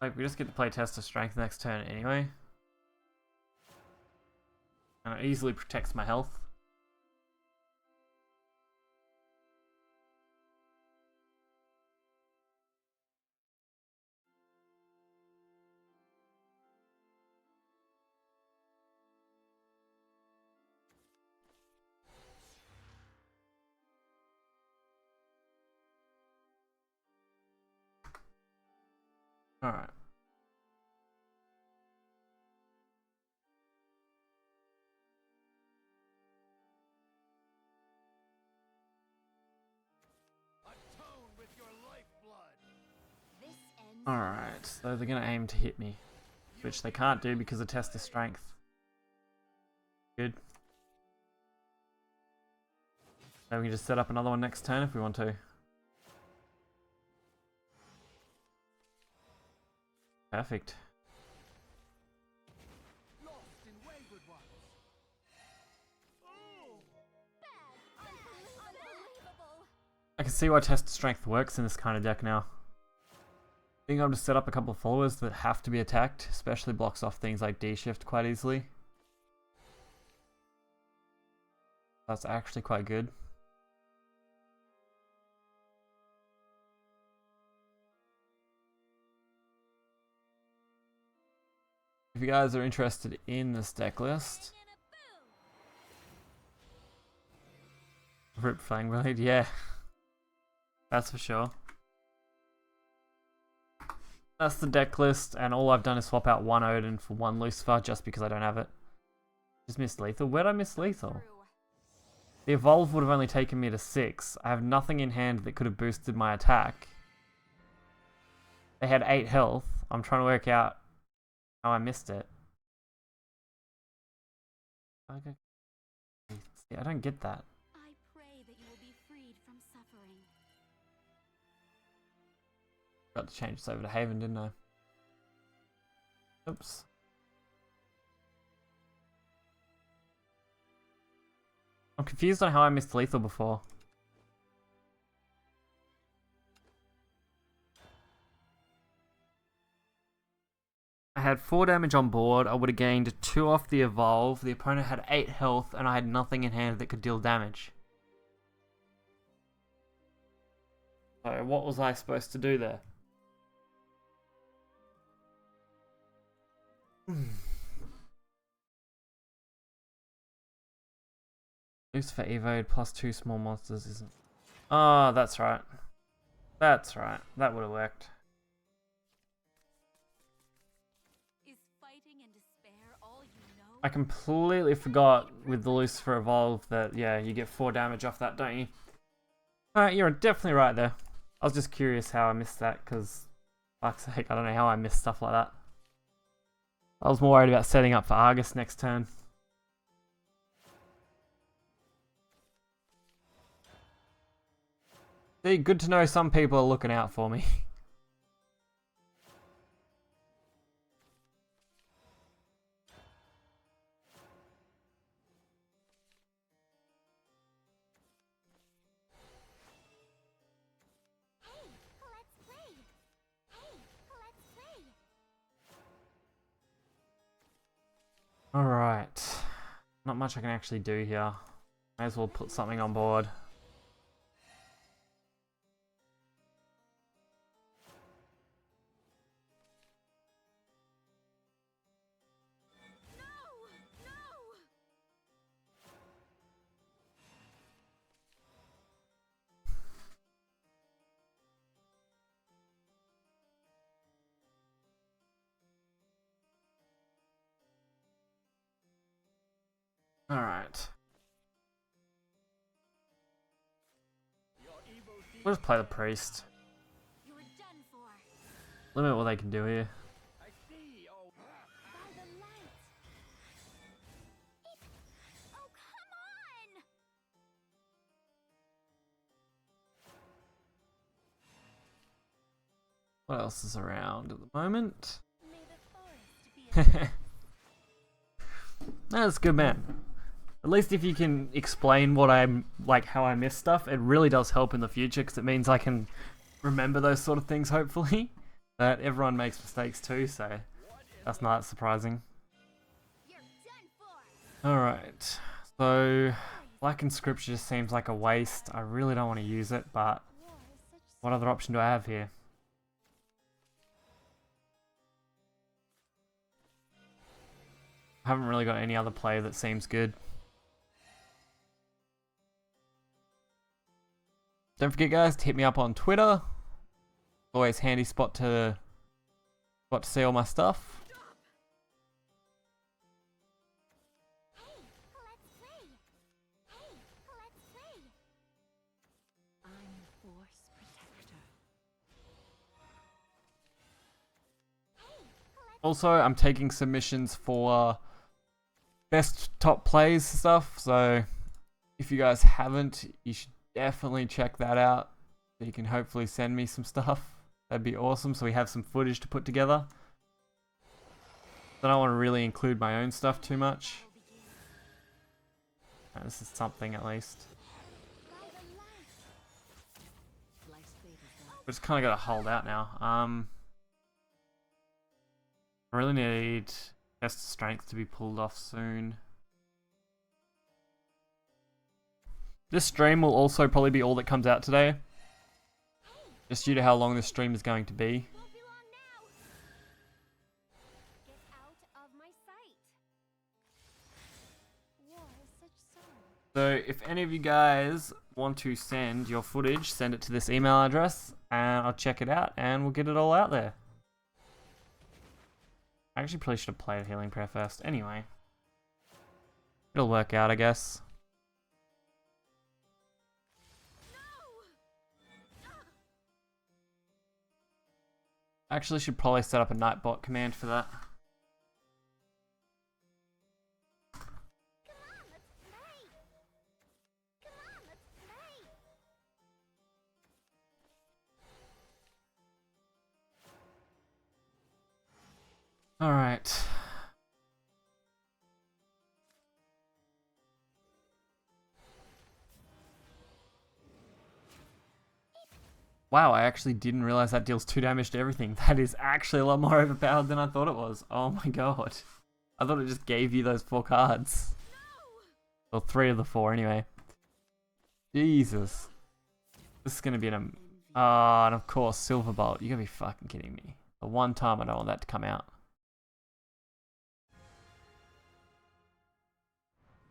Like, we just get to play test of strength next turn anyway. And it easily protects my health. Alright. Atone with your lifeblood. This ends. Alright, so they're gonna aim to hit me. Which they can't do because of test of strength. Good. Now we can just set up another one next turn if we want to. Perfect. Lost in wayward ones. Unbelievable. I can see why test of strength works in this kind of deck now. Being able to set up a couple of followers that have to be attacked, especially blocks off things like D-shift quite easily. That's actually quite good. If you guys are interested in this deck list, Rip Fang Blade, yeah, that's for sure. That's the deck list, and all I've done is swap out one Odin for one Lucifer just because I don't have it. Just missed lethal. Where'd I miss lethal? The evolve would have only taken me to 6. I have nothing in hand that could have boosted my attack. They had 8 health. I'm trying to work out how I missed it. See, I don't get that. I pray that you will be freed from suffering. Got to change this over to Haven, didn't I? Oops. I'm confused on how I missed lethal before. I had 4 damage on board. I would have gained 2 off the evolve. The opponent had 8 health, and I had nothing in hand that could deal damage. So what was I supposed to do there? Lucifer Evade plus 2 small monsters isn't... Oh, that's right. That's right. That would have worked. Is fighting and despair all you know? I completely forgot with the Lucifer Evolve that, yeah, you get 4 damage off that, don't you? Alright, you're definitely right there. I was just curious how I missed that, because, fuck's sake, I don't know how I missed stuff like that. I was more worried about setting up for Argus next turn. See, good to know some people are looking out for me. Alright. Not much I can actually do here. May as well put something on board. Alright. We'll just play the priest. You are done for. Limit what they can do here. I see. Oh, By the light. Oh, come on! What else is around at the moment? May the forest be That's good, man. At least if you can explain what I'm like, how I miss stuff, it really does help in the future because it means I can remember those sort of things. Hopefully, that everyone makes mistakes too, so that's not surprising. You're done for. All right, so Black Inscription just seems like a waste. I really don't want to use it, but War is such what other option do I have here? I haven't really got any other play that seems good. Don't forget, guys, to hit me up on Twitter. Always handy spot to see all my stuff. Hey, let's play. Hey, let's play. I'm Force Protector. Also, I'm taking submissions for best top plays stuff, so if you guys haven't, you should definitely check that out. So you can hopefully send me some stuff. That'd be awesome, so we have some footage to put together. I don't want to really include my own stuff too much. This is something at least. But it's kind of got to hold out now. I really need Test of Strength to be pulled off soon. This stream will also probably be all that comes out today. Just due to how long this stream is going to be. Won't be long now. Get out of So if any of you guys want to send your footage, send it to this email address and I'll check it out and we'll get it all out there. I actually probably should have played Healing Prayer first. Anyway. It'll work out, I guess. Actually should probably set up a Nightbot command for that. Alright. Wow, I actually didn't realize that deals 2 damage to everything. That is actually a lot more overpowered than I thought it was. Oh my god. I thought it just gave you those 4 cards. Well, 3 of the 4 anyway. Jesus. This is gonna be an... and of course, Silver Bolt. You're gonna be fucking kidding me. The one time I don't want that to come out.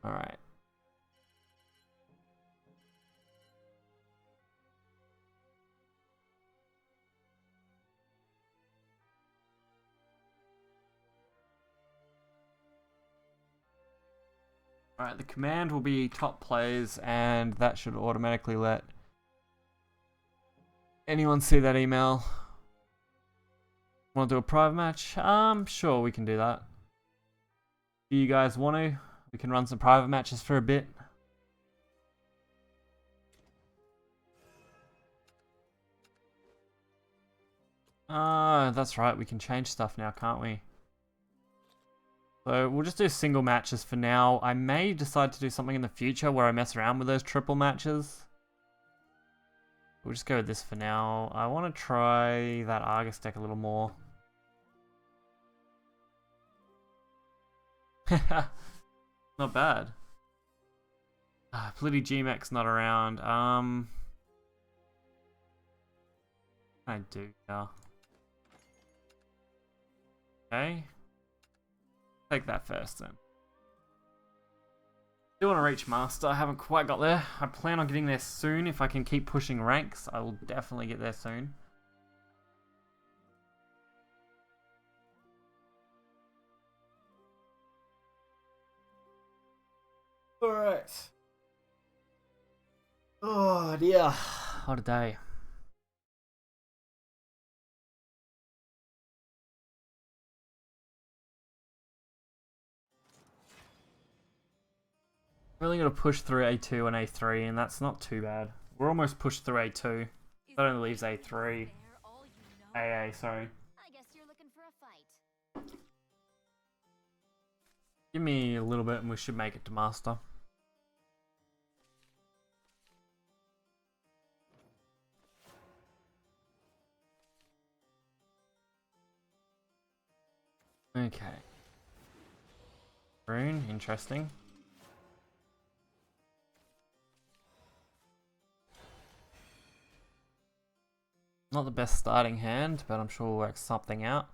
Alright. Alright, the command will be top plays, and that should automatically let anyone see that email. Want to do a private match? Sure, we can do that. Do you guys want to? We can run some private matches for a bit. That's right, we can change stuff now, can't we? So we'll just do single matches for now. I may decide to do something in the future where I mess around with those triple matches. We'll just go with this for now. I want to try that Argus deck a little more. Not bad. Bloody GMAX not around. I do, yeah. Okay. Take that first then. Do want to reach Master. I haven't quite got there. I plan on getting there soon. If I can keep pushing ranks, I will definitely get there soon. Alright. Oh dear. What a day. We're only going to push through A2 and A3, and that's not too bad. We're almost pushed through A2. That only leaves A3. AA, sorry. I guess you're looking for a fight. Give me a little bit and we should make it to Master. Okay. Rune, interesting. Not the best starting hand, but I'm sure we'll work something out.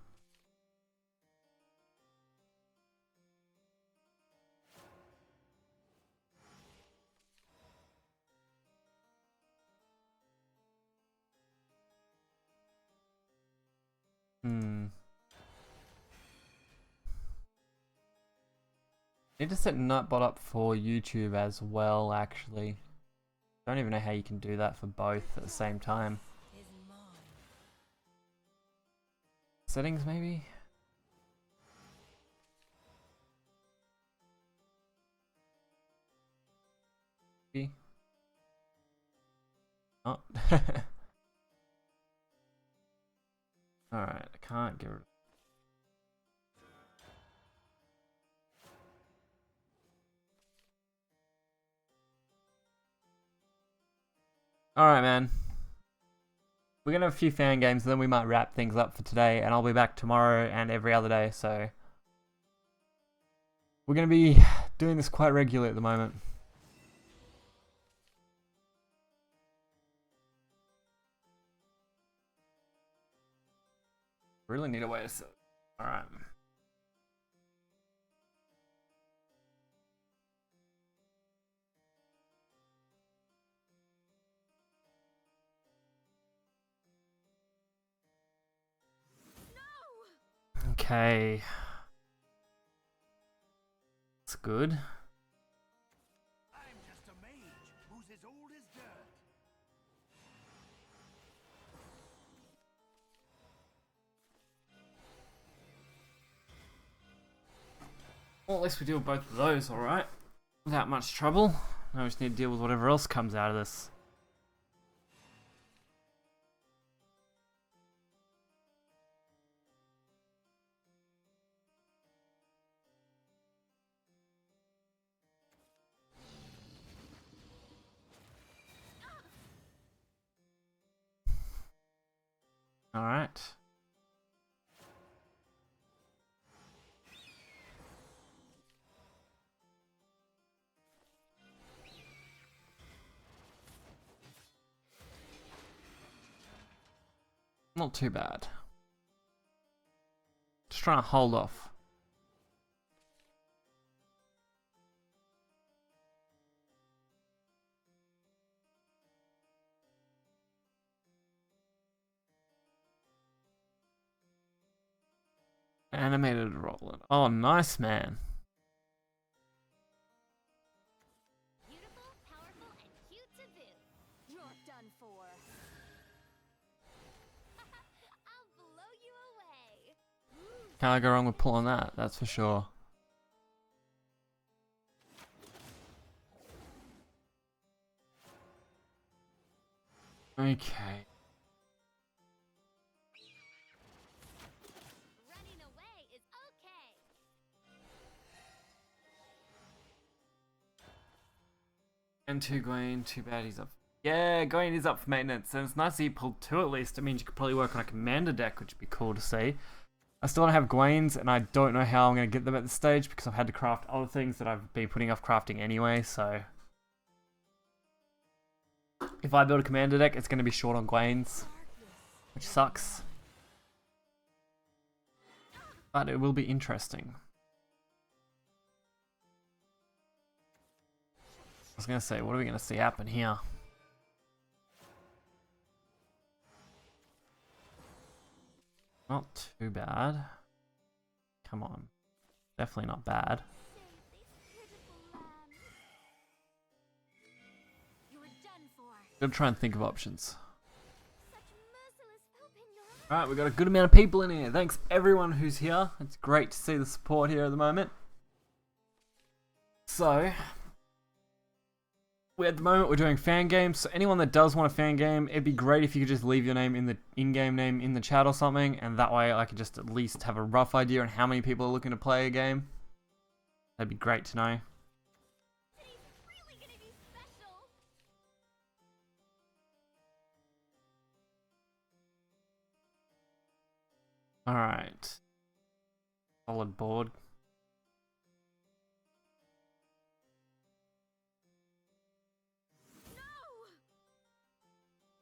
Need to set Nightbot up for YouTube as well, actually. Don't even know how you can do that for both at the same time. Settings, maybe? Maybe. Oh. Alright, I can't get rid of... Alright, man. We're gonna have a few fan games, and then we might wrap things up for today, and I'll be back tomorrow and every other day, so... We're gonna be doing this quite regularly at the moment. Really need a way to set... Alright. Okay. That's good. I'm just a mage who's as old as dirt. Well, at least we deal with both of those, alright. Without much trouble. Now we just need to deal with whatever else comes out of this. Alright. Not too bad. Just trying to hold off. Animated rolling. Oh, nice, man. Beautiful, powerful, and cute to boot. You're done for. I'll blow you away. Can't go wrong with pulling that, that's for sure. Okay. Running away is okay. And 2 Gawain, too bad he's up. Yeah, Gawain is up for maintenance, and it's nice that he pulled 2 at least. It means you could probably work on a commander deck, which would be cool to see. I still don't have Gawains, and I don't know how I'm going to get them at this stage, because I've had to craft other things that I've been putting off crafting anyway, so... If I build a commander deck, it's going to be short on Gawains, which sucks. But it will be interesting. I was going to say, what are we going to see happen here? Not too bad. Come on. Definitely not bad. Gotta try and think of options. Alright, we've got a good amount of people in here. Thanks everyone who's here. It's great to see the support here at the moment. So, at the moment we're doing fan games. So anyone that does want a fan game, it'd be great if you could just leave your name in the in-game name in the chat or something. And that way I could just at least have a rough idea on how many people are looking to play a game. That'd be great to know. Alright. Solid board.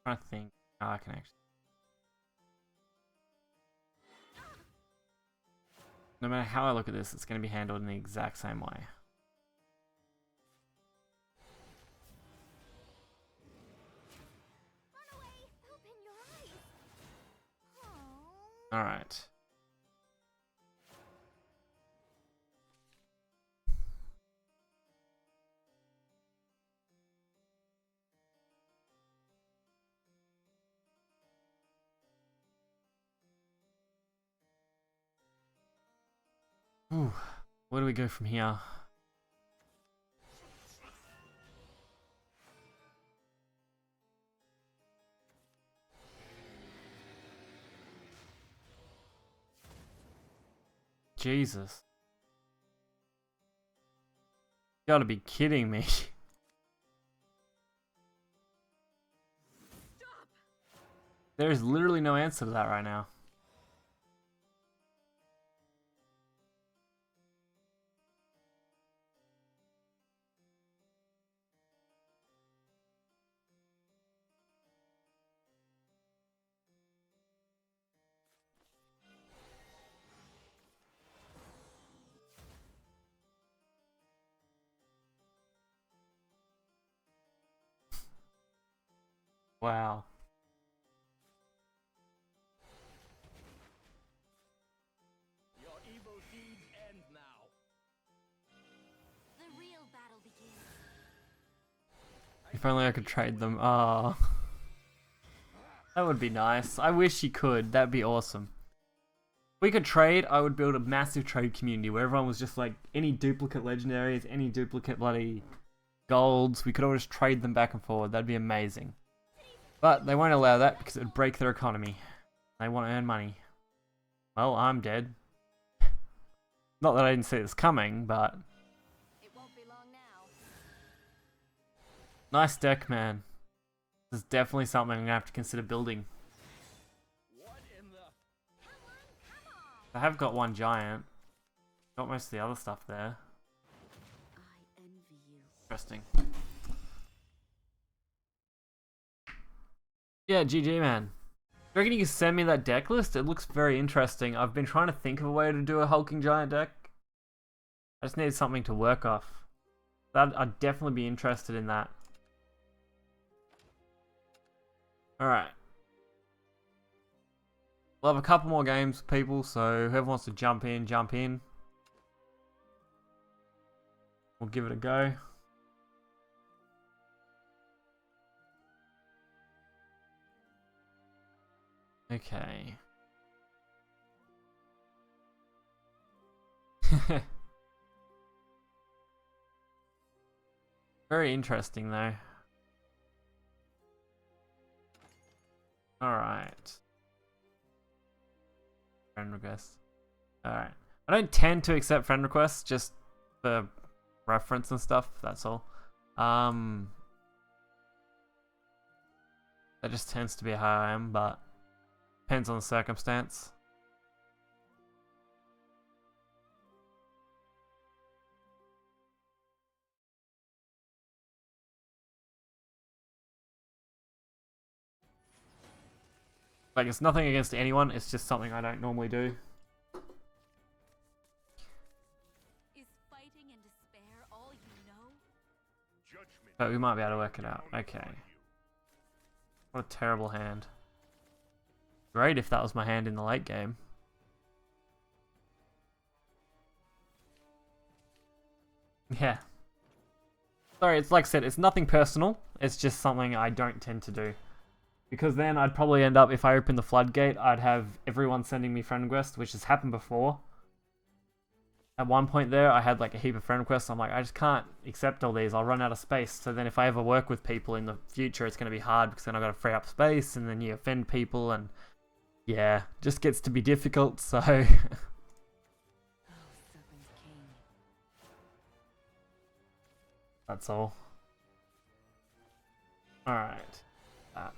I think I can actually. No matter how I look at this, it's going to be handled in the exact same way. Alright. Ooh, where do we go from here? Jesus. You gotta be kidding me. There is literally no answer to that right now. Wow. If only I could trade them. Ah, that would be nice. I wish you could. That'd be awesome. If we could trade, I would build a massive trade community where everyone was just like any duplicate legendaries, any duplicate bloody golds. We could all just trade them back and forward. That'd be amazing. But they won't allow that because it would break their economy. They want to earn money. Well, I'm dead. Not that I didn't see this coming, but It won't be long now. nice deck, man. This is definitely something I'm gonna have to consider building. What in the... I have got one giant. Got most of the other stuff there. I envy you. Interesting. Yeah, GG, man. Do you reckon you can send me that deck list? It looks very interesting. I've been trying to think of a way to do a hulking giant deck. I just need something to work off. I'd definitely be interested in that. Alright. We'll have a couple more games, people, so whoever wants to jump in, jump in. We'll give it a go. Okay. Very interesting though. Alright. Friend requests. Alright. I don't tend to accept friend requests just for reference and stuff, that's all. That just tends to be how I am, but depends on the circumstance. Like, it's nothing against anyone, it's just something I don't normally do. Is fighting and despair all you know? Judgment. But we might be able to work it out. Okay. What a terrible hand. Great if that was my hand in the late game. Yeah. Sorry, it's like I said, it's nothing personal. It's just something I don't tend to do. Because then I'd probably end up, if I open the floodgate, I'd have everyone sending me friend requests, which has happened before. At one point there, I had like a heap of friend requests. I'm like, I just can't accept all these. I'll run out of space. So then if I ever work with people in the future, it's going to be hard because then I've got to free up space and then you offend people and yeah, just gets to be difficult, so... Oh, Serpent King. That's all. Alright. That.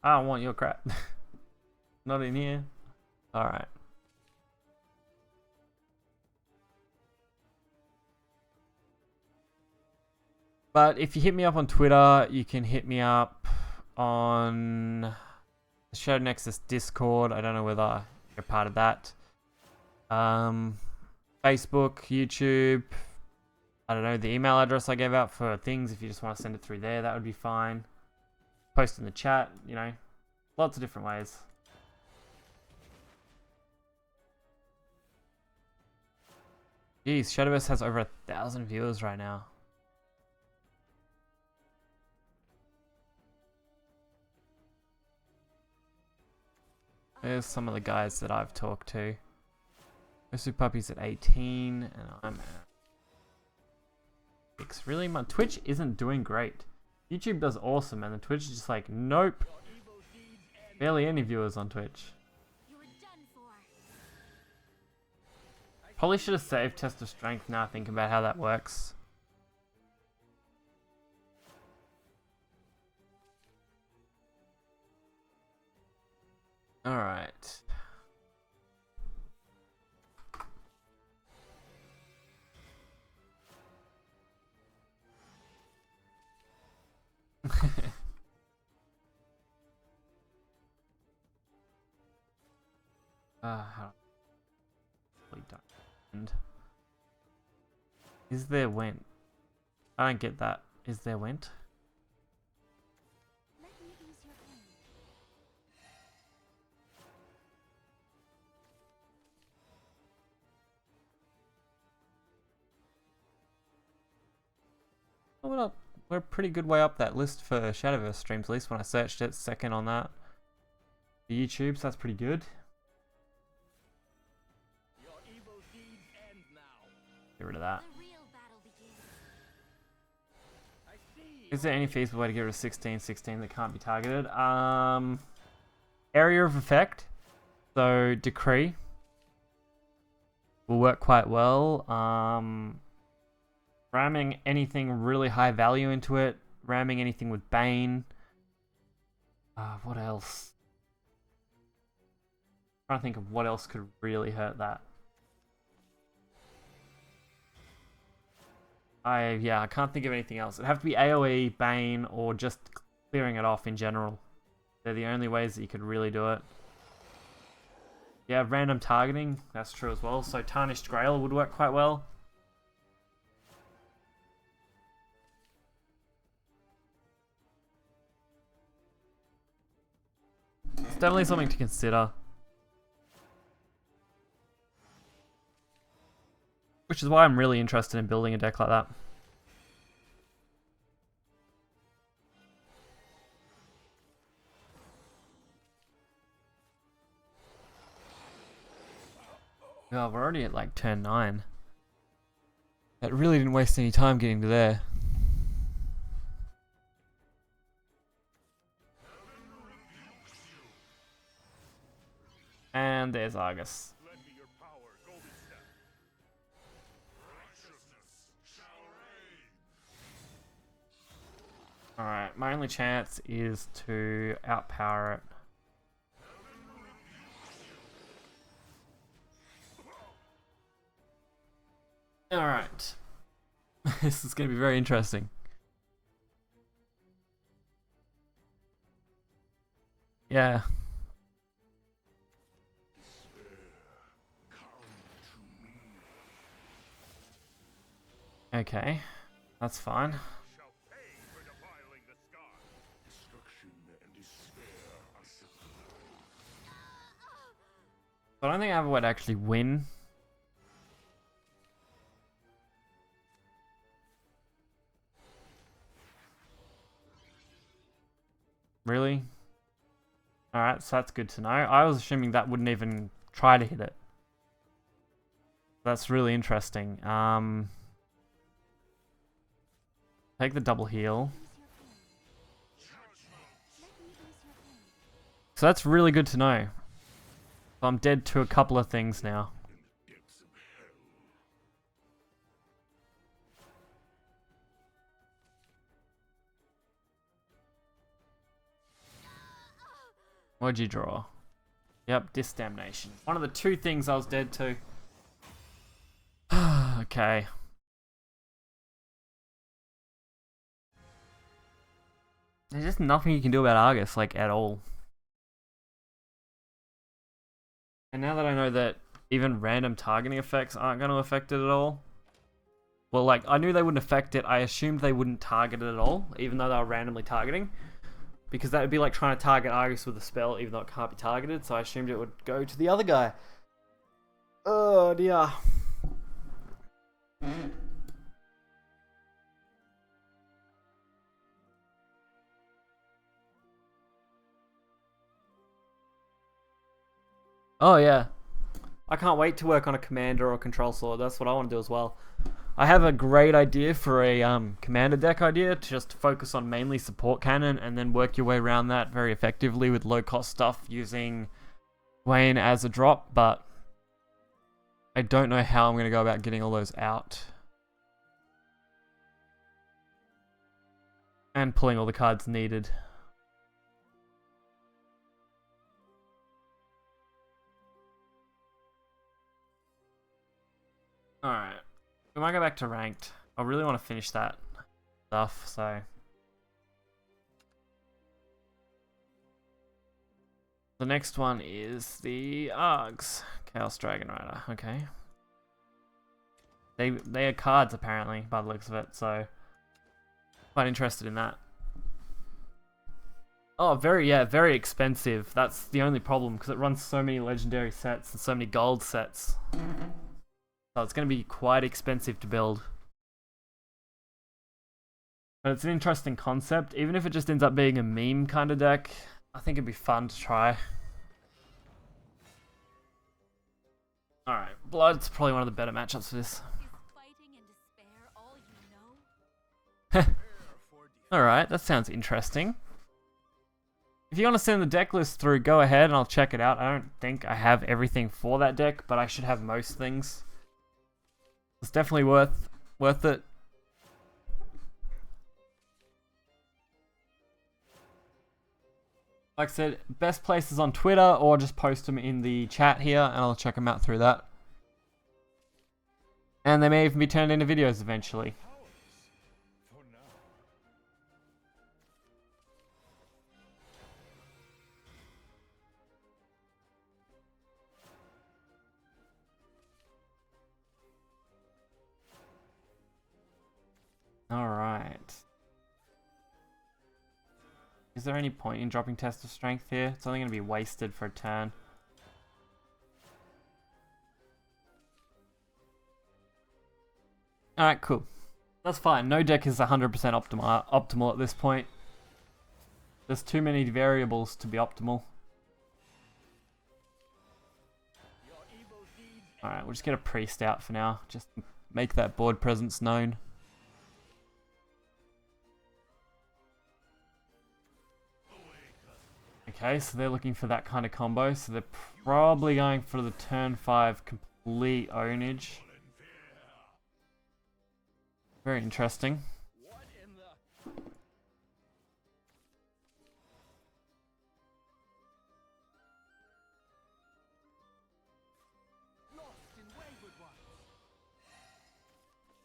I don't want your crap. Not in here. Alright. But if you hit me up on Twitter, you can hit me up on the Shadow Nexus Discord. I don't know whether you're part of that. Facebook, YouTube. I don't know, the email address I gave out for things. If you just want to send it through there, that would be fine. Post in the chat, you know. Lots of different ways. Jeez, Shadowverse has over 1,000 viewers right now. There's some of the guys that I've talked to. Super Puppy's at 18, and I'm at 6. Really? My Twitch isn't doing great. YouTube does awesome, and the Twitch is just like, nope. Barely any viewers on Twitch. You were done for. Probably should have saved Test of Strength now thinking about how that works. Alright. How is there went? I don't get that. Is there went? Let me ease your pain. Oh, we're a pretty good way up that list for Shadowverse streams, at least when I searched it. Second on that. The YouTube, so that's pretty good. Your evil deeds end now. Get rid of that. The real battle begins. I see. Is there any feasible way to get rid of 16/16 that can't be targeted? Area of effect. So decree will work quite well. Ramming anything really high value into it. Ramming anything with Bane. What else? I'm trying to think of what else could really hurt that. I can't think of anything else. It'd have to be AoE, Bane, or just clearing it off in general. They're the only ways that you could really do it. Yeah, random targeting, that's true as well. So Tarnished Grail would work quite well. It's definitely something to consider. Which is why I'm really interested in building a deck like that. Oh, we're already at like turn 9. That really didn't waste any time getting to there. And there's Argus. Lend me your power, Golden Step. Alright, my only chance is to outpower it. Alright. This is going to be very interesting. Yeah. Okay, that's fine. Shall pay for defiling the sky. Destruction and despair are But I don't think I ever would actually win. Really? Alright, so that's good to know. I was assuming that wouldn't even try to hit it. That's really interesting. Take the double heal. So that's really good to know. So I'm dead to a couple of things now. What'd you draw? Yep, Disdamnation. One of the two things I was dead to. Okay. There's just nothing you can do about Argus, like, at all. And now that I know that even random targeting effects aren't going to affect it at all. Well, like, I knew they wouldn't affect it. I assumed they wouldn't target it at all, even though they were randomly targeting. Because that would be like trying to target Argus with a spell, even though it can't be targeted. So I assumed it would go to the other guy. Oh, dear. Oh, yeah. I can't wait to work on a commander or a control sword. That's what I want to do as well. I have a great idea for a commander deck idea to just focus on mainly support cannon and then work your way around that very effectively with low cost stuff using Wayne as a drop, but I don't know how I'm going to go about getting all those out. And pulling all the cards needed. Alright. We might go back to ranked. I really want to finish that stuff, so. The next one is the Args. Chaos Dragon Rider, okay. They are cards apparently, by the looks of it, so quite interested in that. Oh, very expensive. That's the only problem, because it runs so many legendary sets and so many gold sets. So it's going to be quite expensive to build. But it's an interesting concept. Even if it just ends up being a meme kind of deck, I think it'd be fun to try. Alright, Blood's probably one of the better matchups for this. Is fighting and despair all you know? Alright, that sounds interesting. If you want to send the deck list through, go ahead and I'll check it out. I don't think I have everything for that deck, but I should have most things. It's definitely worth it. Like I said, best place is on Twitter or just post them in the chat here and I'll check them out through that. And they may even be turned into videos eventually. Alright. Is there any point in dropping Test of Strength here? It's only going to be wasted for a turn. Alright, cool. That's fine. No deck is 100% optimal at this point. There's too many variables to be optimal. Alright, we'll just get a Priest out for now. Just make that board presence known. Okay, so they're looking for that kind of combo, so they're probably going for the turn 5 complete ownage. Very interesting.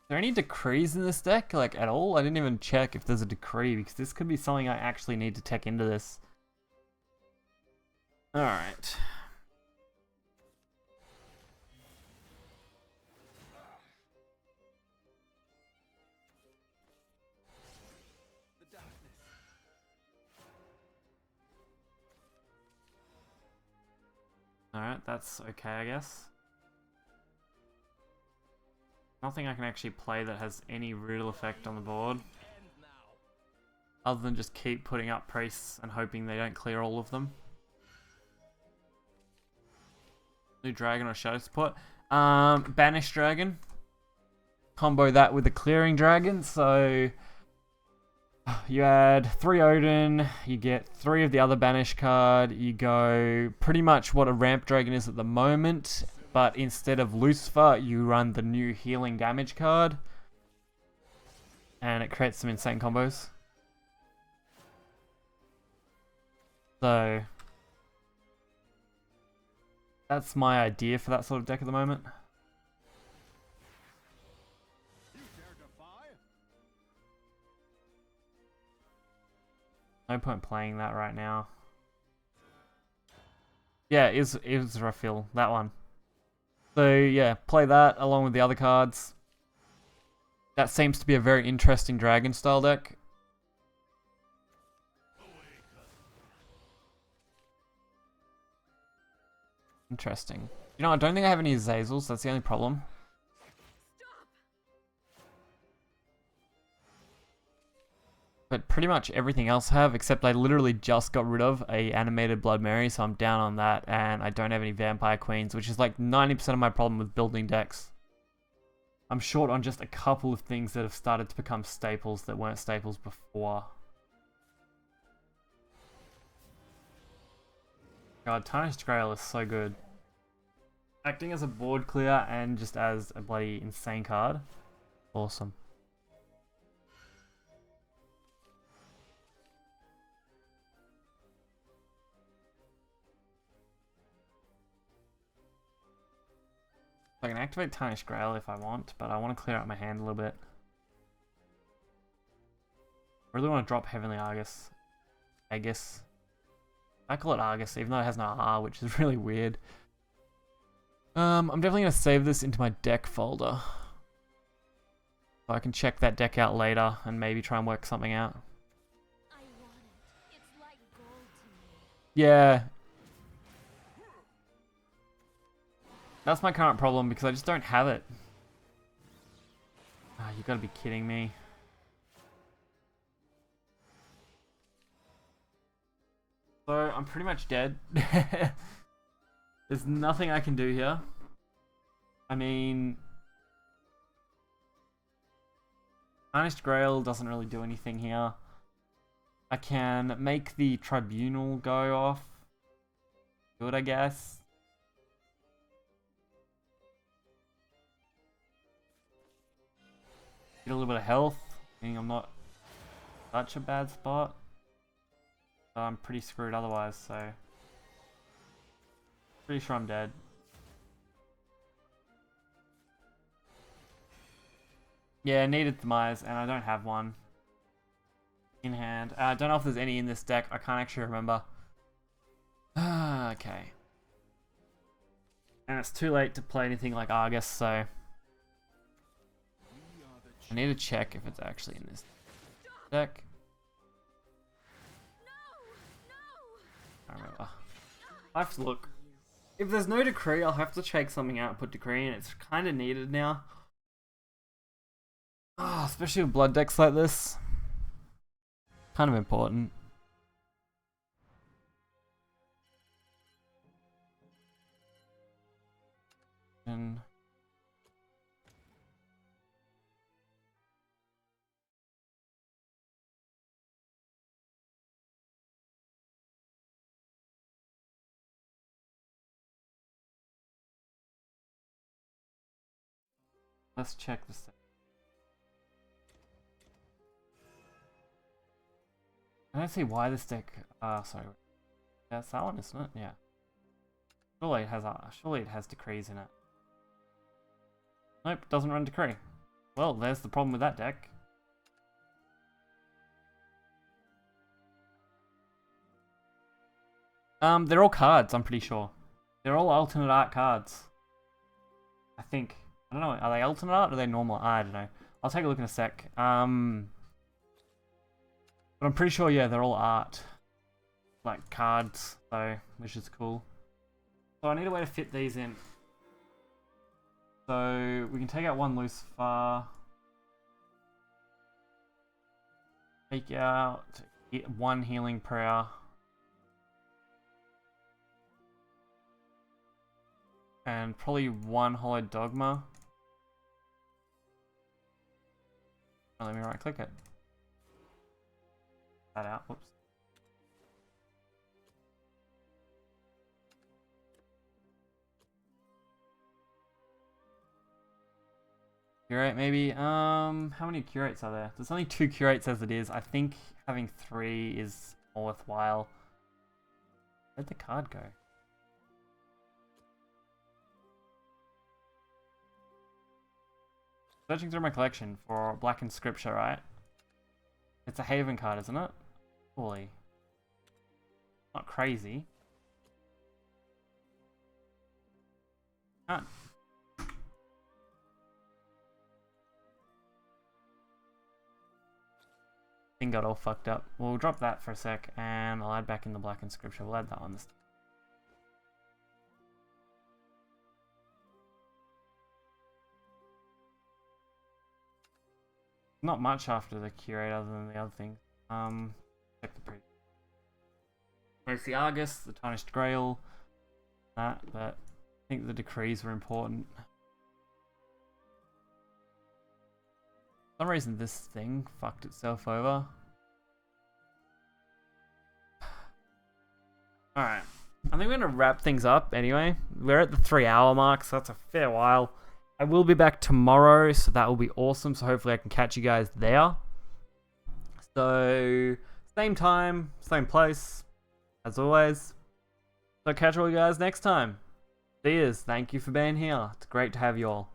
Is there any decrees in this deck, like, at all? I didn't even check if there's a decree, because this could be something I actually need to tech into this. Alright. Alright, that's okay, I guess. Nothing I can actually play that has any real effect on the board. Other than just keep putting up priests and hoping they don't clear all of them. New dragon or shadow support. Banish dragon. Combo that with the clearing dragon. So you add 3 Odin, you get 3 of the other banish card, you go pretty much what a ramp dragon is at the moment, but instead of Lucifer, you run the new healing damage card. And it creates some insane combos. So that's my idea for that sort of deck at the moment. No point playing that right now. Yeah, is Raphael, that one. So yeah, play that along with the other cards. That seems to be a very interesting dragon style deck. Interesting. You know, I don't think I have any Azazels, that's the only problem. But pretty much everything else I have, except I literally just got rid of a animated Blood Mary, so I'm down on that, and I don't have any Vampire Queens, which is like 90% of my problem with building decks. I'm short on just a couple of things that have started to become staples that weren't staples before. God, Tarnished Grail is so good. Acting as a board clear and just as a bloody insane card. Awesome. I can activate Tarnished Grail if I want, but I want to clear out my hand a little bit. I really want to drop Heavenly Argus. Aegis. I call it Argus, even though it has no R, which is really weird. I'm definitely going to save this into my deck folder. So I can check that deck out later and maybe try and work something out. I want it. It's like gold to me. Yeah. That's my current problem because I just don't have it. Ah, you gotta be kidding me. So I'm pretty much dead. There's nothing I can do here. I mean, Tarnished Grail doesn't really do anything here. I can make the Tribunal go off. Good, I guess. Get a little bit of health, meaning I'm not such a bad spot. But I'm pretty screwed otherwise, so pretty sure I'm dead. Yeah, I needed Demise, and I don't have one in hand. I don't know if there's any in this deck. I can't actually remember. Okay. And it's too late to play anything like Argus, so I need to check if it's actually in this deck. I don't remember. I have to look. If there's no Decree, I'll have to shake something out and put Decree in. It's kind of needed now. Oh, especially with blood decks like this. Kind of important. And let's check this. I don't see why this deck. Sorry. That's that one, isn't it? Yeah. Surely it has decrees in it. Nope, doesn't run Decree. Well, there's the problem with that deck. They're all cards, I'm pretty sure. They're all alternate art cards. I think. I don't know, are they alternate art or are they normal? I don't know. I'll take a look in a sec. But I'm pretty sure, yeah, they're all art. Like cards, so, which is cool. So I need a way to fit these in. So we can take out one Lucifer. Take out one Healing Prayer. And probably one Hollowed Dogma. Oh, let me right click it. That out, whoops. Curate maybe. How many curates are there? There's only 2 curates as it is. I think having 3 is more worthwhile. Where'd the card go? Searching through my collection for Blackened Scripture, right? It's a Haven card, isn't it? Holy. Not crazy. Can't. Thing got all fucked up. We'll drop that for a sec, and I'll add back in the Blackened Scripture. We'll add that on this. Not much after the curate other than the other things. Check the pre. There's the Argus, the Tarnished Grail, that, but I think the decrees were important. For some reason this thing fucked itself over. Alright. I think we're gonna wrap things up anyway. We're at the 3-hour mark, so that's a fair while. I will be back tomorrow, so that will be awesome. So hopefully I can catch you guys there. So, same time, same place, as always. So catch all you guys next time. See yous. Thank you for being here. It's great to have you all.